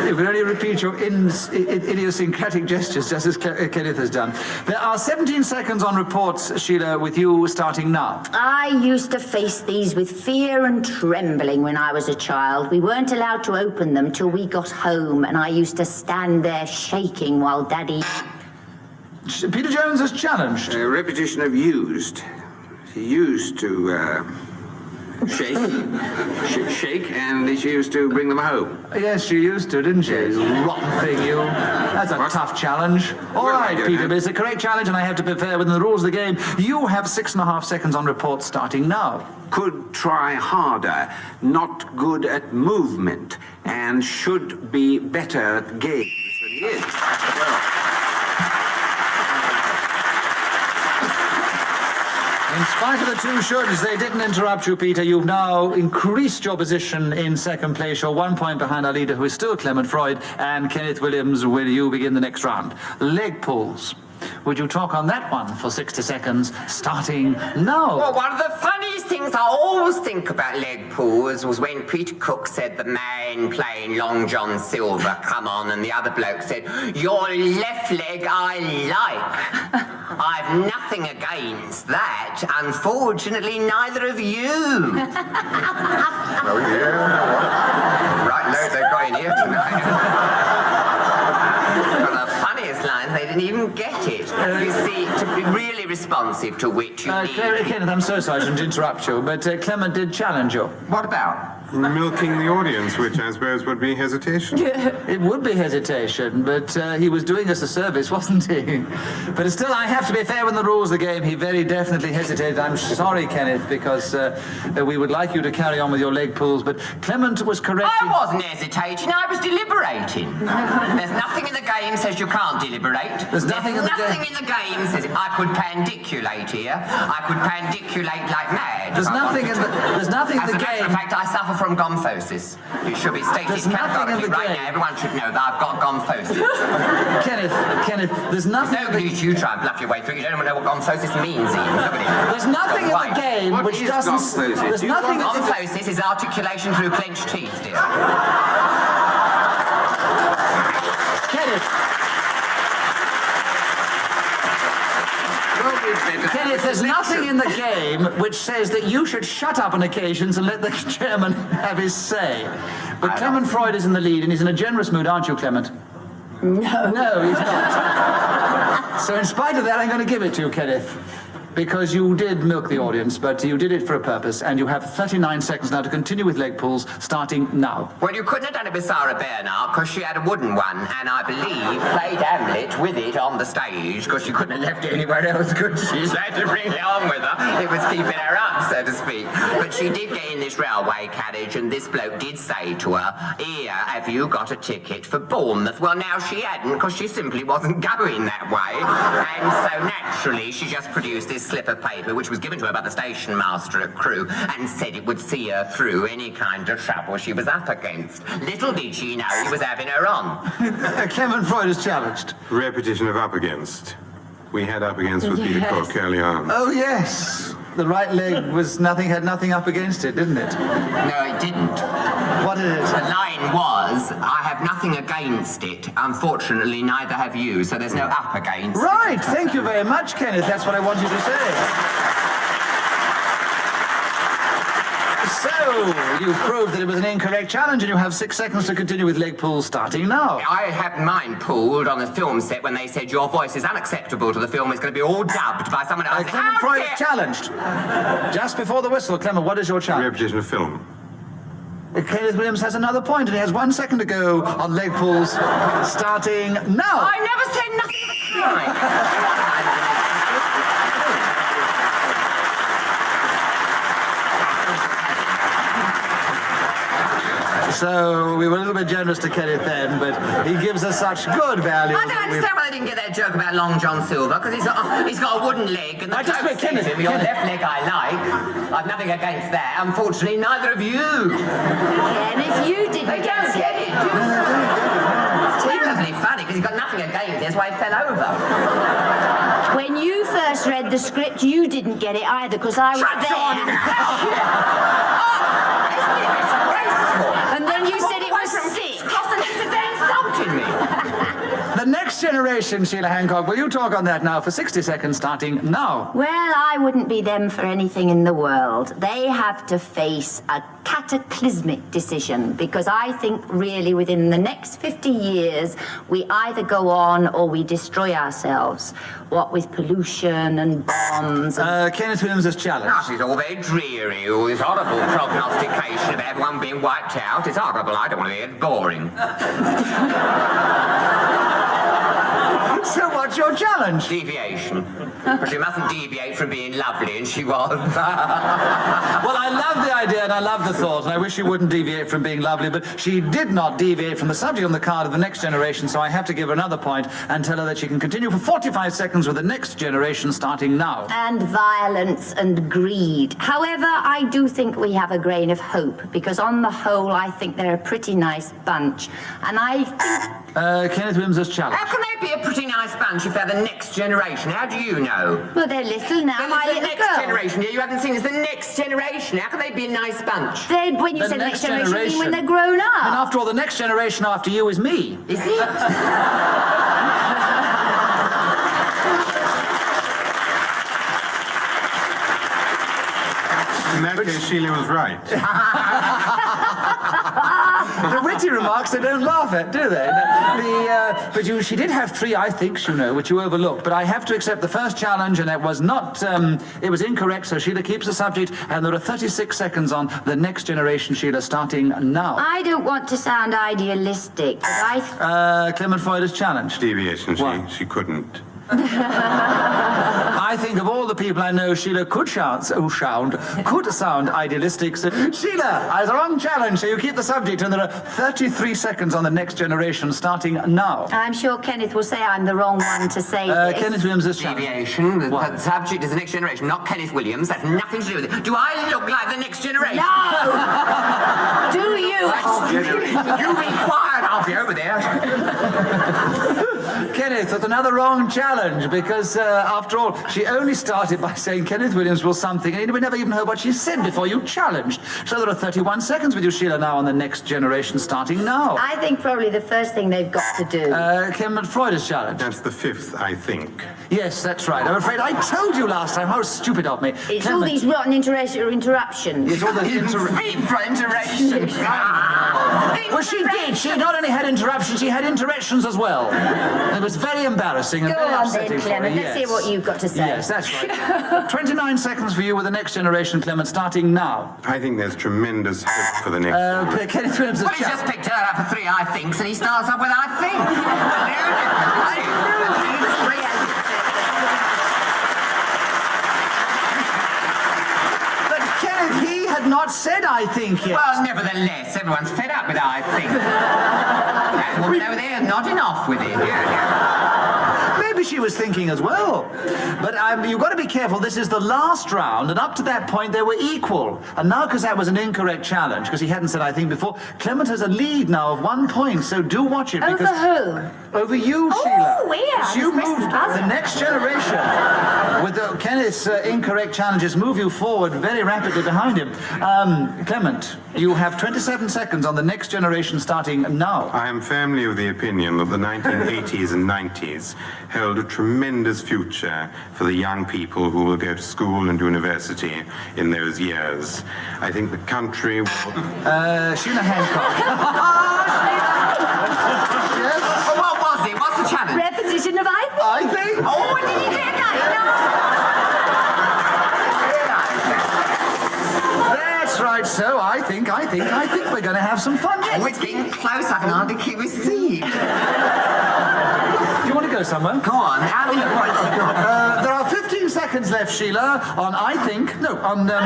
You can only repeat your idiosyncratic gestures, just as Kenneth has done. There are 17 seconds on reports, Sheila, with you starting now. I used to face these with fear and trembling when I was a child. We weren't allowed to open them till we got home, and I used to stand there shaking while Daddy... Peter Jones has challenged. A repetition of used. He used to shake, and she used to bring them home. Yes, she used to, didn't she? Yes. Rotten thing, you. That's a tough challenge. All right, Peter, but it's a correct challenge, and I have to be fair within the rules of the game. You have 6.5 seconds on reports starting now. Could try harder, not good at movement, and should be better at games than he is. In spite of the 2 shoulds, they didn't interrupt you, Peter. You've now increased your position in second place. You're 1 point behind our leader, who is still Clement Freud, and Kenneth Williams. Will you begin the next round? Leg pulls. Would you talk on that one for 60 seconds, starting now? Well, one of the funniest things I always think about leg pulls was when Peter Cook said the man playing Long John Silver come on, and the other bloke said, your left leg I like. I've nothing against that. Unfortunately, neither of you. Oh, yeah. Right loads they've got in here tonight. One of the funniest lines, they didn't even get it. You see, to be really responsive to which you need... Kenneth, I'm so sorry to interrupt you, but Clement did challenge you. What about? Milking the audience, which I suppose would be hesitation. It would be hesitation, but he was doing us a service, wasn't he? But still, I have to be fair with the rules of the game. He very definitely hesitated. I'm sorry, Kenneth, because we would like you to carry on with your leg pulls, but Clement was correct. I wasn't hesitating, I was deliberating. There's nothing in the game says you can't deliberate. There's nothing in the game says I could pandiculate here. I could pandiculate like mad. There's nothing in the As a matter of fact, I suffer from gomphoses. It should be stated categorically right now. Everyone should know that I've got gomphoses. Kenneth, there's nothing... There's no need you try and bluff your way through. You don't even know what gomphoses means, even. Look at it. There's nothing in the game which doesn't... There's nothing... Gomphoses is articulation through clenched teeth, dear. Kenneth, there's nothing in the game which says that you should shut up on occasions and let the chairman have his say. But Clement Freud is in the lead, and he's in a generous mood, aren't you, Clement? No, he's not. So in spite of that, I'm going to give it to you, Kenneth. Because you did milk the audience, but you did it for a purpose, and you have 39 seconds now to continue with leg pulls, starting now. Well, you couldn't have done it with Sarah Bernhardt, because she had a wooden one, and I believe played Hamlet with it on the stage, because she couldn't have left it anywhere else, could she? She had to bring it on with her. It was keeping her up, so to speak. But she did get in this railway carriage, and this bloke did say to her, here, have you got a ticket for Bournemouth? Well, now she hadn't, because she simply wasn't going that way. And so naturally, she just produced this slip of paper, which was given to her by the station master at Crewe, and said it would see her through any kind of trouble she was up against. Little did she know he was having her on. Clement Freud is challenged. Repetition of up against. We had up against with Peter Cook early on. Oh, yes. The right leg had nothing up against it, didn't it? No, it didn't. What is it? The line was, I have nothing against it. Unfortunately, neither have you, so there's no up against. Right, thank you very much, Kenneth. That's what I wanted to say. So, you've proved that it was an incorrect challenge, and you have 6 seconds to continue with leg pulls starting now. I had mine pulled on the film set when they said your voice is unacceptable to the film. It's going to be all dubbed by someone else. Clement Freud is challenged. Just before the whistle, Clement, what is your challenge? Repetition of film. Kenneth Williams has another point, and he has 1 second to go on leg pulls starting now. I never said nothing of the kind. So we were a little bit generous to Kenneth then, but he gives us such good value. I don't understand why they didn't get that joke about Long John Silver, because he's got a wooden leg, and the Kenneth, your left leg I like. I've nothing against that. Unfortunately, neither of you. Kenneth, you didn't They don't get it. Terribly funny, because he's got nothing against it. That's why he fell over. When you first read the script, you didn't get it either, because I was there. And then you said it was sick. Insulting me. The next generation, Sheila Hancock, will you talk on that now for 60 seconds starting now? Well, I wouldn't be them for anything in the world. They have to face a cataclysmic decision, because I think really within the next 50 years we either go on or we destroy ourselves. What with pollution and bombs and... Kenneth Williams is challenged. Gosh, it's all very dreary, all this horrible prognostication of everyone being wiped out. It's horrible. I don't want to hear it. Boring. So what's your challenge? Deviation. But she mustn't deviate from being lovely, and she was. Well, I love the idea and I love the thought, and I wish she wouldn't deviate from being lovely, but she did not deviate from the subject on the card of the next generation, so I have to give her another point and tell her that she can continue for 45 seconds with the next generation starting now. And violence and greed. However, I do think we have a grain of hope, because on the whole, I think they're a pretty nice bunch. And I think... Kenneth Williams is challenged. How can they be a pretty nice bunch if they're the next generation? How do you know? Well, they're little now, my the little next girl. generation. Yeah, you haven't seen it's the next generation. How can they be a nice bunch? When you say the next generation, you mean when they're grown up. And after all, the next generation after you is me. Is it? In that case, Sheila was right. The witty remarks they don't laugh at, do they? But she did have 3 I thinks, you know, which you overlooked. But I have to accept the first challenge, and it was not, it was incorrect, so Sheila keeps the subject, and there are 36 seconds on the next generation, Sheila, starting now. I don't want to sound idealistic, but Clement Freud is challenged. Deviation, she couldn't. I think of all the people I know, Sheila could sound idealistic. So, Sheila, I have the wrong challenge, so you keep the subject, and there are 33 seconds on the next generation, starting now. I'm sure Kenneth will say I'm the wrong one to say this. Kenneth Williams is challenged. Deviation. The subject is the next generation, not Kenneth Williams. That's nothing to do with it. Do I look like the next generation? No! Do you? You be quiet, I'll be over there. Kenneth, that's another wrong challenge, because after all, she only started by saying Kenneth Williams will something, and we never even heard what she said before you challenged. So there are 31 seconds with you, Sheila, now on the next generation, starting now. I think probably the first thing they've got to do. Clement Freud is challenged. That's the 5th, I think. Yes, that's right. I'm afraid I told you last time. How stupid of me. It's Clement. all these rotten interruptions. It's all the interruptions. Well, she did. She not only had interruptions, she had interactions as well. It was very embarrassing and Go very on upsetting then, Clement. for her. Let's hear what you've got to say. Yes, that's right. 29 seconds for you with the next generation, Clement, starting now. I think there's tremendous hope for the next generation. Kenneth Williams is Well, he's just picked her up for 3 I thinks, and he starts up with I think. Not said I think yet. Well, nevertheless, everyone's fed up with I think. That woman over there is nodding off with it. Maybe she was thinking as well. But you've got to be careful. This is the last round, and up to that point they were equal. And now, because that was an incorrect challenge, because he hadn't said I think before, Clement has a lead now of 1 point, so do watch it. Over who? Over you, Sheila. Oh, yeah. You moved the next generation. With Kenneth's incorrect challenges, move you forward very rapidly behind him. Clement, you have 27 seconds on the next generation starting now. I am firmly of the opinion that the 1980s and 90s hold a tremendous future for the young people who will go to school and university in those years. I think the country will... Sheila Hancock. Yes? Oh, what was it? What's the challenge? Repetition of I think. Oh, did you hear that? That's right, so I think we're going to have some fun yet. Oh, it's getting close. I can hardly keep a seat. Do you want to go somewhere? Go on. How do you want to go? There are 15 seconds left, Sheila, on the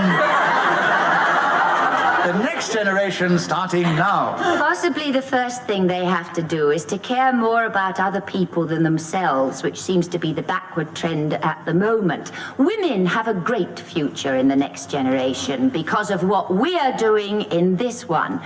next generation starting now. Possibly the first thing they have to do is to care more about other people than themselves, which seems to be the backward trend at the moment. Women have a great future in the next generation because of what we are doing in this one.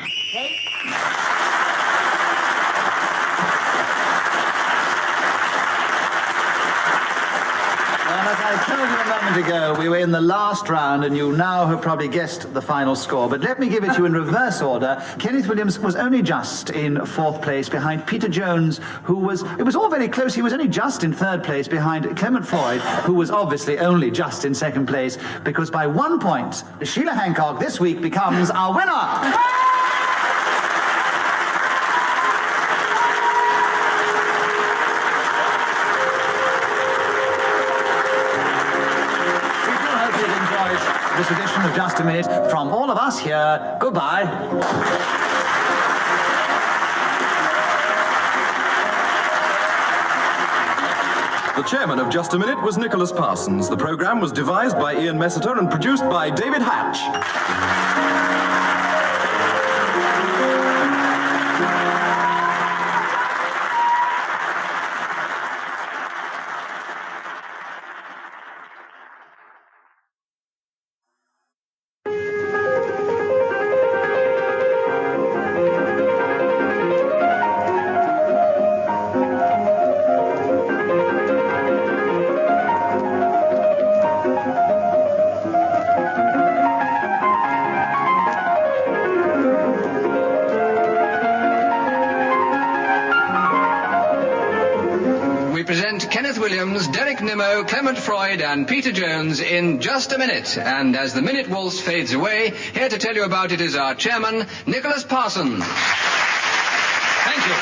As I told you a moment ago, we were in the last round, and you now have probably guessed the final score. But let me give it to you in reverse order. Kenneth Williams was only just in fourth place behind Peter Jones, it was all very close. He was only just in third place behind Clement Floyd, who was obviously only just in second place, because by 1 point, Sheila Hancock this week becomes our winner. This edition of Just a Minute. From all of us here, goodbye. The chairman of Just a Minute was Nicholas Parsons. The program was devised by Ian Messiter and produced by David Hatch. Kenneth Williams, Derek Nimmo, Clement Floyd and Peter Jones in Just a Minute. And as the minute waltz fades away, here to tell you about it is our chairman, Nicholas Parsons. Thank you.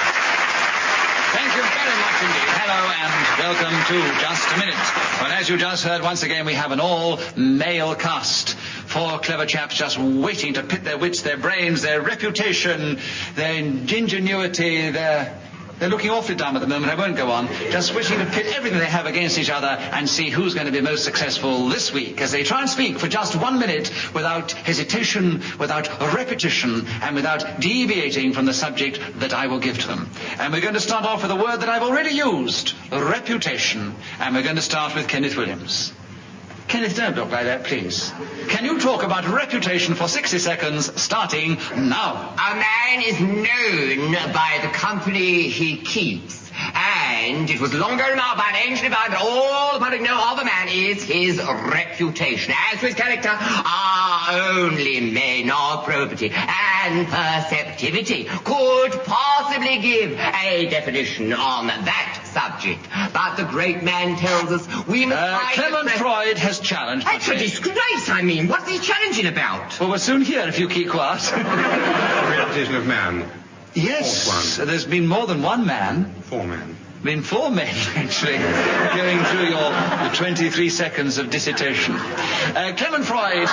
Thank you very much indeed. Hello and welcome to Just a Minute. Well, as you just heard, once again we have an all-male cast. 4 clever chaps just waiting to pit their wits, their brains, their reputation, their ingenuity, They're looking awfully dumb at the moment, I won't go on. Just wishing to pit everything they have against each other and see who's going to be most successful this week as they try and speak for just 1 minute without hesitation, without repetition, and without deviating from the subject that I will give to them. And we're going to start off with a word that I've already used, reputation. And we're going to start with Kenneth Williams. Kenneth, don't look like that, please. Can you talk about reputation for 60 seconds, starting now? A man is known by the company he keeps. And it was long ago now by an ancient divine that all the public know of a man is his reputation. As to his character, only men of probity and perceptivity could possibly give a definition on that subject. But the great man tells us we must... Clement Floyd has challenged... That's a disgrace, I mean. What's he challenging about? Well, we'll soon hear if you keep quiet. Reputation of man. Yes, there's been more than one man. 4 men. Been 4 men, actually, going through your 23 seconds of dissertation. Clement Floyd,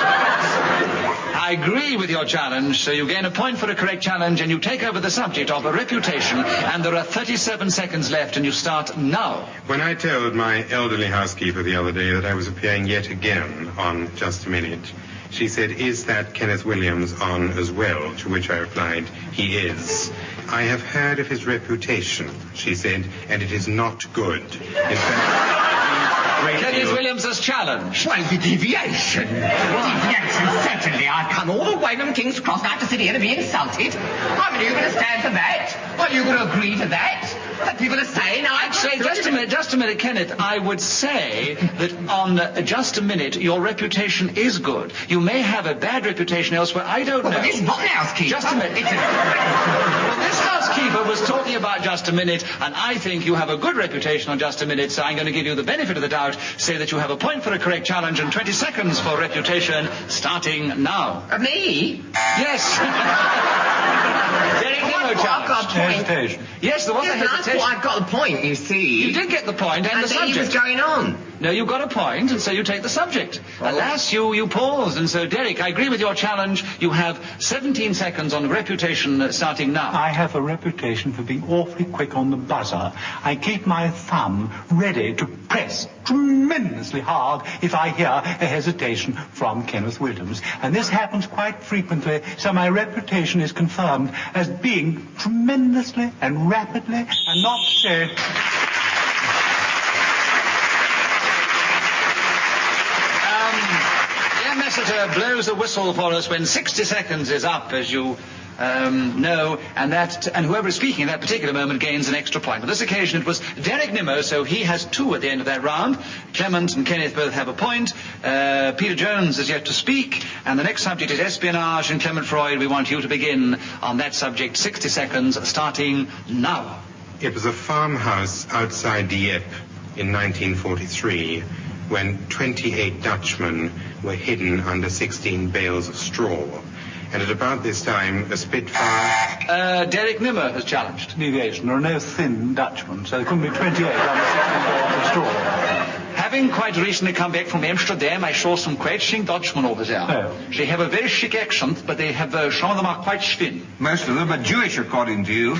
I agree with your challenge, so you gain a point for a correct challenge, and you take over the subject of a reputation, and there are 37 seconds left, and you start now. When I told my elderly housekeeper the other day that I was appearing yet again on Just a Minute, she said, "Is that Kenneth Williams on as well?" To which I replied, "He is. I have heard of his reputation," she said, "and it is not good. In fact, Kenneth Williams has challenged. Well, the deviation. Deviation, certainly. I've come all the way from King's Cross out to sit here to be insulted. I mean, are you going to stand for that? Are you going to agree to that? That people are saying I... Actually, just a minute, Kenneth. I would say that on Just a Minute, your reputation is good. You may have a bad reputation elsewhere. I don't know. But this rotten housekeeper... Just a minute. Well, this housekeeper but was talking about Just a Minute, and I think you have a good reputation on Just a Minute, so I'm going to give you the benefit of the doubt, say that you have a point for a correct challenge and 20 seconds for reputation, starting now. Me? Yes. Derek Nimmo I've got a challenge. point. Yes, there was a Yes, hesitation. I've got the point, you see. You did get the point and the then he was subject. going on. No, you got a point, and so you take the subject. Alas, you paused, and so, Derek, I agree with your challenge. You have 17 seconds on reputation starting now. I have a reputation for being awfully quick on the buzzer. I keep my thumb ready to press tremendously hard if I hear a hesitation from Kenneth Williams. And this happens quite frequently, so my reputation is confirmed as being tremendously and rapidly and not say... Ambassador blows a whistle for us when 60 seconds is up, as you know, and whoever is speaking at that particular moment gains an extra point. On this occasion, it was Derek Nimmo, so he has 2 at the end of that round. Clement and Kenneth both have a point. Peter Jones is yet to speak, and the next subject is espionage, and Clement Freud, we want you to begin on that subject. 60 seconds, starting now. It was a farmhouse outside Dieppe in 1943 when 28 Dutchmen were hidden under 16 bales of straw. And at about this time, a Spitfire... Derek Nimmo has challenged. Deviation. There are no thin Dutchmen, so there couldn't be 28 under 16 bales of straw. Having quite recently come back from Amsterdam, I saw some quite chic Dutchmen over there. Oh. They have a very chic accent, but they have some of them are quite thin. Most of them are Jewish, according to you.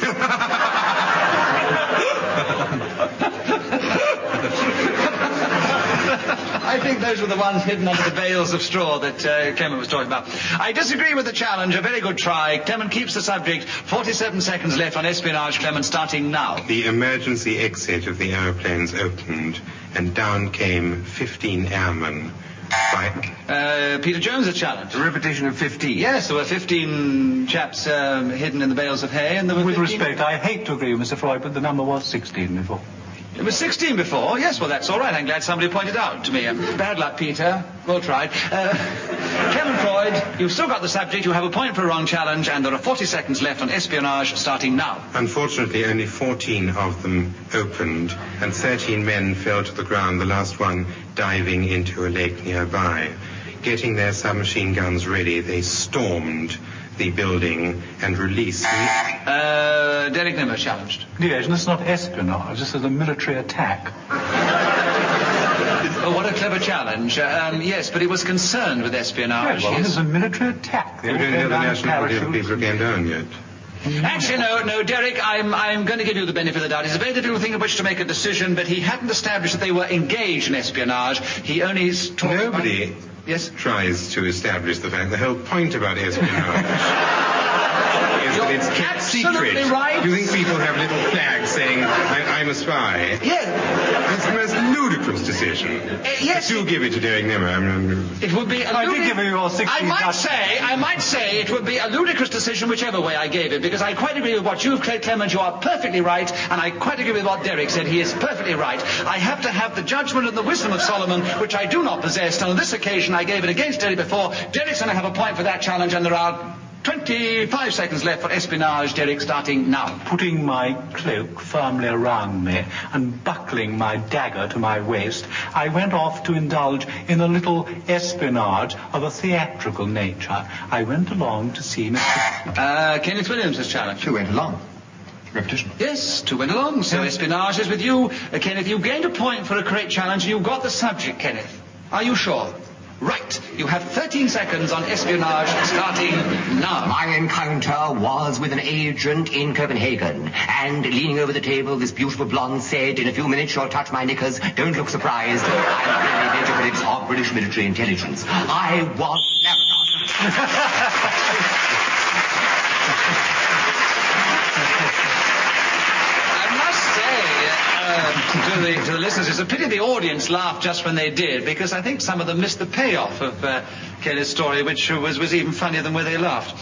I think those were the ones hidden under the bales of straw that Clement was talking about. I disagree with the challenge. A very good try. Clement keeps the subject. 47 seconds left on espionage. Clement, starting now. The emergency exit of the aeroplanes opened, and down came 15 airmen. Peter Jones has challenged. A repetition of 15. Yes, there were 15 chaps hidden in the bales of hay, and there were With 15... respect, I hate to agree with Mr. Freud, but the number was 16 before. It was 16 before. Yes, well, that's all right. I'm glad somebody pointed out to me. Bad luck, Peter. Well tried. Clement Freud, you've still got the subject. You have a point for a wrong challenge, and there are 40 seconds left on espionage, starting now. Unfortunately, only 14 of them opened, and 13 men fell to the ground, the last one diving into a lake nearby. Getting their submachine guns ready, they stormed the building and released... Derek Nimmo challenged. Deviation, this is not espionage, this is a military attack. Oh, what a clever challenge. Yes, but he was concerned with espionage. Well, this is a military attack. We don't know the nationality of the people who came down yet. Actually, no, Derek, I'm going to give you the benefit of the doubt. It's a very difficult thing in which to make a decision, but he hadn't established that they were engaged in espionage. He only talked Nobody yes? tries to establish the fact. The whole point about espionage is that it's kept secret. Right. You think people have little flags saying, I'm a spy? Yes. It's the most ludicrous decision. Yes. But do give it to Derek Nimmo. It would be I did give you your 16 I might say it would be a ludicrous decision whichever way I gave it, because I quite agree with what you've said, Clement. You are perfectly right, and I quite agree with what Derek said. He is perfectly right. I have to have the judgment and the wisdom of Solomon, which I do not possess, and on this occasion I gave it against Derek before. Derek's going to have a point for that challenge, and there are 25 seconds left for espionage, Derek, starting now. Putting my cloak firmly around me and buckling my dagger to my waist, I went off to indulge in a little espionage of a theatrical nature. I went along to see Mr. Kenneth Williams has challenged. Who went along? Repetition. Yes, 2 went along, so espionage is with you. Kenneth, you gained a point for a correct challenge, and you got the subject, Kenneth. Are you sure? Right. You have 13 seconds on espionage, starting now. My encounter was with an agent in Copenhagen, and leaning over the table, this beautiful blonde said, "In a few minutes you'll touch my knickers. Don't look surprised. I'm really database of British military intelligence." I was to the listeners, it's a pity the audience laughed just when they did, because I think some of them missed the payoff of Kenneth's story, which was even funnier than where they laughed.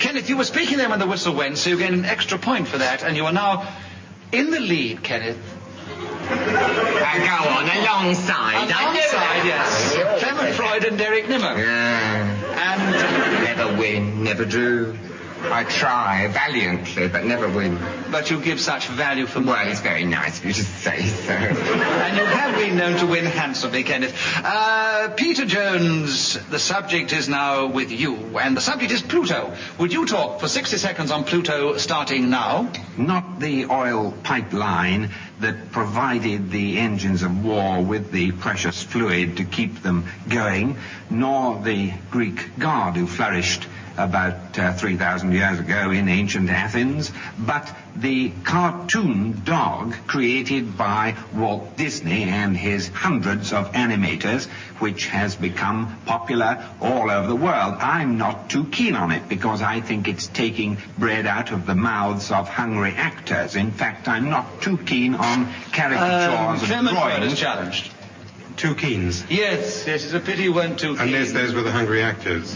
Kenneth, you were speaking there when the whistle went, so you gained an extra point for that, and you are now in the lead, Kenneth. Go on, alongside. Alongside, yes. Clement Freud and Derek Nimmo. And never win, never do. I try valiantly, but never win. But you give such value for money. Well, it's very nice of you to say so. And you have been known to win handsomely, Kenneth. Peter Jones, the subject is now with you, and the subject is Pluto. Would you talk for 60 seconds on Pluto starting now? Not the oil pipeline that provided the engines of war with the precious fluid to keep them going, nor the Greek god who flourished about 3,000 years ago in ancient Athens, but the cartoon dog created by Walt Disney and his hundreds of animators, which has become popular all over the world. I'm not too keen on it because I think it's taking bread out of the mouths of hungry actors. In fact, I'm not too keen on caricatures and Clement Freud drawings. is challenged. Two Keens. Yes, it's a pity you weren't too keen. Unless those were the hungry actors.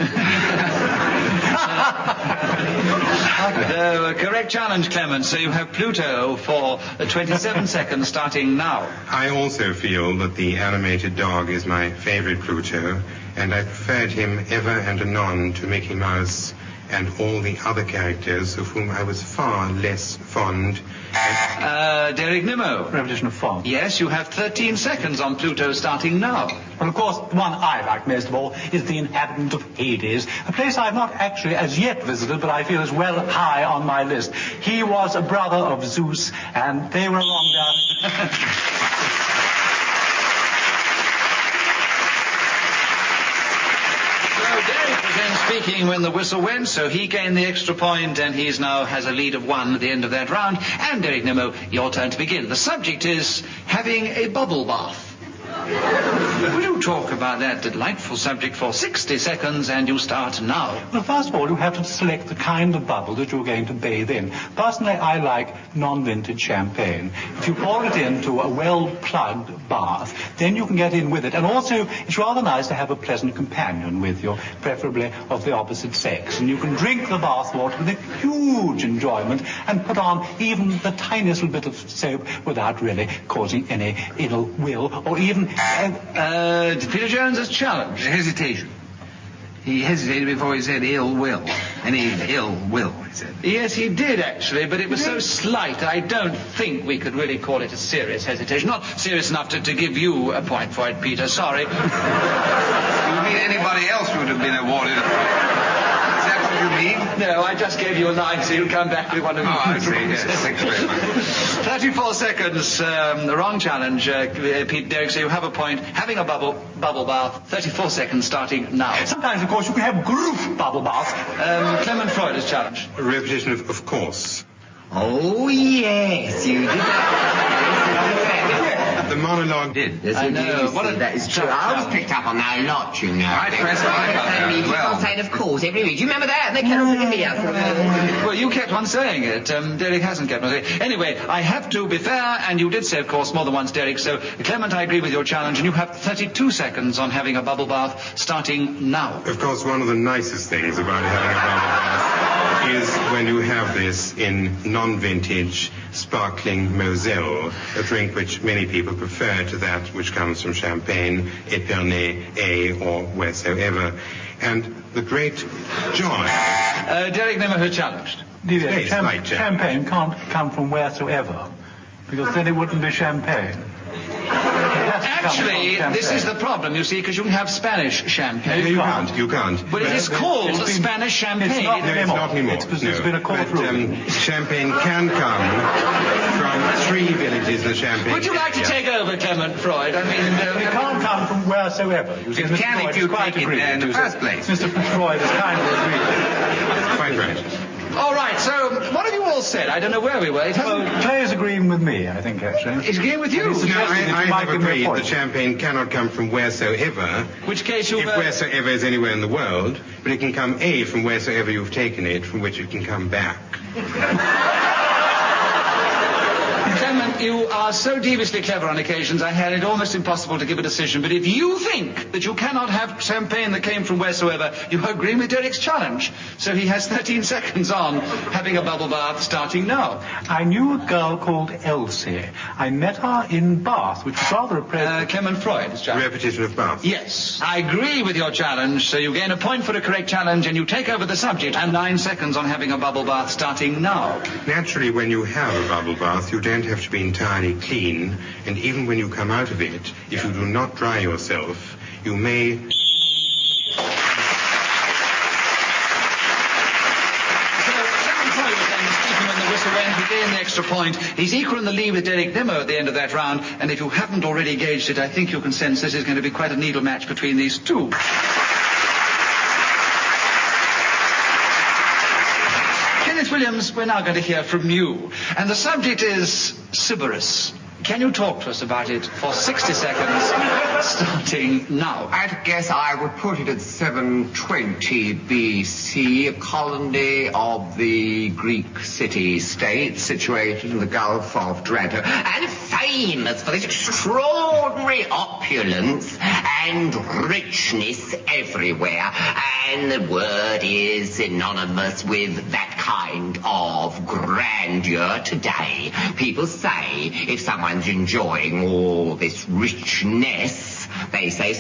Correct challenge, Clement. So you have Pluto for 27 seconds starting now. I also feel that the animated dog is my favorite Pluto, and I preferred him ever and anon to Mickey Mouse and all the other characters of whom I was far less fond. Derek Nimmo. Repetition of form. Yes, you have 13 seconds on Pluto starting now. Well, of course, the one I like most of all is the inhabitant of Hades, a place I've not actually as yet visited, but I feel is well high on my list. He was a brother of Zeus, and they were along down... Speaking when the whistle went, so he gained the extra point, and he's now has a lead of 1 at the end of that round. And Derek Nimmo, your turn to begin. The subject is having a bubble bath. Will you talk about that delightful subject for 60 seconds, and you start now? Well, first of all, you have to select the kind of bubble that you're going to bathe in. Personally, I like non-vintage champagne. If you pour it into a well-plugged bath, then you can get in with it. And also, it's rather nice to have a pleasant companion with you, preferably of the opposite sex. And you can drink the bath water with a huge enjoyment and put on even the tiniest little bit of soap without really causing any ill will or even... Peter Jones has challenged. Hesitation. He hesitated before he said ill will. Any ill will, he said. Yes, he did, actually, but it was so slight, I don't think we could really call it a serious hesitation. Not serious enough to give you a point for it, Peter. Sorry. You mean anybody else would have been awarded a point? Is that what you mean? No, I just gave you a line, so you'll come back with one of Oh, I see, yes. Thanks very much. 34 seconds, the wrong challenge, Pete Derek, so you have a point. Having a bubble bath, 34 seconds starting now. Sometimes, of course, you can have group bubble baths. Clement Freud is challenged. A repetition of course. Oh, yes, you did. The monologue did. Yes, I you know. did. You What see, a that is true. tough I was challenge. picked up on that a lot, you know. I pressed my button as well. saying, of course, every week. Do you remember that? And they kept on picking me up. Well, you kept on saying it. Derek hasn't kept on saying it. Anyway, I have to be fair, and you did say, of course, more than once, Derek. So, Clement, I agree with your challenge, and you have 32 seconds on having a bubble bath starting now. Of course, one of the nicest things about having a bubble bath is when you have this in non-vintage sparkling Moselle, a drink which many people prefer to that which comes from Champagne, Epernay, or wheresoever. And the great joy. Derek never heard challenged. Yes, like Champagne can't come from wheresoever, because then it wouldn't be champagne. Actually, this is the problem, you see, because you can have Spanish champagne. You can't. But it is called Spanish champagne. It's not No, it's not anymore. It's because there's been a court ruling. Champagne can come from 3 villages in the Champagne. Would you like to take over, Clement Freud? I mean, It can't come from wheresoever. You see, It Mr. can Freud if is you quite take it agreed. there in the first place. Mr. Freud is kindly agreed. Quite right. all right, so what have you all said? I don't know where we were. It hasn't... Well, Clay is agreeing with me, I think, actually. It's agreeing with you. He's No, suggesting that I you might have give me a agreed point. that champagne cannot come from wheresoever. Which case you... If wheresoever is anywhere in the world, but it can come from wheresoever you've taken it, from which it can come back. Clement, you are so deviously clever on occasions, I had it almost impossible to give a decision. But if you think that you cannot have champagne that came from wheresoever, you agree with Derek's challenge. So he has 13 seconds on having a bubble bath starting now. I knew a girl called Elsie. I met her in Bath, which is rather a Clement Freud, his challenge. Repetition of Bath. Yes. I agree with your challenge, so you gain a point for a correct challenge and you take over the subject. And 9 seconds on having a bubble bath starting now. Naturally, when you have a bubble bath, you don't have to be entirely clean, and even when you come out of it, if you do not dry yourself, you may... He gained the extra point. He's equal in the lead with Derek Nimmo at the end of that round, and if you haven't already gauged it, I think you can sense this is going to be quite a needle match between these two. Kenneth Williams, we're now going to hear from you, and the subject is Sybaris. Can you talk to us about it for 60 seconds, starting now? I guess I would put it at 720 BC, a colony of the Greek city-state situated in the Gulf of Drenthe, and famous for its extraordinary opulence and richness everywhere. And the word is synonymous with that kind of grandeur today. People say if someone's enjoying all this richness, they say oh,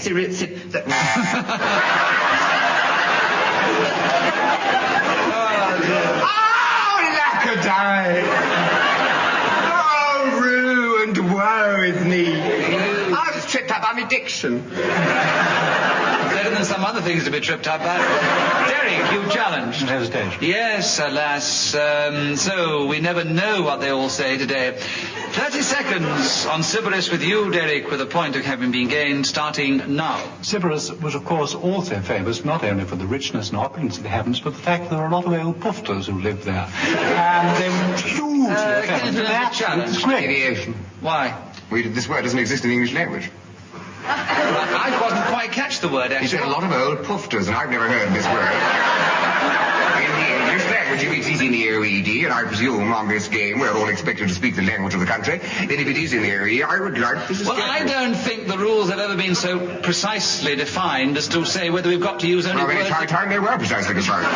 lackaday! Oh, ruined, woe is me. I was tripped up by my diction. Better than some other things to be tripped up by. Derek, you challenged. Hesitation. Yes, alas. So we never know what they all say today. 30 seconds on Sybaris with you, Derek, with a point of having been gained, starting now. Sybaris was, of course, also famous not only for the richness and opulence of the heavens, but the fact that there were a lot of old pufters who lived there. And they were hugely famous. That's a challenge. Deviation. Why? This word doesn't exist in the English language. I couldn't quite catch the word, actually. He said a lot of old pufters, and I've never heard this word. In the English language, if it is in the OED, and I presume on this game we're all expected to speak the language of the country, then if it is in the OED, I would like this. Well, I don't think the rules have ever been so precisely defined as to say whether we've got to use only well, words... Well, time they were precisely defined.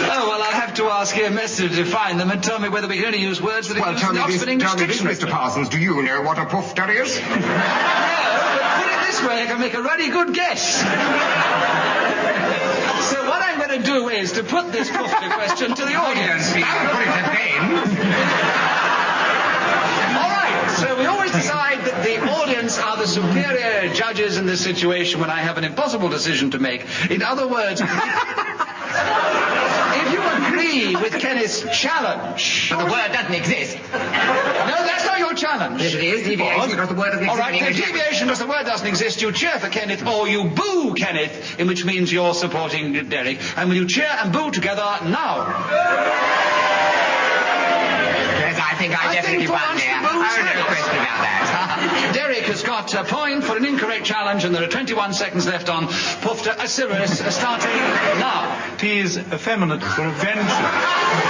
Oh, well, I'll have to ask here Messer to define them and tell me whether we can only use words that are used in the Oxford English Dictionary. Mr. Parsons, do you know what a pufter is? No, but put it this way, I can make a really good guess. So what I'm going to do is to put this pufter question to the audience. Put it to Ben. So we always decide that the audience are the superior judges in this situation when I have an impossible decision to make. In other words, if you agree with Kenneth's challenge... But the word doesn't exist. No, that's not your challenge. Yes, it is. Deviation because the word doesn't exist. All right, the deviation because the word doesn't exist. You cheer for Kenneth or you boo Kenneth, in which means you're supporting Derek. And when you cheer and boo together, now... I think I definitely won there. Oh, no question about that. Derek has got a point for an incorrect challenge, and there are 21 seconds left on Pufter Sybaris, starting now. He is effeminate for adventure.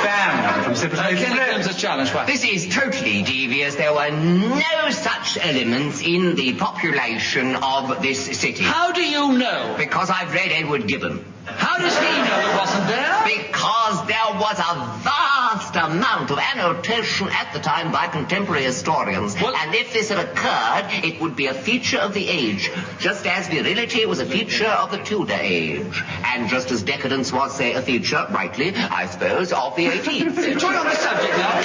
Banned from Sybaris. Kenneth Williams' challenge. Why? This is totally devious. There were no such elements in the population of this city. How do you know? Because I've read Edward Gibbon. How does he know it wasn't there? Because there was a vast amount of annotation at the time by contemporary historians. Well, and if this had occurred, it would be a feature of the age, just as virility was a feature of the Tudor age, and just as decadence was, say, a feature, rightly, I suppose, of the 18th century. Join on the subject now.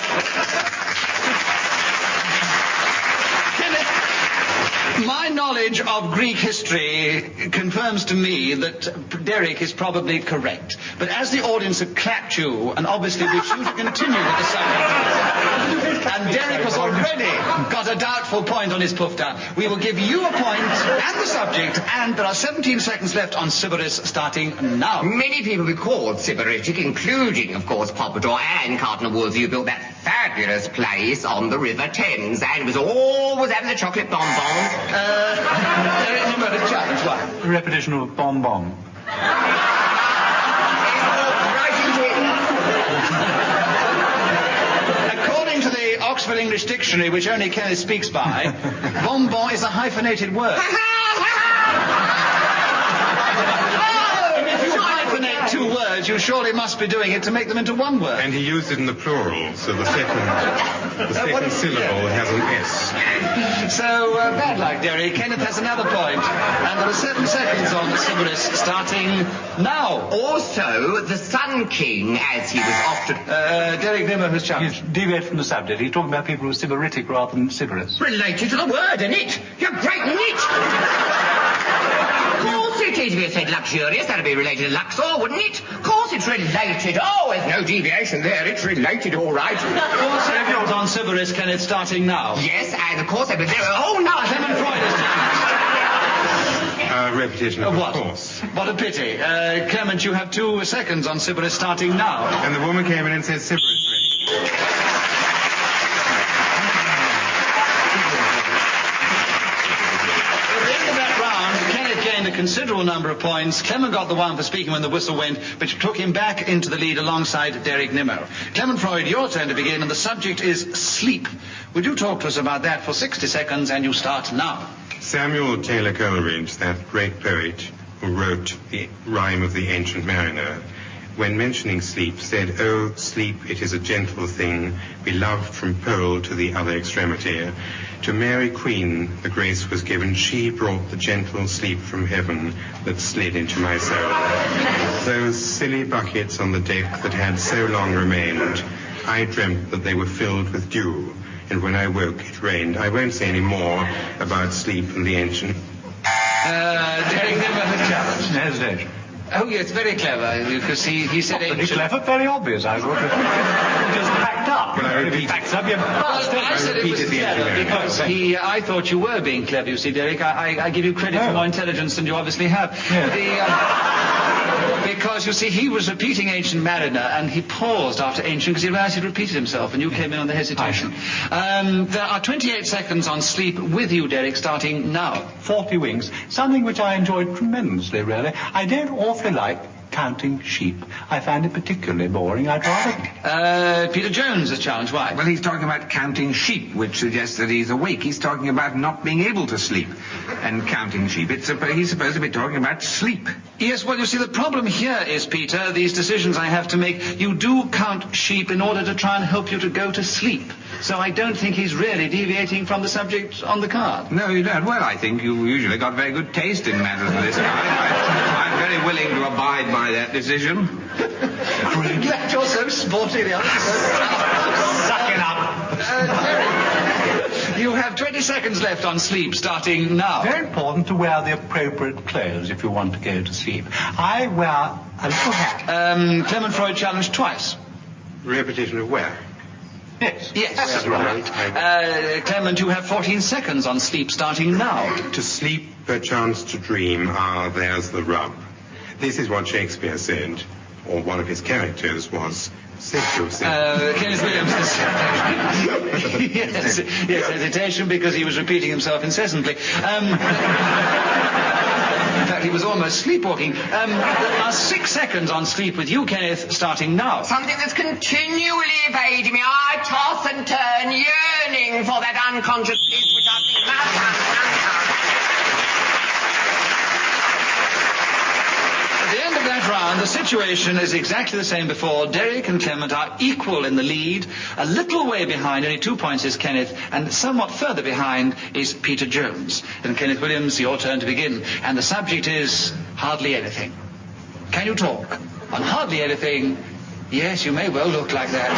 My knowledge of Greek history confirms to me that Derek is probably correct. But as the audience have clapped you, and obviously wish you to continue with the subject, and Derek has already got a doubtful point on his pufter, we will give you a point and the subject, and there are 17 seconds left on Sybaris starting now. Many people were called Sybaritic, including, of course, Pompadour and Cardinal Wolsey, who built that fabulous place on the River Thames, and was always having the chocolate bonbons. Challenge, what? Repetition of bomb. Right into it. Oxford English Dictionary, which only Kenneth speaks by, bonbon is a hyphenated word. If you hyphenate two words, you surely must be doing it to make them into one word. And he used it in the plural, so the second syllable has an S. So, bad luck, Derek. Kenneth has another point. And there are 7 seconds on the Sybaris starting now. Also, the Sun King, as he was often... Derek Nimmo has challenged. He's deviated from the subject. He's talking about people who are Sybaritic rather than Sybaris. Related to the word, isn't it? You great nit! Of course it is. If you said luxurious, that'd be related to Luxor, wouldn't it? Of course it's related. Oh, there's no deviation there. It's related, all right. 4 seconds on Sybaris, Kenneth, starting now. Yes, and of course, but there... Oh, no! Clement Freud is challenged. Repetition of course. What a pity. Clement, you have 2 seconds on Sybaris starting now. And the woman came in and said, Sybaris ready. A considerable number of points. Clement got the one for speaking when the whistle went, which took him back into the lead alongside Derek Nimmo. Clement Freud, your turn to begin, and the subject is sleep. Would you talk to us about that for 60 seconds, and you start now. Samuel Taylor Coleridge, that great poet who wrote the rhyme of the Ancient Mariner, when mentioning sleep, said, "Oh, sleep, it is a gentle thing, beloved from pole to the other extremity. To Mary Queen the grace was given, she brought the gentle sleep from heaven that slid into my soul. Those silly buckets on the deck that had so long remained, I dreamt that they were filled with dew, and when I woke it rained." I won't say any more about sleep and the ancient... Derek Nimmo has challenged. Hesitation. Oh, yes, very clever, because he said Very ancient. clever, very obvious, I thought. Just packed up. Well, I If he repeat- packs up, you I said it was repeated the clever engineering. because I thought you were being clever, you see, Derek. I give you credit for more intelligence than you obviously have. Because, you see, he was repeating Ancient Mariner, and he paused after Ancient because he realized he'd repeated himself, and you came in on the hesitation. There are 28 seconds on sleep with you, Derek, starting now. 40 wings. Something which I enjoyed tremendously, really. I don't awfully like counting sheep. I find it particularly boring. I'd rather... Peter Jones has challenged. Why? Well, he's talking about counting sheep, which suggests that he's awake. He's talking about not being able to sleep. And counting sheep, he's supposed to be talking about sleep. Yes, well, you see, the problem here is, Peter, these decisions I have to make, you do count sheep in order to try and help you to go to sleep. So I don't think he's really deviating from the subject on the card. No, you don't. Well, I think you've usually got very good taste in matters of this kind. I'm very willing to abide by that decision. I'm glad you're so sporty, the others. Suck it up. Derek, you have 20 seconds left on sleep, starting now. Very important to wear the appropriate clothes if you want to go to sleep. I wear a little hat. Clement Freud challenged twice. Repetition of where? Yes. Yes, that's right. Clement, you have 14 seconds on sleep, starting now. To sleep, perchance to dream, there's the rub. This is what Shakespeare said, or one of his characters was said to have said. Kenneth Williams yes, hesitation because he was repeating himself incessantly. In fact, he was almost sleepwalking. There are 6 seconds on sleep with you, Kenneth, starting now. Something that's continually evading me. I toss and turn, yearning for that unconscious bliss which I've been At the end of that round, the situation is exactly the same before. Derek and Clement are equal in the lead. A little way behind, only 2 points is Kenneth, and somewhat further behind is Peter Jones. And Kenneth Williams, your turn to begin. And the subject is hardly anything. Can you talk? On hardly anything, yes, you may well look like that.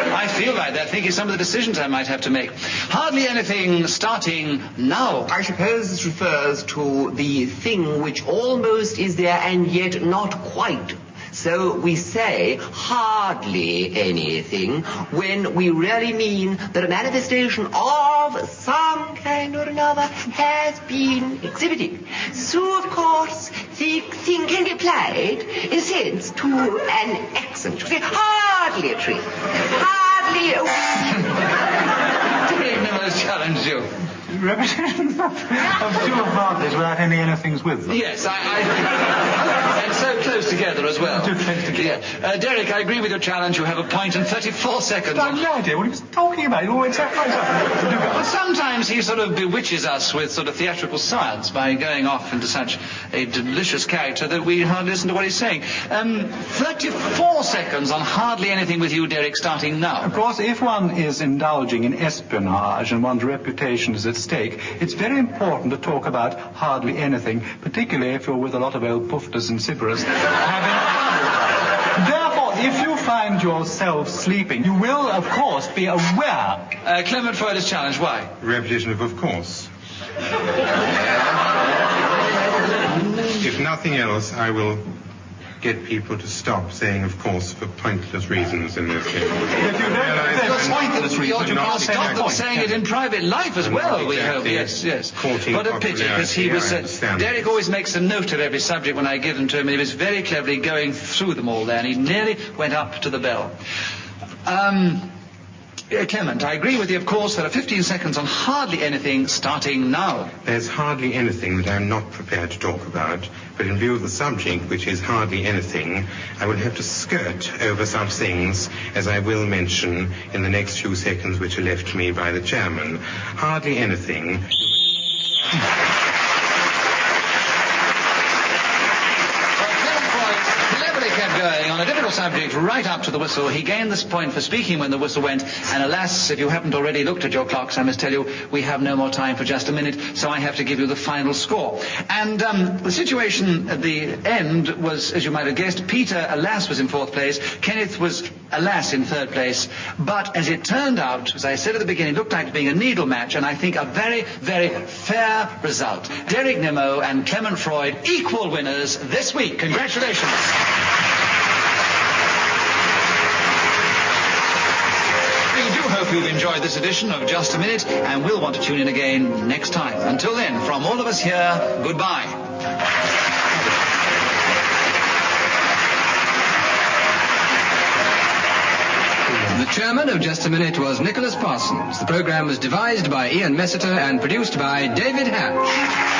I feel like that, thinking some of the decisions I might have to make. Hardly anything, starting now. I suppose this refers to the thing which almost is there and yet not quite. So we say hardly anything when we really mean that a manifestation of some kind or another has been exhibited. So, of course, the thing can be applied, in a sense, to an accent. You say hardly a tree, hardly a weed. Derek Nimmo's challenged you. Repetition of two of Hardleys without any anythings with them. Yes, and so close together as well. Too close together. Yeah. Derek, I agree with your challenge. You have a point in 34 seconds. I have no idea what he was talking about. You always said Well, sometimes he sort of bewitches us with sort of theatrical science by going off into such a delicious character that we hardly listen to what he's saying. 34 seconds on hardly anything with you, Derek, starting now. Of course, if one is indulging in espionage and one's reputation is at stake, it's very important to talk about hardly anything, particularly if you're with a lot of old poofters and sibberers having... Therefore, if you find yourself sleeping, you will, of course, be aware. Clement Freud's challenge, why? Repetition of course. If nothing else, I will get people to stop saying of course for pointless reasons in this game. You can't stop them saying it in private life as well, we hope. Yes. What a pity, because he was... Derek always makes a note of every subject when I give them to him, and he was very cleverly going through them all there, and he nearly went up to the bell. Clement, I agree with you, of course. There are 15 seconds on hardly anything starting now. There's hardly anything that I'm not prepared to talk about, but in view of the subject, which is hardly anything, I will have to skirt over such things as I will mention in the next few seconds which are left to me by the chairman. Hardly anything... kept going on a difficult subject right up to the whistle. He gained this point for speaking when the whistle went, and alas, if you haven't already looked at your clocks, I must tell you, we have no more time for just a minute, so I have to give you the final score. And the situation at the end was, as you might have guessed, Peter, alas, was in fourth place, Kenneth was, alas, in third place, but as it turned out, as I said at the beginning, it looked like being a needle match, and I think a very, very fair result. Derek Nimmo and Clement Freud, equal winners this week. Congratulations. Hope you've enjoyed this edition of Just a Minute, and we'll want to tune in again next time. Until then, from all of us here, goodbye. The chairman of Just a Minute was Nicholas Parsons. The program was devised by Ian Messiter and produced by David Hatch.